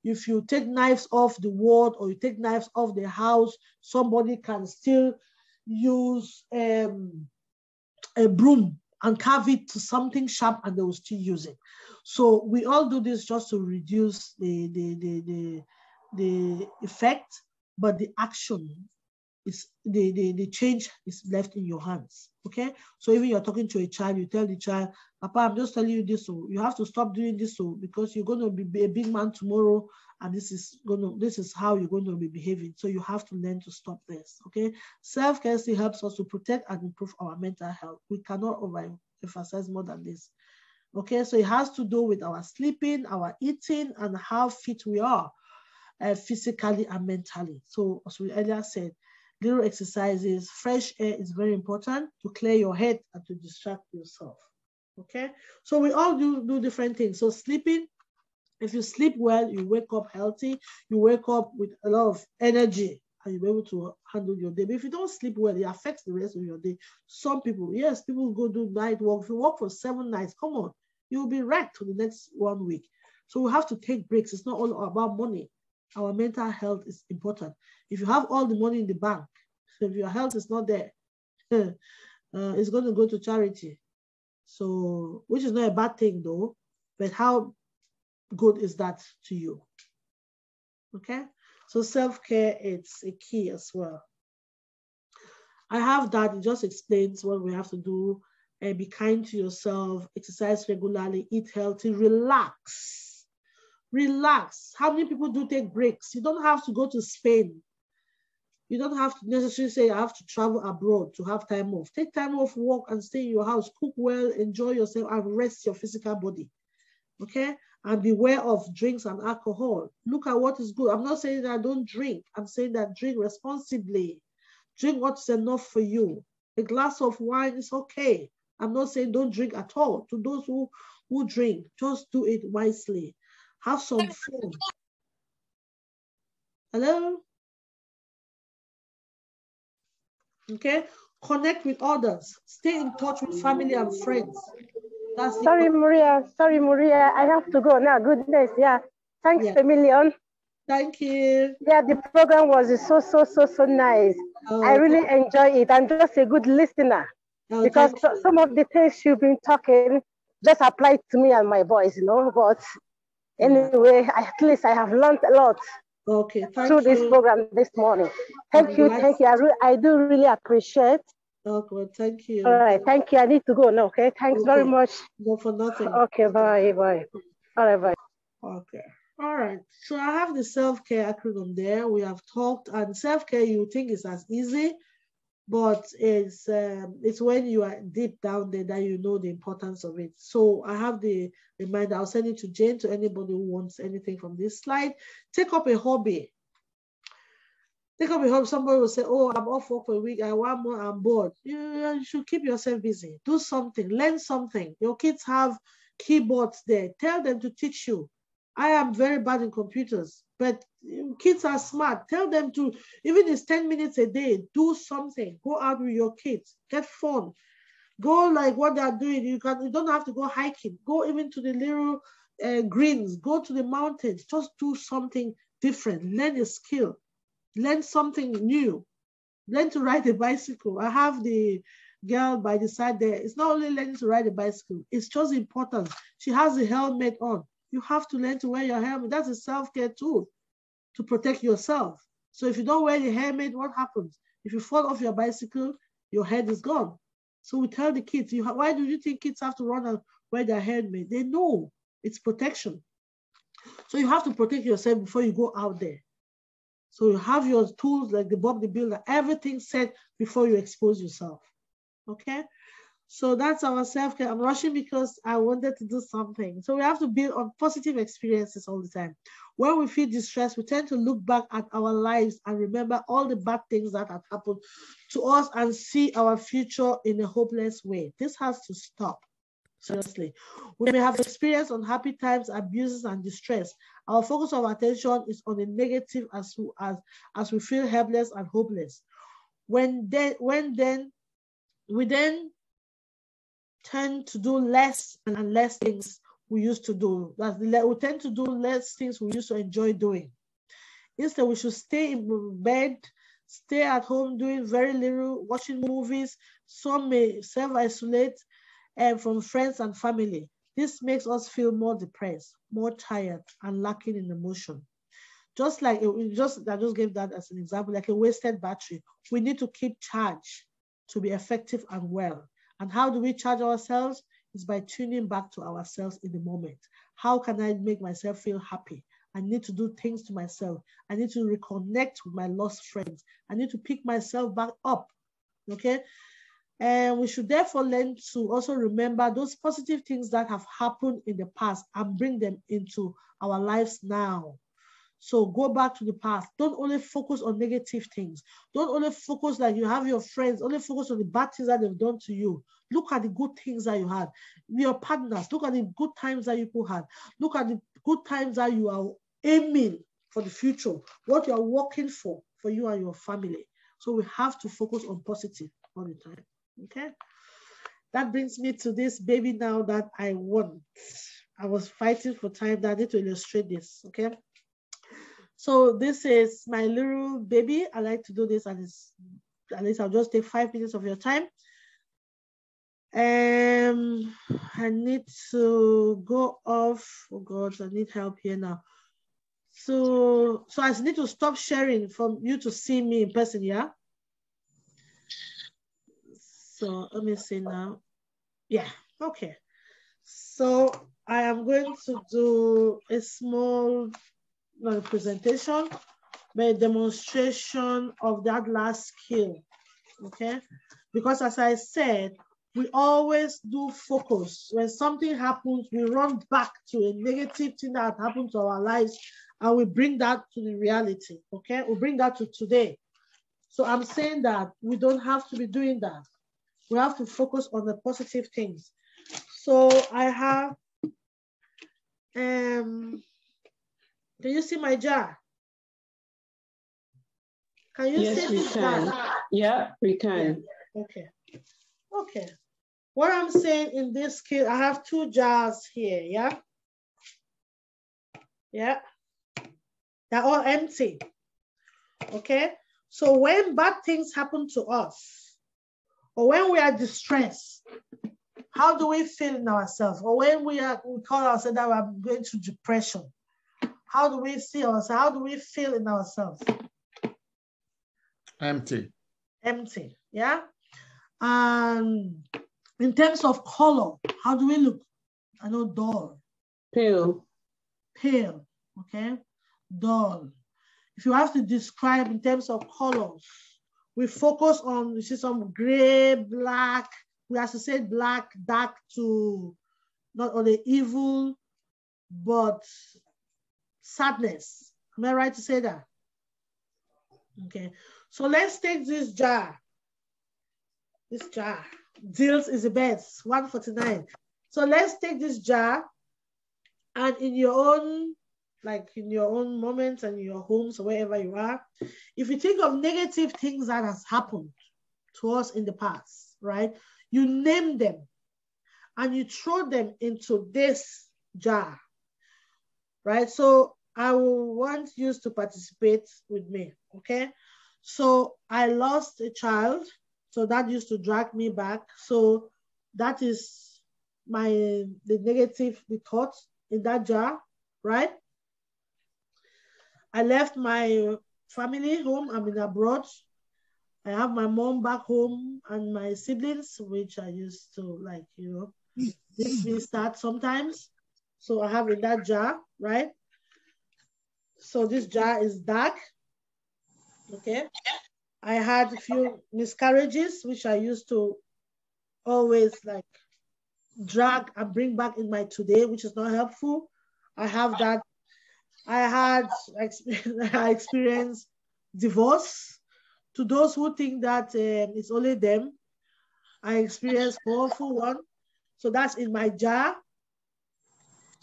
If you take knives off the wall or you take knives off the house, somebody can still use a broom and carve it to something sharp, and they will still use it. So we all do this just to reduce the effect, but the action is the change is left in your hands. Okay, so even you're talking to a child, you tell the child, Papa, I'm just telling you this, so you have to stop doing this, so because you're going to be a big man tomorrow, and this is how you're going to be behaving. So you have to learn to stop this. Okay, self-care still helps us to protect and improve our mental health. We cannot overemphasize more than this. Okay, so it has to do with our sleeping, our eating, and how fit we are physically and mentally. So as we earlier said, little exercises, fresh air is very important to clear your head and to distract yourself. Okay, so we all do different things. So sleeping, if you sleep well, you wake up healthy, you wake up with a lot of energy, and you'll be able to handle your day. But if you don't sleep well, it affects the rest of your day. Some people, yes, people go do night work. If you work for 7 nights, come on, you'll be wrecked for the next 1 week. So we have to take breaks. It's not all about money. Our mental health is important. If you have all the money in the bank, if your health is not there, it's going to go to charity. So, which is not a bad thing though, but how good is that to you? Okay, so self-care, it's a key as well. I have that, it just explains what we have to do. Be kind to yourself, exercise regularly, eat healthy, relax. Relax. How many people do take breaks? You don't have to go to Spain. You don't have to necessarily say, I have to travel abroad to have time off. Take time off work and stay in your house. Cook well, enjoy yourself, and rest your physical body. Okay? And beware of drinks and alcohol. Look at what is good. I'm not saying that I don't drink. I'm saying that drink responsibly. Drink what's enough for you. A glass of wine is okay. I'm not saying don't drink at all. To those who drink, just do it wisely. Have some fun. Hello? Okay? Connect with others. Stay in touch with family and friends. Sorry, Maria. I have to go now. Goodness, yeah. Thanks a million. Thank you. Yeah, the program was so nice. Oh, I really enjoy it. I'm just a good listener because some of the things you've been talking just apply to me and my voice, you know. But anyway, at least I have learned a lot. Okay, through this program this morning. Thank you. I do really appreciate. Okay, thank you. All right, thank you. I need to go now. Okay, thanks very much. No, for nothing. Okay, bye. All right, bye. Okay. All right. So I have the self-care acronym there. We have talked, and self-care you think is as easy, but it's when you are deep down there that you know the importance of it. So I have the reminder. I'll send it to Jane, to anybody who wants anything from this slide. Take up a hobby. Take up a hobby. Somebody will say, oh, I'm off work for a week. I want more. I'm bored. You should keep yourself busy. Do something. Learn something. Your kids have keyboards there. Tell them to teach you. I am very bad in computers, but kids are smart. Tell them to, even if it's 10 minutes a day, do something. Go out with your kids. Get fun. Go like what they're doing. You don't have to go hiking. Go even to the little greens. Go to the mountains. Just do something different. Learn a skill. Learn something new. Learn to ride a bicycle. I have the girl by the side there. It's not only learning to ride a bicycle. It's just important. She has a helmet on. You have to learn to wear your helmet. That's a self-care tool to protect yourself. So if you don't wear the helmet, what happens? If you fall off your bicycle, your head is gone. So we tell the kids, why do you think kids have to run and wear their helmet? They know it's protection. So you have to protect yourself before you go out there. So you have your tools like the Bob the Builder, everything set before you expose yourself. Okay? So that's our self-care. I'm rushing because I wanted to do something. So we have to build on positive experiences all the time. When we feel distressed, we tend to look back at our lives and remember all the bad things that have happened to us and see our future in a hopeless way. This has to stop. Seriously. We may have experienced unhappy times, abuses, and distress. Our focus of attention is on the negative as we feel helpless and hopeless. We then tend to do less and less things we used to do. We tend to do less things we used to enjoy doing. Instead, we should stay in bed, stay at home doing very little, watching movies. Some may self-isolate from friends and family. This makes us feel more depressed, more tired, and lacking in emotion. Just like, I just gave that as an example, like a wasted battery. We need to keep charge to be effective and well. And how do we charge ourselves? It's by tuning back to ourselves in the moment. How can I make myself feel happy? I need to do things to myself. I need to reconnect with my lost friends. I need to pick myself back up, okay? And we should therefore learn to also remember those positive things that have happened in the past and bring them into our lives now. So go back to the past. Don't only focus on negative things. Don't only focus like you have your friends, only focus on the bad things that they've done to you. Look at the good things that you had. Your partners, look at the good times that you had. Look at the good times that you are aiming for the future, what you are working for you and your family. So we have to focus on positive all the time, okay? That brings me to this baby now that I want. I was fighting for time that I need to illustrate this, okay? So this is my little baby. I like to do this, and at least I'll just take 5 minutes of your time. I need to go off. Oh God, I need help here now. So I need to stop sharing for you to see me in person, yeah? So let me see now. Yeah, okay. So I am going to do a small, not a presentation, but a demonstration of that last skill, okay? Because as I said, we always do focus. When something happens, we run back to a negative thing that happened to our lives, and we bring that to the reality, okay? We bring that to today. So I'm saying that we don't have to be doing that. We have to focus on the positive things. So I have, can you see my jar? Can you yes, see we this can. jar? Yeah, we can. Yeah. Okay. Okay. What I'm saying in this skill, I have 2 jars here, yeah? Yeah. They're all empty. Okay. So when bad things happen to us, or when we are distressed, how do we feel in ourselves? Or when we call ourselves that we're going through depression, how do we see ourselves? How do we feel in ourselves? Empty. Empty, yeah? And in terms of color, how do we look? I know dull. Pale. Pale, okay? Dull. If you have to describe in terms of colors, we focus on, you see some gray, black. We associate black, dark to not only evil, but sadness. Am I right to say that? Okay. So let's take this jar. This jar. Deals is the best, 149. So let's take this jar, and in your own, like in your own moments and your homes or wherever you are, if you think of negative things that has happened to us in the past, right? You name them and you throw them into this jar, right? So I will want you to participate with me, okay? So I lost a child, so that used to drag me back. So that is the negative, the thoughts in that jar, right? I left my family home. I'm in abroad. I have my mom back home and my siblings, which I used to like, this may start sometimes. So I have in that jar, right? So this jar is dark, okay? I had a few miscarriages, which I used to always like drag and bring back in my today, which is not helpful. I have that. I experienced divorce. To those who think that it's only them, I experienced powerful one. So that's in my jar.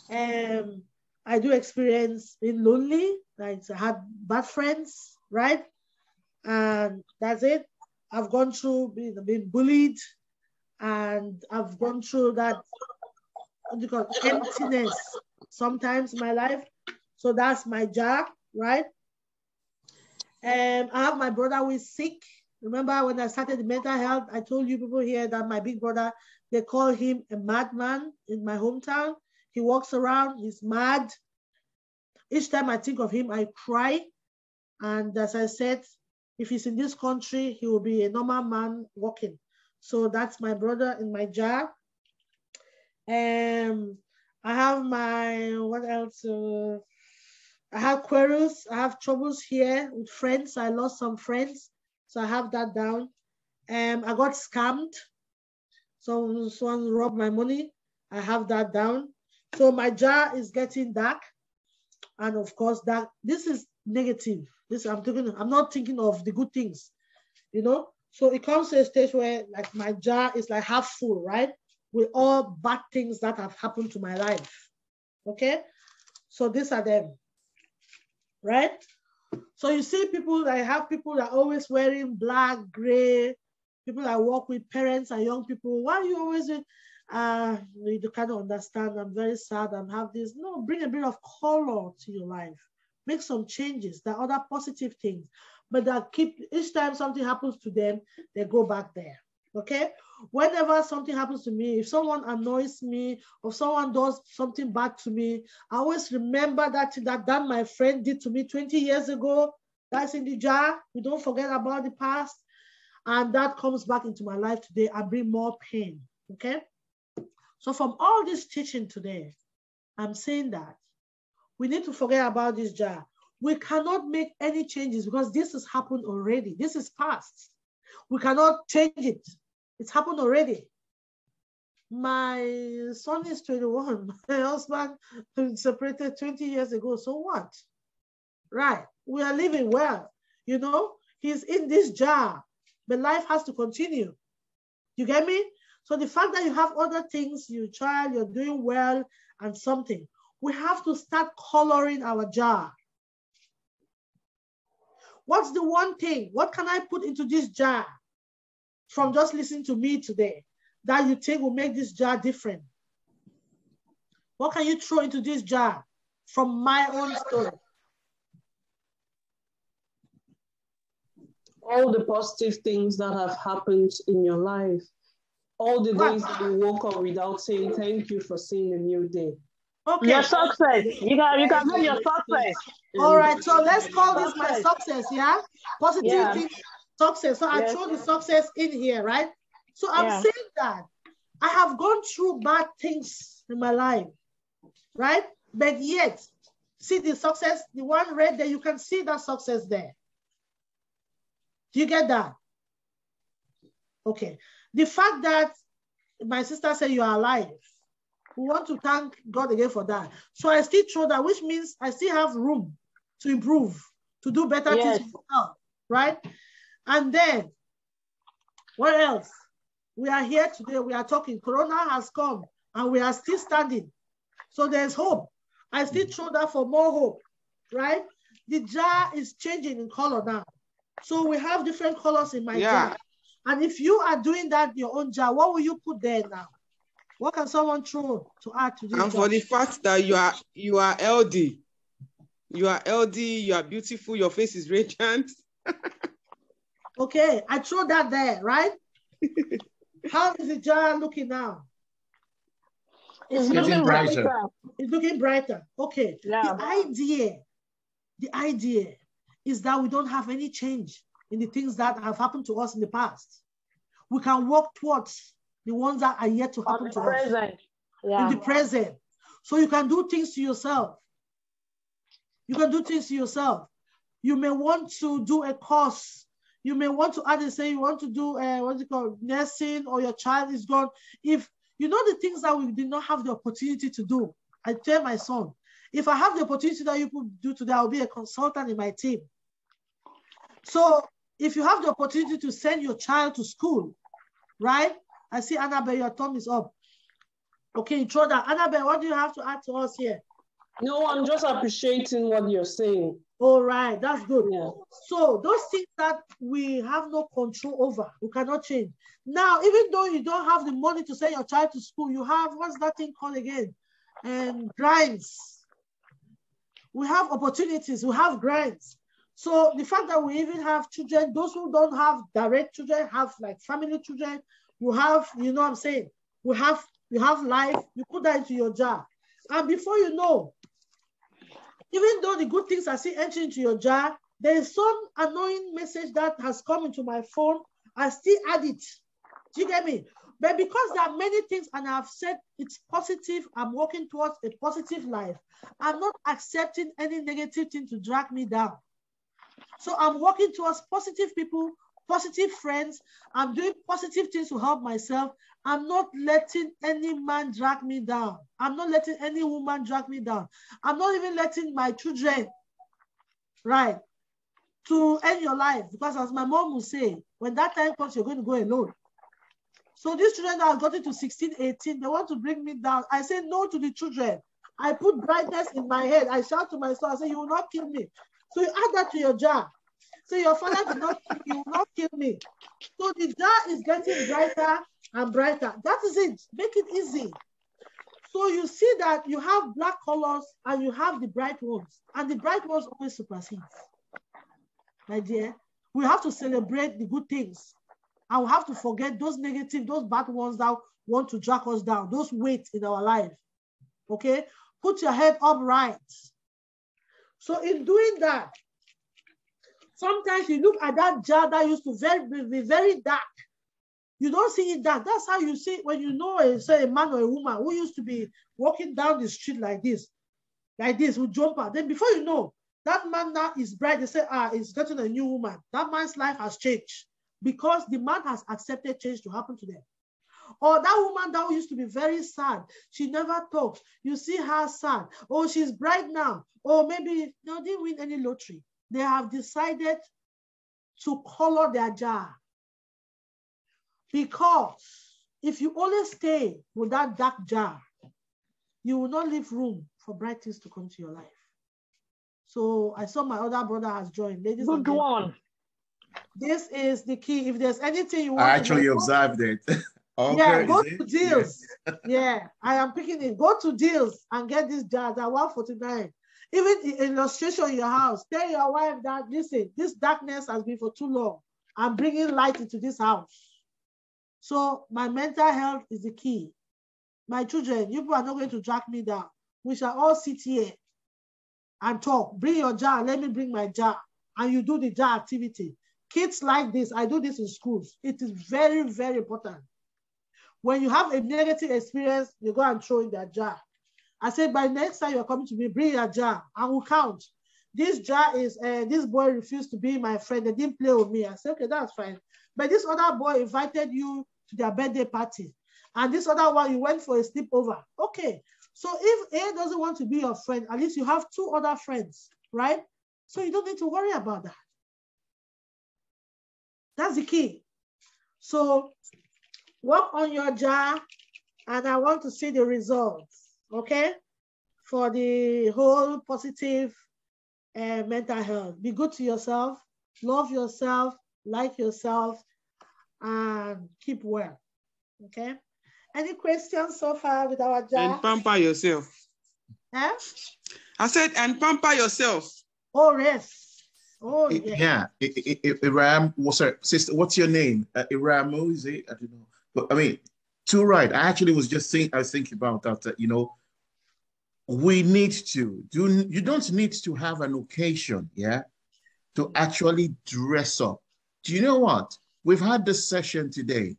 I do experience being lonely, like I had bad friends, right? And that's it. I've gone through being bullied, and I've gone through that emptiness sometimes in my life. So that's my jar, right? I have my brother who is sick. Remember when I started the mental health, I told you people here that my big brother, they call him a madman in my hometown. He walks around, he's mad. Each time I think of him, I cry. And as I said, if he's in this country, he will be a normal man walking. So that's my brother in my jar. I have my, what else? I have quarrels. I have troubles here with friends. I lost some friends. So I have that down. I got scammed. So someone robbed my money. I have that down. So my jar is getting dark. And of course, that this is negative. I'm not thinking of the good things, you know? So it comes to a stage where like my jar is like half full, right? With all bad things that have happened to my life. Okay? So these are them, right? So you see people, I have people that are always wearing black, gray, people that work with parents and young people. Why are you always you kind of understand, I'm very sad, I'm have this. No, bring a bit of color to your life. Make some changes. There are other positive things. But that keep, each time something happens to them, they go back there. Okay? Whenever something happens to me, if someone annoys me or someone does something bad to me, I always remember that my friend did to me 20 years ago. That's in the jar. We don't forget about the past. And that comes back into my life today and bring more pain. Okay? So from all this teaching today, I'm saying that we need to forget about this jar. We cannot make any changes because this has happened already. This is past. We cannot change it. It's happened already. My son is 21. My husband separated 20 years ago. So what? Right. We are living well. You know, he's in this jar, but life has to continue. You get me? So the fact that you have other things, you try, you're doing well and something, we have to start coloring our jar. What's the one thing? What can I put into this jar from just listening to me today that you think will make this jar different? What can you throw into this jar from my own story? All the positive things that have happened in your life. All the days that you woke up without saying thank you for seeing a new day. Okay. Your success. You can do your success. All right, so let's call this my success, yeah? Positive thing, success. So I throw the success in here, right? So I'm saying that I have gone through bad things in my life, right? But yet, see the success, the one red there, you can see that success there. Do you get that? Okay. The fact that my sister said you are alive, we want to thank God again for that. So I still throw that, which means I still have room to improve, to do better things for myself, right? And then, what else? We are here today, we are talking. Corona has come and we are still standing. So there's hope. I still throw that for more hope, right? The jar is changing in color now. So we have different colors in my jar. And if you are doing that in your own jar, what will you put there now? What can someone throw to add to this? And for the fact that you are healthy, you are beautiful, your face is radiant. Okay, I throw that there, right? How is the jar looking now? It's looking brighter. It's looking brighter. Okay. Yeah. The idea is that we don't have any change in the things that have happened to us in the past. We can work towards the ones that are yet to happen to us. In the present. So you can do things to yourself. You can do things to yourself. You may want to do a course. You may want to add and say you want to do what's it called, nursing, or your child is gone. If you know the things that we did not have the opportunity to do, I tell my son, if I have the opportunity that you could do today, I'll be a consultant in my team. So if you have the opportunity to send your child to school, right? I see Annabelle, your thumb is up. Okay, throw that. Annabelle, what do you have to add to us here? No, I'm just appreciating what you're saying. All right, that's good. Yeah. So those things that we have no control over, we cannot change. Now, even though you don't have the money to send your child to school, you have, what's that thing called again? And grants. We have opportunities, we have grants. So the fact that we even have children, those who don't have direct children, have like family children, you have, you know what I'm saying? You have life, you put that into your jar. And before you know, even though the good things are still entering into your jar, there is some annoying message that has come into my phone. I still add it. Do you get me? But because there are many things and I've said it's positive, I'm working towards a positive life. I'm not accepting any negative thing to drag me down. So I'm working towards positive people, positive friends. I'm doing positive things to help myself. I'm not letting any man drag me down. I'm not letting any woman drag me down. I'm not even letting my children, right, to end your life. Because as my mom will say, when that time comes, you're going to go alone. So these children that have gotten to 16, 18, they want to bring me down. I say no to the children. I put brightness in my head. I shout to myself, I say, you will not kill me. So you add that to your jar. So your father did not kill you, will not kill me. So the jar is getting brighter and brighter. That is it. Make it easy. So you see that you have black colors and you have the bright ones. And the bright ones always supersede. My dear, we have to celebrate the good things. And we have to forget those negative, those bad ones that want to drag us down, those weights in our life. Okay? Put your head upright. So in doing that, sometimes you look at that jar that used to be very dark. You don't see it dark. That's how you see it when you know say a man or a woman who used to be walking down the street like this with jumper. Then before you know, that man now is bright. They say, it's getting a new woman. That man's life has changed because the man has accepted change to happen to them. Or that woman that used to be very sad, she never talks. You see her sad. Oh, she's bright now. Or maybe they didn't win any lottery. They have decided to color their jar. Because if you always stay with that dark jar, you will not leave room for bright things to come to your life. So I saw my other brother has joined. Ladies and gentlemen, this is the key. If there's anything you want I actually observed it. Okay, yeah, go to deals. Yes. Yeah, I am picking it. Go to deals and get this jar at 149. Even in illustration in your house, tell your wife that, listen, this darkness has been for too long. I'm bringing light into this house. So my mental health is the key. My children, you people are not going to drag me down. We shall all sit here and talk. Bring your jar. Let me bring my jar. And you do the jar activity. Kids like this. I do this in schools. It is very, very important. When you have a negative experience, you go and throw in that jar. I said, by next time you're coming to me, bring your jar. I will count. This jar is, this boy refused to be my friend. They didn't play with me. I said, okay, that's fine. But this other boy invited you to their birthday party. And this other one, you went for a sleepover. Okay. So if A doesn't want to be your friend, at least you have 2 other friends, right? So you don't need to worry about that. That's the key. So work on your jar, and I want to see the results, okay? For the whole positive mental health. Be good to yourself, love yourself, like yourself, and keep well, okay? Any questions so far with our jar? And pamper yourself. Huh? I said, and pamper yourself. Oh, yes. Oh, yes. Yeah. Iram, sorry, sister, what's your name? Iram, is it? I don't know. But I mean, too right. I actually was just saying, I was thinking about that, you know, we need to you don't need to have an occasion, yeah, to actually dress up. Do you know what? We've had this session today.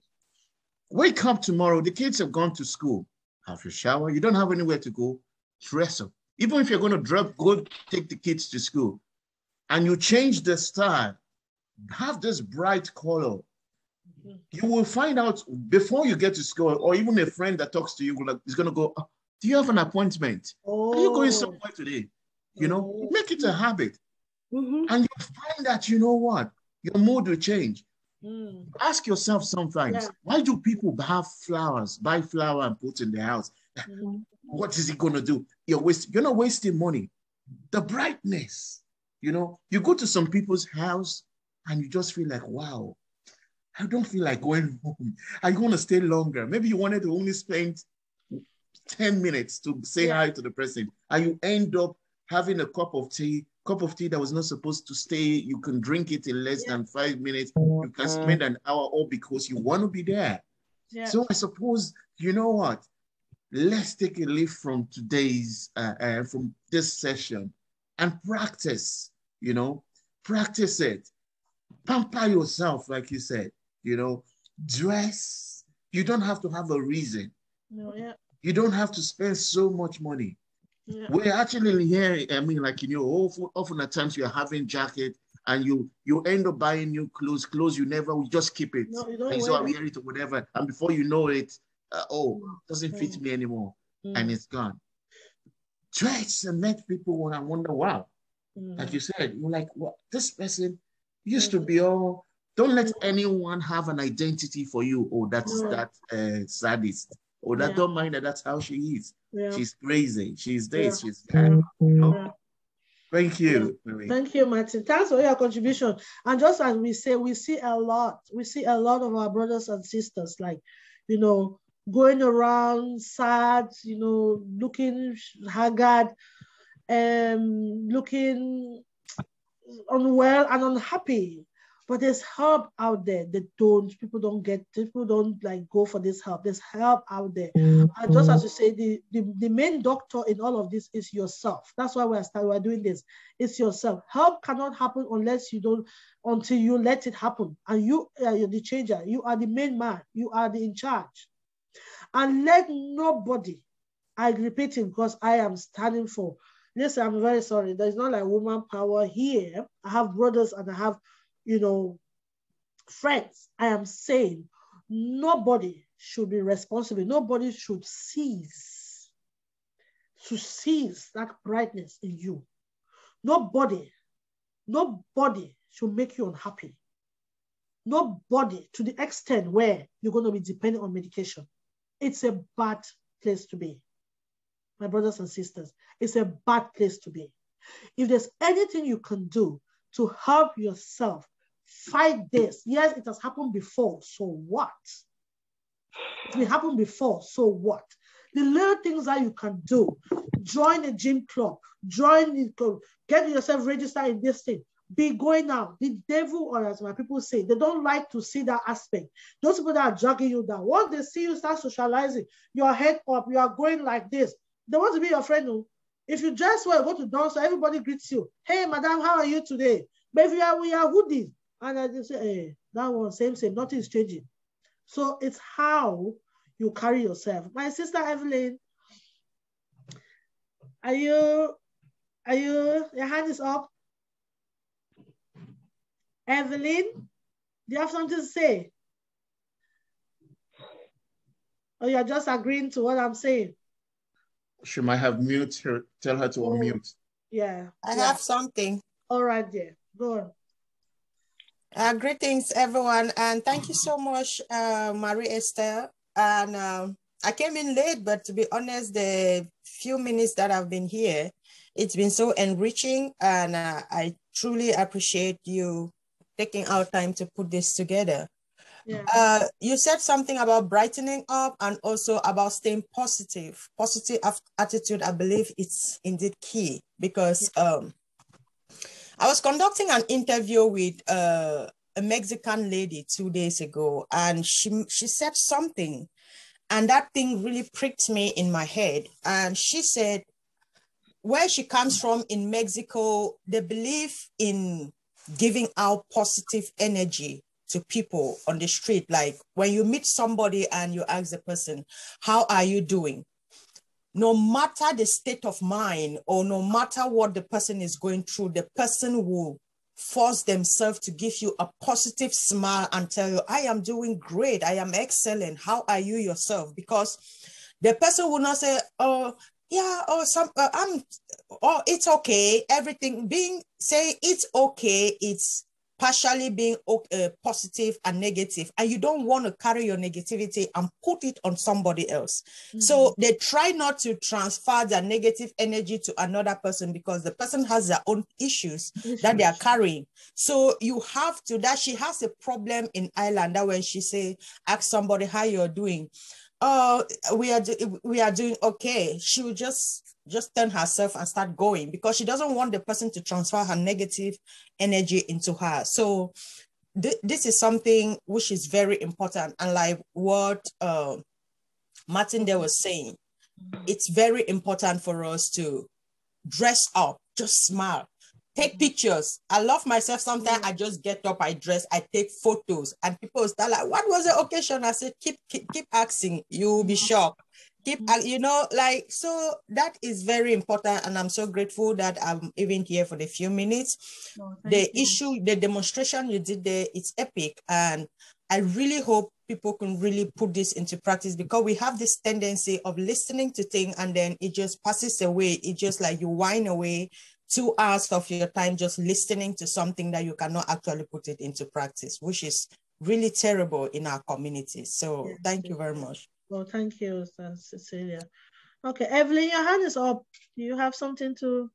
Wake up tomorrow. The kids have gone to school. Have your shower. You don't have anywhere to go. Dress up. Even if you're going to go take the kids to school and you change the style, have this bright color. You will find out before you get to school, or even a friend that talks to you is going to go, oh, do you have an appointment? Are you going somewhere today? You know, make it a habit. And you find that, you know what, your mood will change. Ask yourself sometimes, why do people have flowers, buy flower and put in their house? What is it going to do? You're not wasting money. The brightness, you know, you go to some people's house and you just feel like, wow, I don't feel like going home. I want to stay longer. Maybe you wanted to only spend 10 minutes to say hi to the person, and you end up having a cup of tea that was not supposed to stay. You can drink it in less than 5 minutes. You can spend an hour all because you want to be there. So I suppose, you know what? Let's take a leaf from today's, from this session and practice, you know, practice it. Pamper yourself, like you said, you know, dress. You don't have to have a reason. You don't have to spend so much money. We're actually here, I mean, like, you know, often at times you're having jacket and you end up buying new clothes you just keep it. No, you don't and so I wear it or whatever. And before you know it, doesn't fit me anymore. And it's gone. Dress and met people and wonder, wow, like you said, you're like, what, this person used to be all, don't let anyone have an identity for you. Oh, that's that sadist. Or that don't mind that that's how she is. She's crazy. She's this, she's that. You know? Thank you, Marie. Thank you, Martin. Thanks for your contribution. And just as we say, we see a lot of our brothers and sisters, like, you know, going around sad, you know, looking haggard, looking unwell and unhappy. But there's help out there. People don't like go for this help. There's help out there. And just as you say, the main doctor in all of this is yourself. That's why we're doing this. It's yourself. Help cannot happen until you let it happen. And you're the changer. You are the main man. You are in charge. And let nobody, I repeat it because I am standing for, listen, I'm very sorry. There's not like woman power here. I have brothers and I have, you know, friends. I am saying nobody should be responsible. Nobody should cease that brightness in you. Nobody should make you unhappy. Nobody to the extent where you're going to be dependent on medication. It's a bad place to be. My brothers and sisters, it's a bad place to be. If there's anything you can do to help yourself fight this, yes, it has happened before, so what? It happened before, so what? The little things that you can do, join a gym club, get yourself registered in this thing, be going out. The devil, or as my people say, they don't like to see that aspect. Those people that are dragging you down, once they see you start socializing, your head up, you are going like this, they want to be your friend. If you dress well, go to dance, so everybody greets you. Hey, madam, how are you today? But if we are hoodies, and they say, hey, that one, same, nothing's changing. So it's how you carry yourself. My sister Evelyn, your hand is up. Evelyn, do you have something to say? Or you're just agreeing to what I'm saying? She might have mute her, tell her to unmute. Yeah. I have something. All right, dear. Go on. Greetings, everyone. And thank you so much, Marie Esther. And I came in late, but to be honest, the few minutes that I've been here, it's been so enriching. And I truly appreciate you taking our time to put this together. Yeah. You said something about brightening up and also about staying positive. Positive attitude, I believe it's indeed key, because I was conducting an interview with a Mexican lady 2 days ago, and she said something, and that thing really pricked me in my head. And she said, where she comes from in Mexico, they believe in giving out positive energy to people on the street. Like when you meet somebody and you ask the person, how are you doing? No matter the state of mind or no matter what the person is going through, the person will force themselves to give you a positive smile and tell you, I am doing great, I am excellent, how are you yourself? Because the person will not say, oh, yeah, or oh, it's okay, everything say it's okay, it's partially being positive and negative, and you don't want to carry your negativity and put it on somebody else. So they try not to transfer their negative energy to another person because the person has their own issues that they are carrying. So you have to, that she has a problem in Ireland, that when she say, ask somebody how you're doing, oh, we are doing okay, she will just turn herself and start going because she doesn't want the person to transfer her negative energy into her. So this is something which is very important. And like what Martin there was saying, it's very important for us to dress up, just smile, take pictures. I love myself. Sometimes I just get up, I dress, I take photos, and people start like, what was the occasion? I said, keep asking, you'll be shocked. You know, like, so that is very important. And I'm so grateful that I'm even here for the few minutes. The demonstration you did there, it's epic. And I really hope people can really put this into practice, because we have this tendency of listening to things and then it just passes away. It's just like you whine away 2 hours of your time just listening to something that you cannot actually put it into practice, which is really terrible in our communities. So thank you very much. Well, thank you, Cecilia. Okay, Evelyn, your hand is up. Do you have something to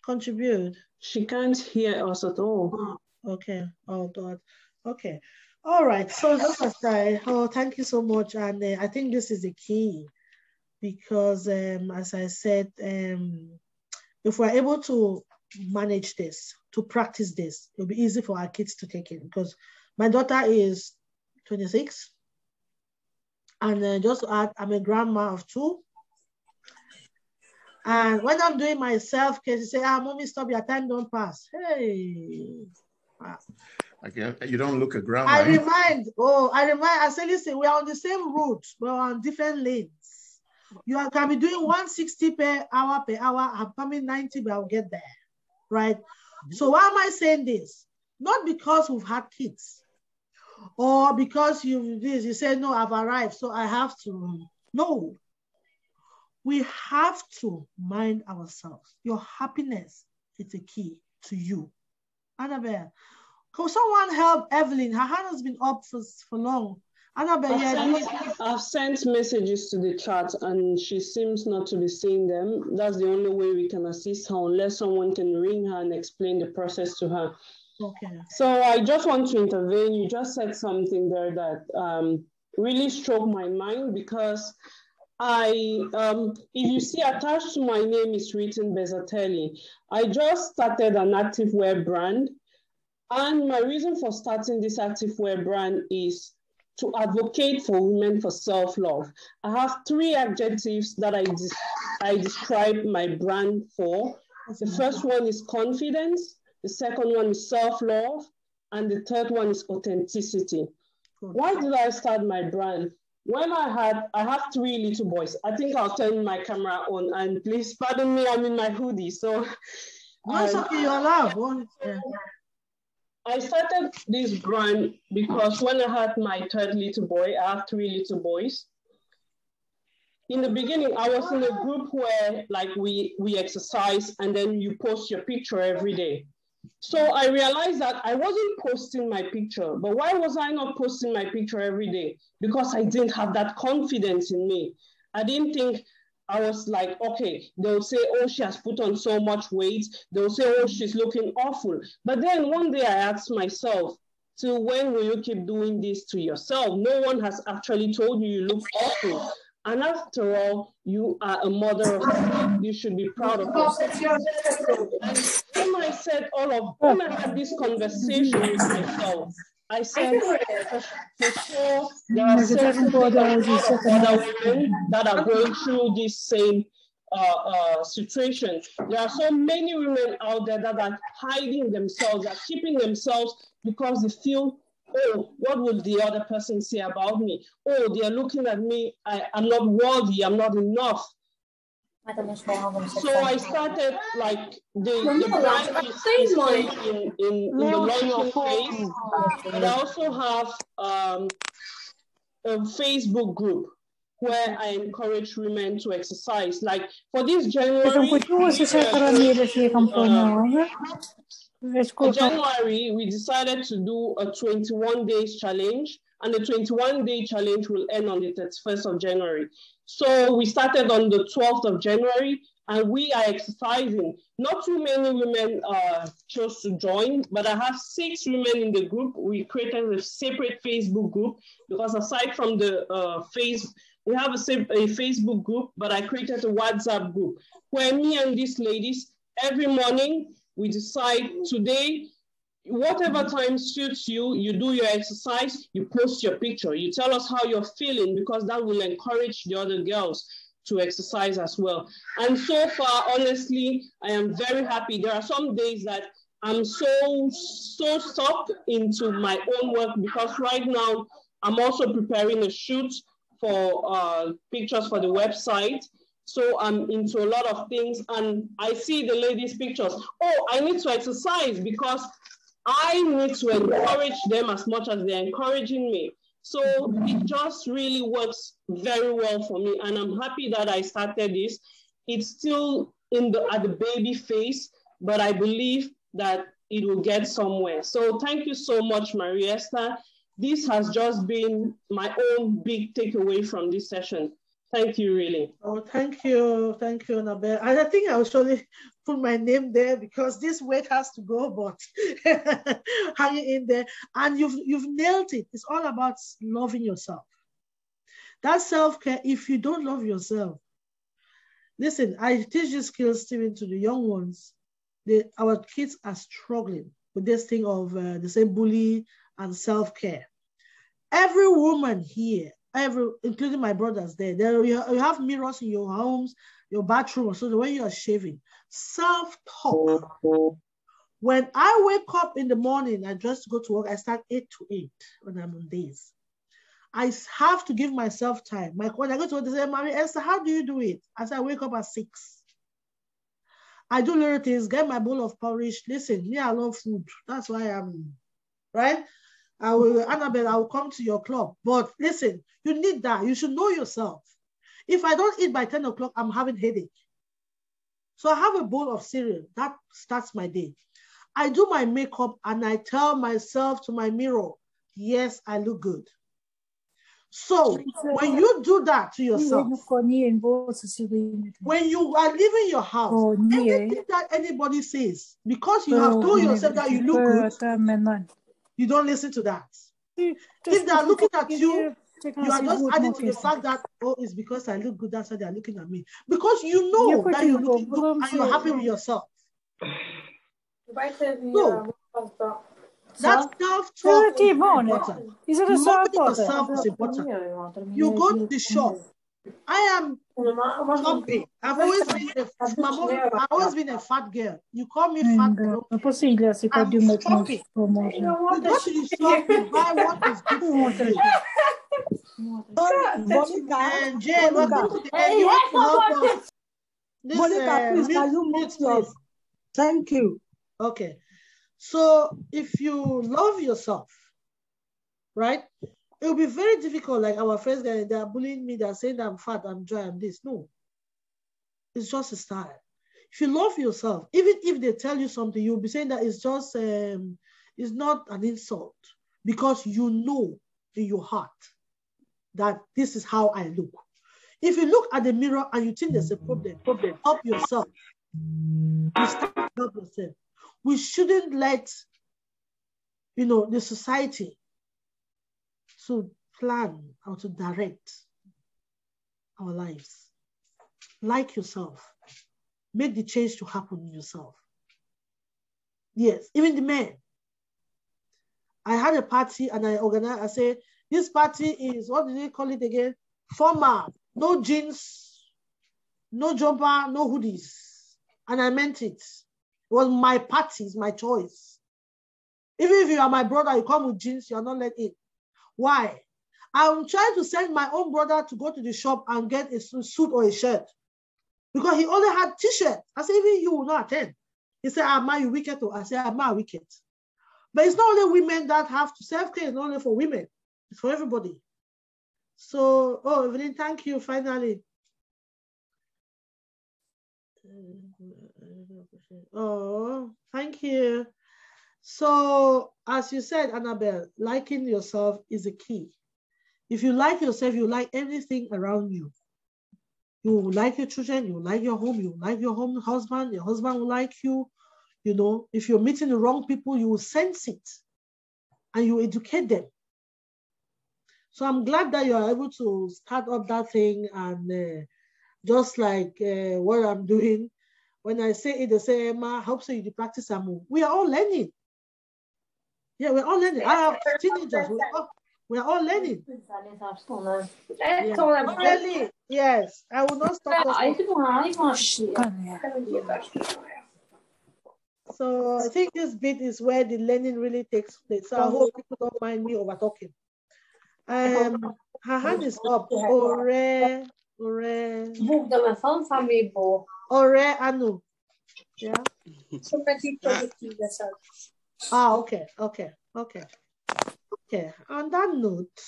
contribute? She can't hear us at all. Oh, okay. Oh, God. Okay. All right. So just aside, thank you so much. And I think this is the key, because as I said, if we're able to manage this, to practice this, it'll be easy for our kids to take it. Because my daughter is 26. And just to add, I'm a grandma of 2. And when I'm doing my self-care, she say, mommy, stop, your time don't pass. Hey. Okay, you don't look a grandma. I say, listen, we're on the same route, we're on different lanes. You can be doing 160 per hour. I'm coming 90, but I'll get there, right? So why am I saying this? Not because we've had kids, or because you say, no, I've arrived, so I have to. No, we have to mind ourselves. Your happiness is the key to you. Annabelle, could someone help Evelyn? Her hand has been up for long. Annabelle, I've sent messages to the chat and she seems not to be seeing them. That's the only way we can assist her, unless someone can ring her and explain the process to her. Okay. So I just want to intervene. You just said something there that really struck my mind, because if you see attached to my name is written Bezatelli. I just started an activewear brand, and my reason for starting this activewear brand is to advocate for women for self-love. I have 3 adjectives that I describe my brand for. The first one is confidence, the second one is self-love, and the third one is authenticity. Why did I start my brand? When I have 3 little boys. I think I'll turn my camera on, and please pardon me, I'm in my hoodie. So that's okay, you're allowed. I started this brand because when I had my 3rd little boy, I have 3 little boys. In the beginning, I was in a group where like we exercise and then you post your picture every day. So I realized that I wasn't posting my picture, but why was I not posting my picture every day? Because I didn't have that confidence in me. I didn't think, I was like, okay, they'll say, oh, she has put on so much weight. They'll say, oh, she's looking awful. But then one day I asked myself, so when will you keep doing this to yourself? No one has actually told you look awful. And after all, you are a mother of 3. You should be proud of yourself. And when I had this conversation with myself, I said, for sure, there are certainly a lot of other women that are going through this same situation. There are so many women out there that are hiding themselves, are keeping themselves because they feel, oh, what will the other person say about me? Oh, they are looking at me, I'm not worthy, I'm not enough. So I started like the brand is still in the launching phase, but I also have a Facebook group where I encourage women to exercise. Like for this January, we decided to do a 21 days challenge, and the 21-day challenge will end on the 31st of January. So we started on the 12th of January, and we are exercising. Not too many women chose to join, but I have 6 women in the group. We created a separate Facebook group because aside from the we have a Facebook group, but I created a WhatsApp group where me and these ladies, every morning, we decide today, whatever time suits you, you do your exercise, you post your picture, you tell us how you're feeling, because that will encourage the other girls to exercise as well. And so far, honestly, I am very happy. There are some days that I'm so stuck into my own work, because right now I'm also preparing a shoot for pictures for the website. So I'm into a lot of things, and I see the ladies' pictures. Oh, I need to exercise because I need to encourage them as much as they're encouraging me. So it just really works very well for me, and I'm happy that I started this. It's still at the baby phase, but I believe that it will get somewhere. So thank you so much, Marie Esther. This has just been my own big takeaway from this session. Thank you, really. Oh, thank you, Annabelle. And I think I will surely put my name there because this weight has to go, but hang it in there. And you've nailed it. It's all about loving yourself. That self-care, if you don't love yourself, listen, I teach these skills, Stephen, to the young ones. Our kids are struggling with this thing of the same bully and self-care. Every woman here, including my brothers there you have mirrors in your homes, your bathroom, so that when you are shaving, self-talk. When I wake up in the morning, I just go to work, I start 8 to 8 when I'm on days. I have to give myself time. When I go to work, they say, Marie Esther, how do you do it? I say, I wake up at 6. I do little things, get my bowl of porridge. Listen, me, I love food. That's why I'm, right? Annabelle, I will come to your club. But listen, you need that. You should know yourself. If I don't eat by 10 o'clock, I'm having headache. So I have a bowl of cereal. That starts my day. I do my makeup and I tell myself to my mirror, yes, I look good. So when you do that to yourself, when you are leaving your house, anything that anybody says, because you have told yourself that you look good, you don't listen to that. If they're looking at you, you are just adding to the fact that, oh, it's because I look good, that's why they're looking at me. Because you know that you look good and you're happy with yourself. So, that self-talk is important. Loving yourself is important. You go to the shop. I am jumping. I've always been a fat girl. You call me fat girl. I'm shopping. You go to the shop, you buy what is good for you. And Jane, welcome to the end. You want to help us? Thank you. Okay. So if you love yourself, right? It will be very difficult, like our friends, they are bullying me, they're saying that I'm fat, I'm dry, I'm this. No, it's just a style. If you love yourself, even if they tell you something, you'll be saying that it's just, it's not an insult, because you know in your heart that this is how I look. If you look at the mirror and you think there's a problem, help yourself. You start to help yourself. We shouldn't let, the society to plan or to direct our lives. Like yourself. Make the change to happen in yourself. Yes, even the men. I had a party and I organized, I said, this party is, what did they call it again? Formal. No jeans, no jumper, no hoodies. And I meant it. It was my party, it's my choice. Even if you are my brother, you come with jeans, you are not let in. Why? I'm trying to send my own brother to go to the shop and get a suit or a shirt. because he only had t-shirts. I said, even you will not attend. He said, "Am I wicked?" I said, "Am I wicked?" But it's not only women that have to self-care, it's not only for women, it's for everybody. So, oh, Evelyn, thank you, finally. Oh, thank you. So, as you said, Annabelle, liking yourself is a key. If you like yourself, you like everything around you. You will like your children, you will like your home, you will like your husband, your husband will like you. You know, if you're meeting the wrong people, you will sense it and you educate them. So I'm glad that you are able to start up that thing, and just like what I'm doing, when I say it, they say, "Emma, I hope so you practice Amu." We are all learning. Yeah, we're all learning. I have teenagers. We're all learning. Yeah. Really, yes, I will not stop this. So I think this bit is where the learning really takes place. So I hope people don't mind me over talking. Her hand is up. Ore Anu. Yeah. Okay. On that note,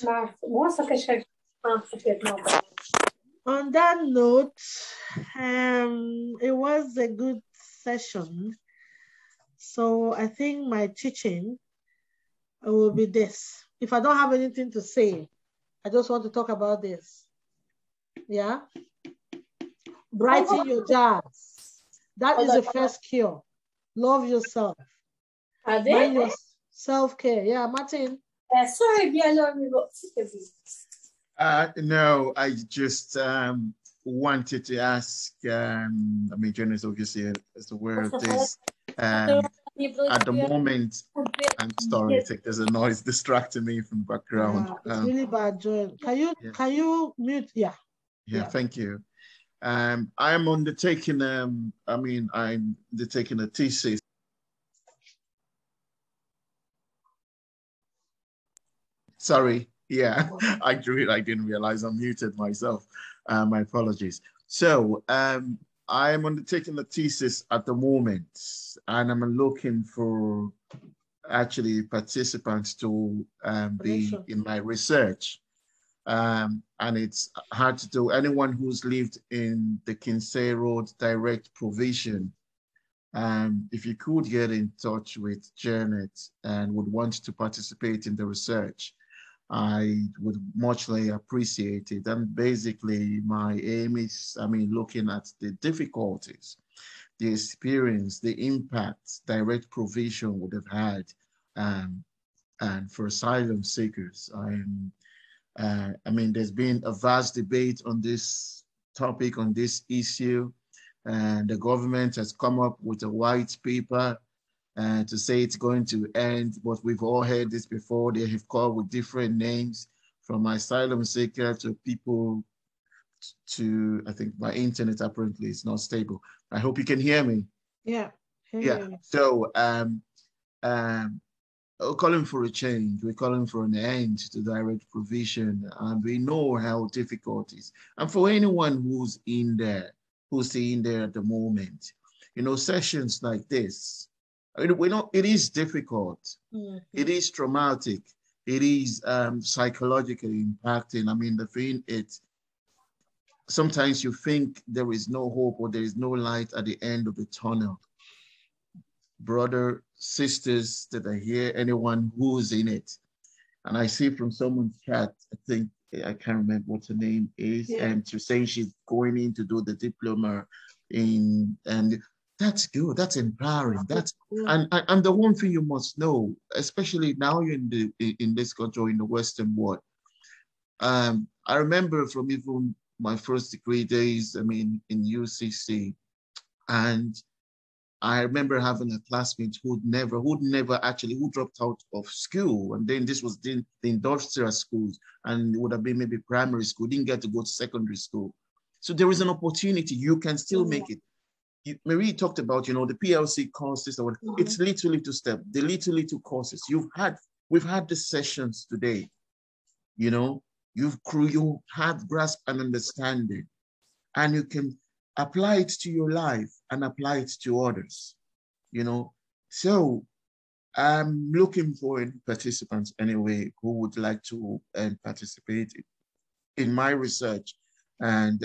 it was a good session. So I think my teaching will be this. If I don't have anything to say, I just want to talk about this. Yeah. Brighten your jars. That is the first cure. Love yourself. Mind your self-care. Yeah, Martin. No, I just wanted to ask, I mean, Jen is obviously aware of this. At the moment, I'm sorry, there's a noise distracting me from the background. It's really bad, Joel. Can you mute? Yeah. Thank you. I'm undertaking, I'm undertaking a thesis. Sorry, yeah, I didn't realize I muted myself. My apologies. So I'm undertaking a thesis at the moment, and I'm looking for actually participants to be in my research. And it's hard to do. Anyone who's lived in the Kinsey Road direct provision, if you could get in touch with Janet and would want to participate in the research, I would muchly appreciate it. And basically my aim is, looking at the difficulties, the experience, the impact direct provision would have had and for asylum seekers. There's been a vast debate on this topic, on this issue, and the government has come up with a white paper to say it's going to end, but we've all heard this before. They have called with different names, from asylum seeker to people to, I think my internet apparently is not stable. I hope you can hear me. Yeah. So we're calling for a change. We're calling for an end to direct provision. And we know how difficult it is. And for anyone who's in there at the moment, sessions like this, it is difficult. Mm-hmm. It is traumatic. It is psychologically impacting. The thing sometimes you think there is no hope or there is no light at the end of the tunnel. Brother, sisters that are here, anyone who's in it. And I see from someone's chat, I can't remember what her name is, and she's saying she's going in to do the diploma and that's good, that's empowering. And the one thing you must know, especially now you're in this country, in the Western world. I remember from even my first degree days, in UCC, and I remember having a classmate who dropped out of school. And then this was the industrial schools, and it would have been maybe primary school, didn't get to go to secondary school. So there is an opportunity, you can still make it. Marie talked about, the PLC courses, it's literally 2 steps, the literally 2 courses. We've had the sessions today, you had grasp and understanding, and you can apply it to your life and apply it to others, you know. So I'm looking for participants anyway who would like to participate in my research. And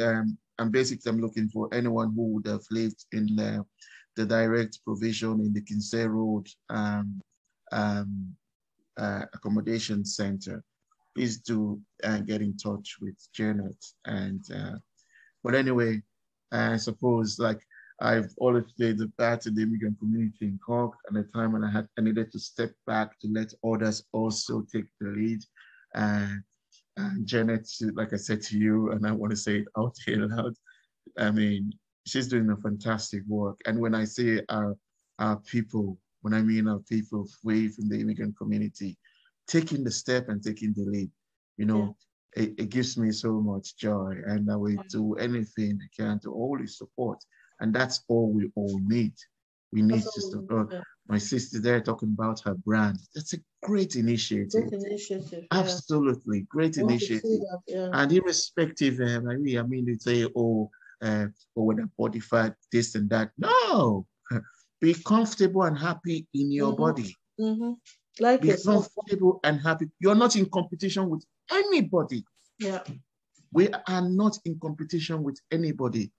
basically I'm looking for anyone who would have lived in the direct provision in the Kinsey Road accommodation center. Please do get in touch with Janet. And but anyway, I suppose like I've always played the part in the immigrant community in Cork at a time when I needed to step back to let others also take the lead. And Janet, like I said to you, and I want to say it out here loud, I mean, she's doing a fantastic work. And when I say our people, when I mean our people away from the immigrant community, taking the step and taking the lead, you know, it gives me so much joy. And I will do anything I can to always support. And that's all we all need. We need to support. My sister there talking about her brand. That's a great initiative. Great initiative. Absolutely, great initiative. And irrespective, I mean, they say, oh, when I'm body fat, this and that. No, be comfortable and happy in your body. Like be comfortable and happy. You're not in competition with anybody. Yeah, we are not in competition with anybody.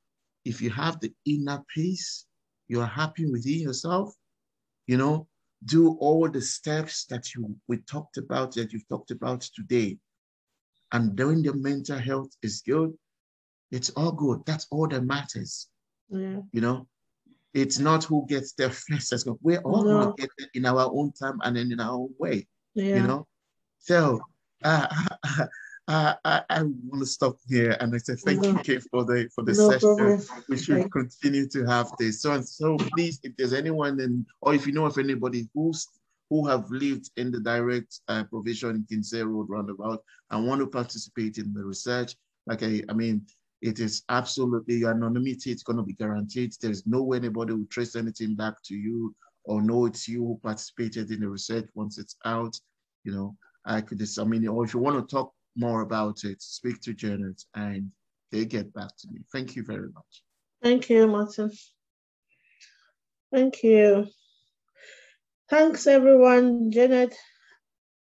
If you have the inner peace, you're happy within yourself, you know, do all the steps that we talked about, that you've talked about today. And doing the mental health is good. It's all good. That's all that matters. Yeah. You know, it's not who gets there first. We're all going to get there in our own time and in our own way. Yeah. You know, so I want to stop here and I say thank you, Kate, for the session. Problem. We should continue to have this. So please, if there's anyone or if you know of anybody who have lived in the direct provision in Kinsey Road roundabout and want to participate in the research, like I mean, it is absolutely your anonymity. It's going to be guaranteed. There's no way anybody will trace anything back to you or know it's you who participated in the research once it's out. You know, or if you want to talk more about it, speak to Janet and they get back to me. Thank you very much. Thank you, Martin. Thank you. Thanks, everyone. Janet,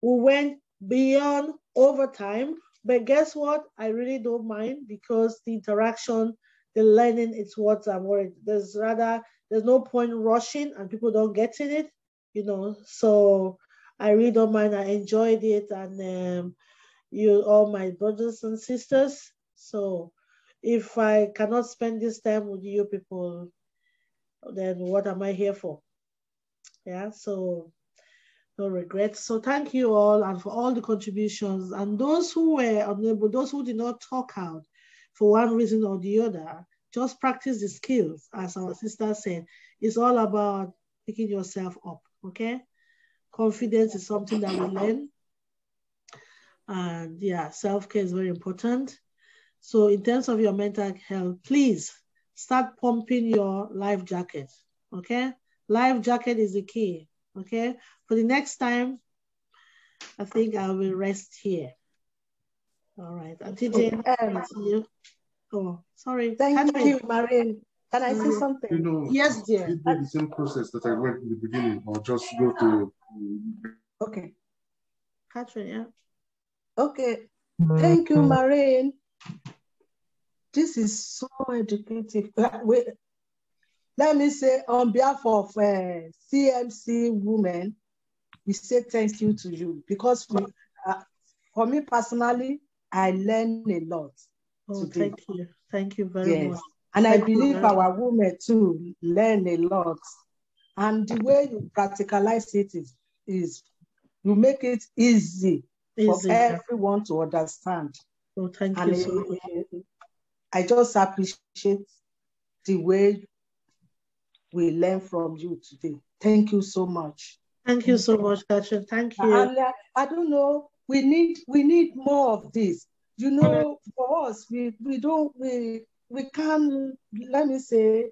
we went beyond overtime, but guess what? I really don't mind because the interaction, the learning, it's what I'm worried. There's no point rushing and people don't get in it, you know, so I really don't mind. I enjoyed it and you all my brothers and sisters. So if I cannot spend this time with you people, then what am I here for? Yeah, so no regrets. So thank you all and for all the contributions. And those who were unable, those who did not talk out for one reason or the other, just practice the skills. As our sister said, it's all about picking yourself up, okay? Confidence is something that we learn. And yeah, self-care is very important. So in terms of your mental health, please start pumping your life jacket, okay? Life jacket is the key, okay? For the next time, I think I will rest here. All right, Auntie Jane, see you. Oh, sorry. Thank you, Marie. Can I say something? You know, yes, dear. You do the same process that I went in the beginning, or just go to... Okay. Catherine, yeah. Okay. Thank you, Maureen. This is so educative. Let me say, on behalf of CMC women, we say thank you to you because for me personally, I learned a lot. Oh, today. Thank you. Thank you very much. And I believe our women too learn a lot. And the way you practicalize it is you make it easy for everyone to understand. Oh, thank you so much. I just appreciate the way we learn from you today. Thank you so much. Thank you so much, Katrin. Thank you. And I don't know, we need more of this. You know, for us, we can, let me say,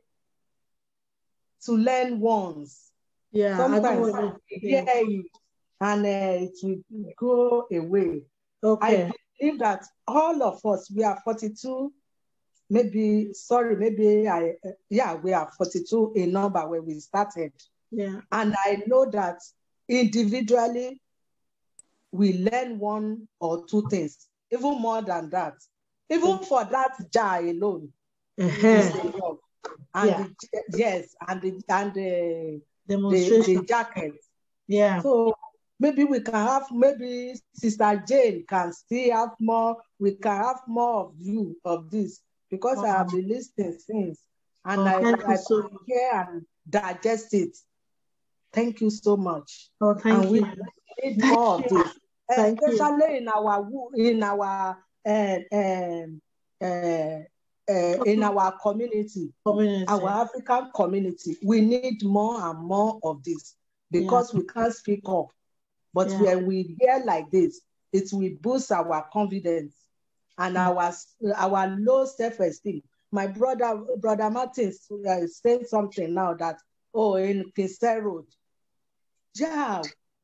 to learn once. Yeah, sometimes hear it and it will go away. Okay. I believe that all of us, we are 42 maybe we are 42 in number when we started. Yeah. And I know that individually we learn one or two things, even more than that. Even for that jar alone, is enough. And the jacket. Yeah. So maybe we can have, maybe Sister Jane can still have more. We can have more of you of this, because I have been listening since, and I hear and digest it. Thank you so much. Oh, thank you. We need more of this, especially in our community, our African community. We need more and more of this, because we can't speak up. But when we hear like this, it will boost our confidence and our low self-esteem. My brother Martin is saying something now that, in Kingston Road,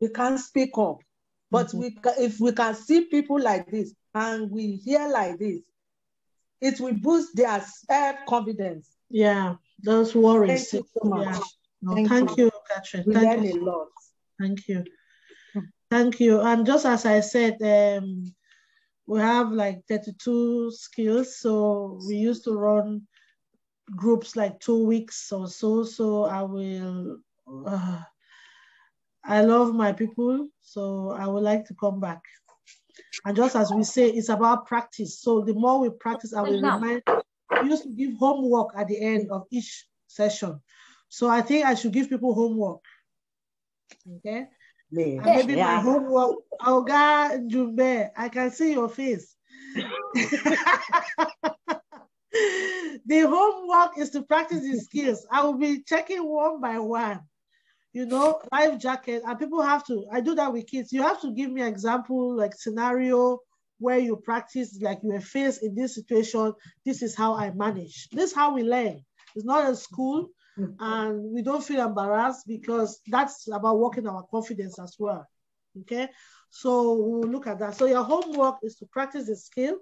we can't speak up. But if we can see people like this and we hear like this, it will boost their self-confidence. Yeah, those worries. Thank you so much. Yeah. No, thank you, Catherine. We learn a lot. Thank you. Thank you. And just as I said, we have like 32 skills. So we used to run groups like 2 weeks or so. So I love my people. So I would like to come back. And just as we say, it's about practice. So the more we practice, I will remind, we used to give homework at the end of each session. So I think I should give people homework. Okay? And maybe my homework, Oga Jumbe, I can see your face. The homework is to practice the skills. I will be checking one by one. You know, life jacket, and people have to, I do that with kids. You have to give me an example, like scenario where you practice, like you are faced in this situation. This is how I manage. This is how we learn. It's not a school, and we don't feel embarrassed, because that's about working our confidence as well. Okay, so we'll look at that. So your homework is to practice the skill,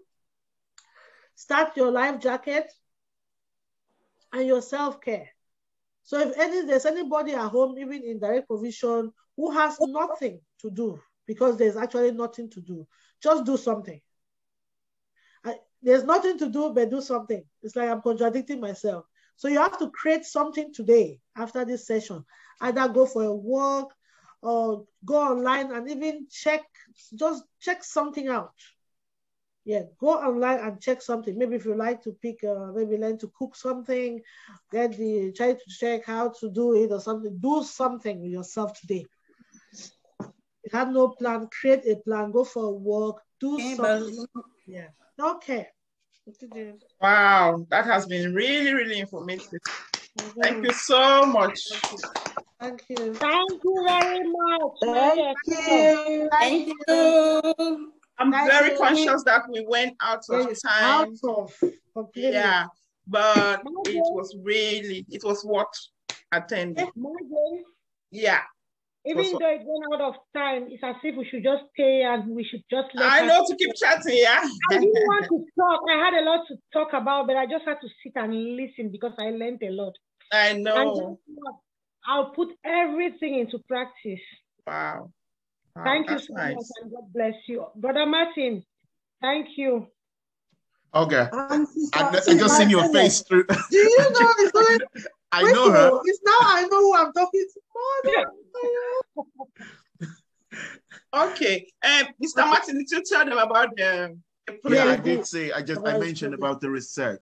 start your life jacket, and your self-care. So if there's anybody at home, even in direct provision, who has nothing to do, because there's actually nothing to do, just do something. There's nothing to do, but do something. It's like I'm contradicting myself. So you have to create something today after this session. Either go for a walk or go online and even just check something out. Yeah, go online and check something. Maybe if you like to pick, maybe learn to cook something, try to check how to do it or something. Do something with yourself today. You have no plan, create a plan, go for a walk, do something. Yeah, okay. Wow, that has been really, really informative. Thank you so much. Thank you. Thank you very much. Thank you. Thank you. I'm very conscious that we went out of time. Yeah, but it was worth attending. Yeah. Even though it went out of time, it's as if we should just stay and we should just let I know to keep chatting, yeah. I didn't want to talk. I had a lot to talk about, but I just had to sit and listen because I learned a lot. I know. I'll put everything into practice. Wow. Thank you so much, and God bless you. Brother Martin, thank you. Okay. I just seen your face through. Do you know it's going? I know her. It's now I know who I'm talking to. Okay. Mr. Martin, did you tell them about the Yeah, I did say, I mentioned about the research.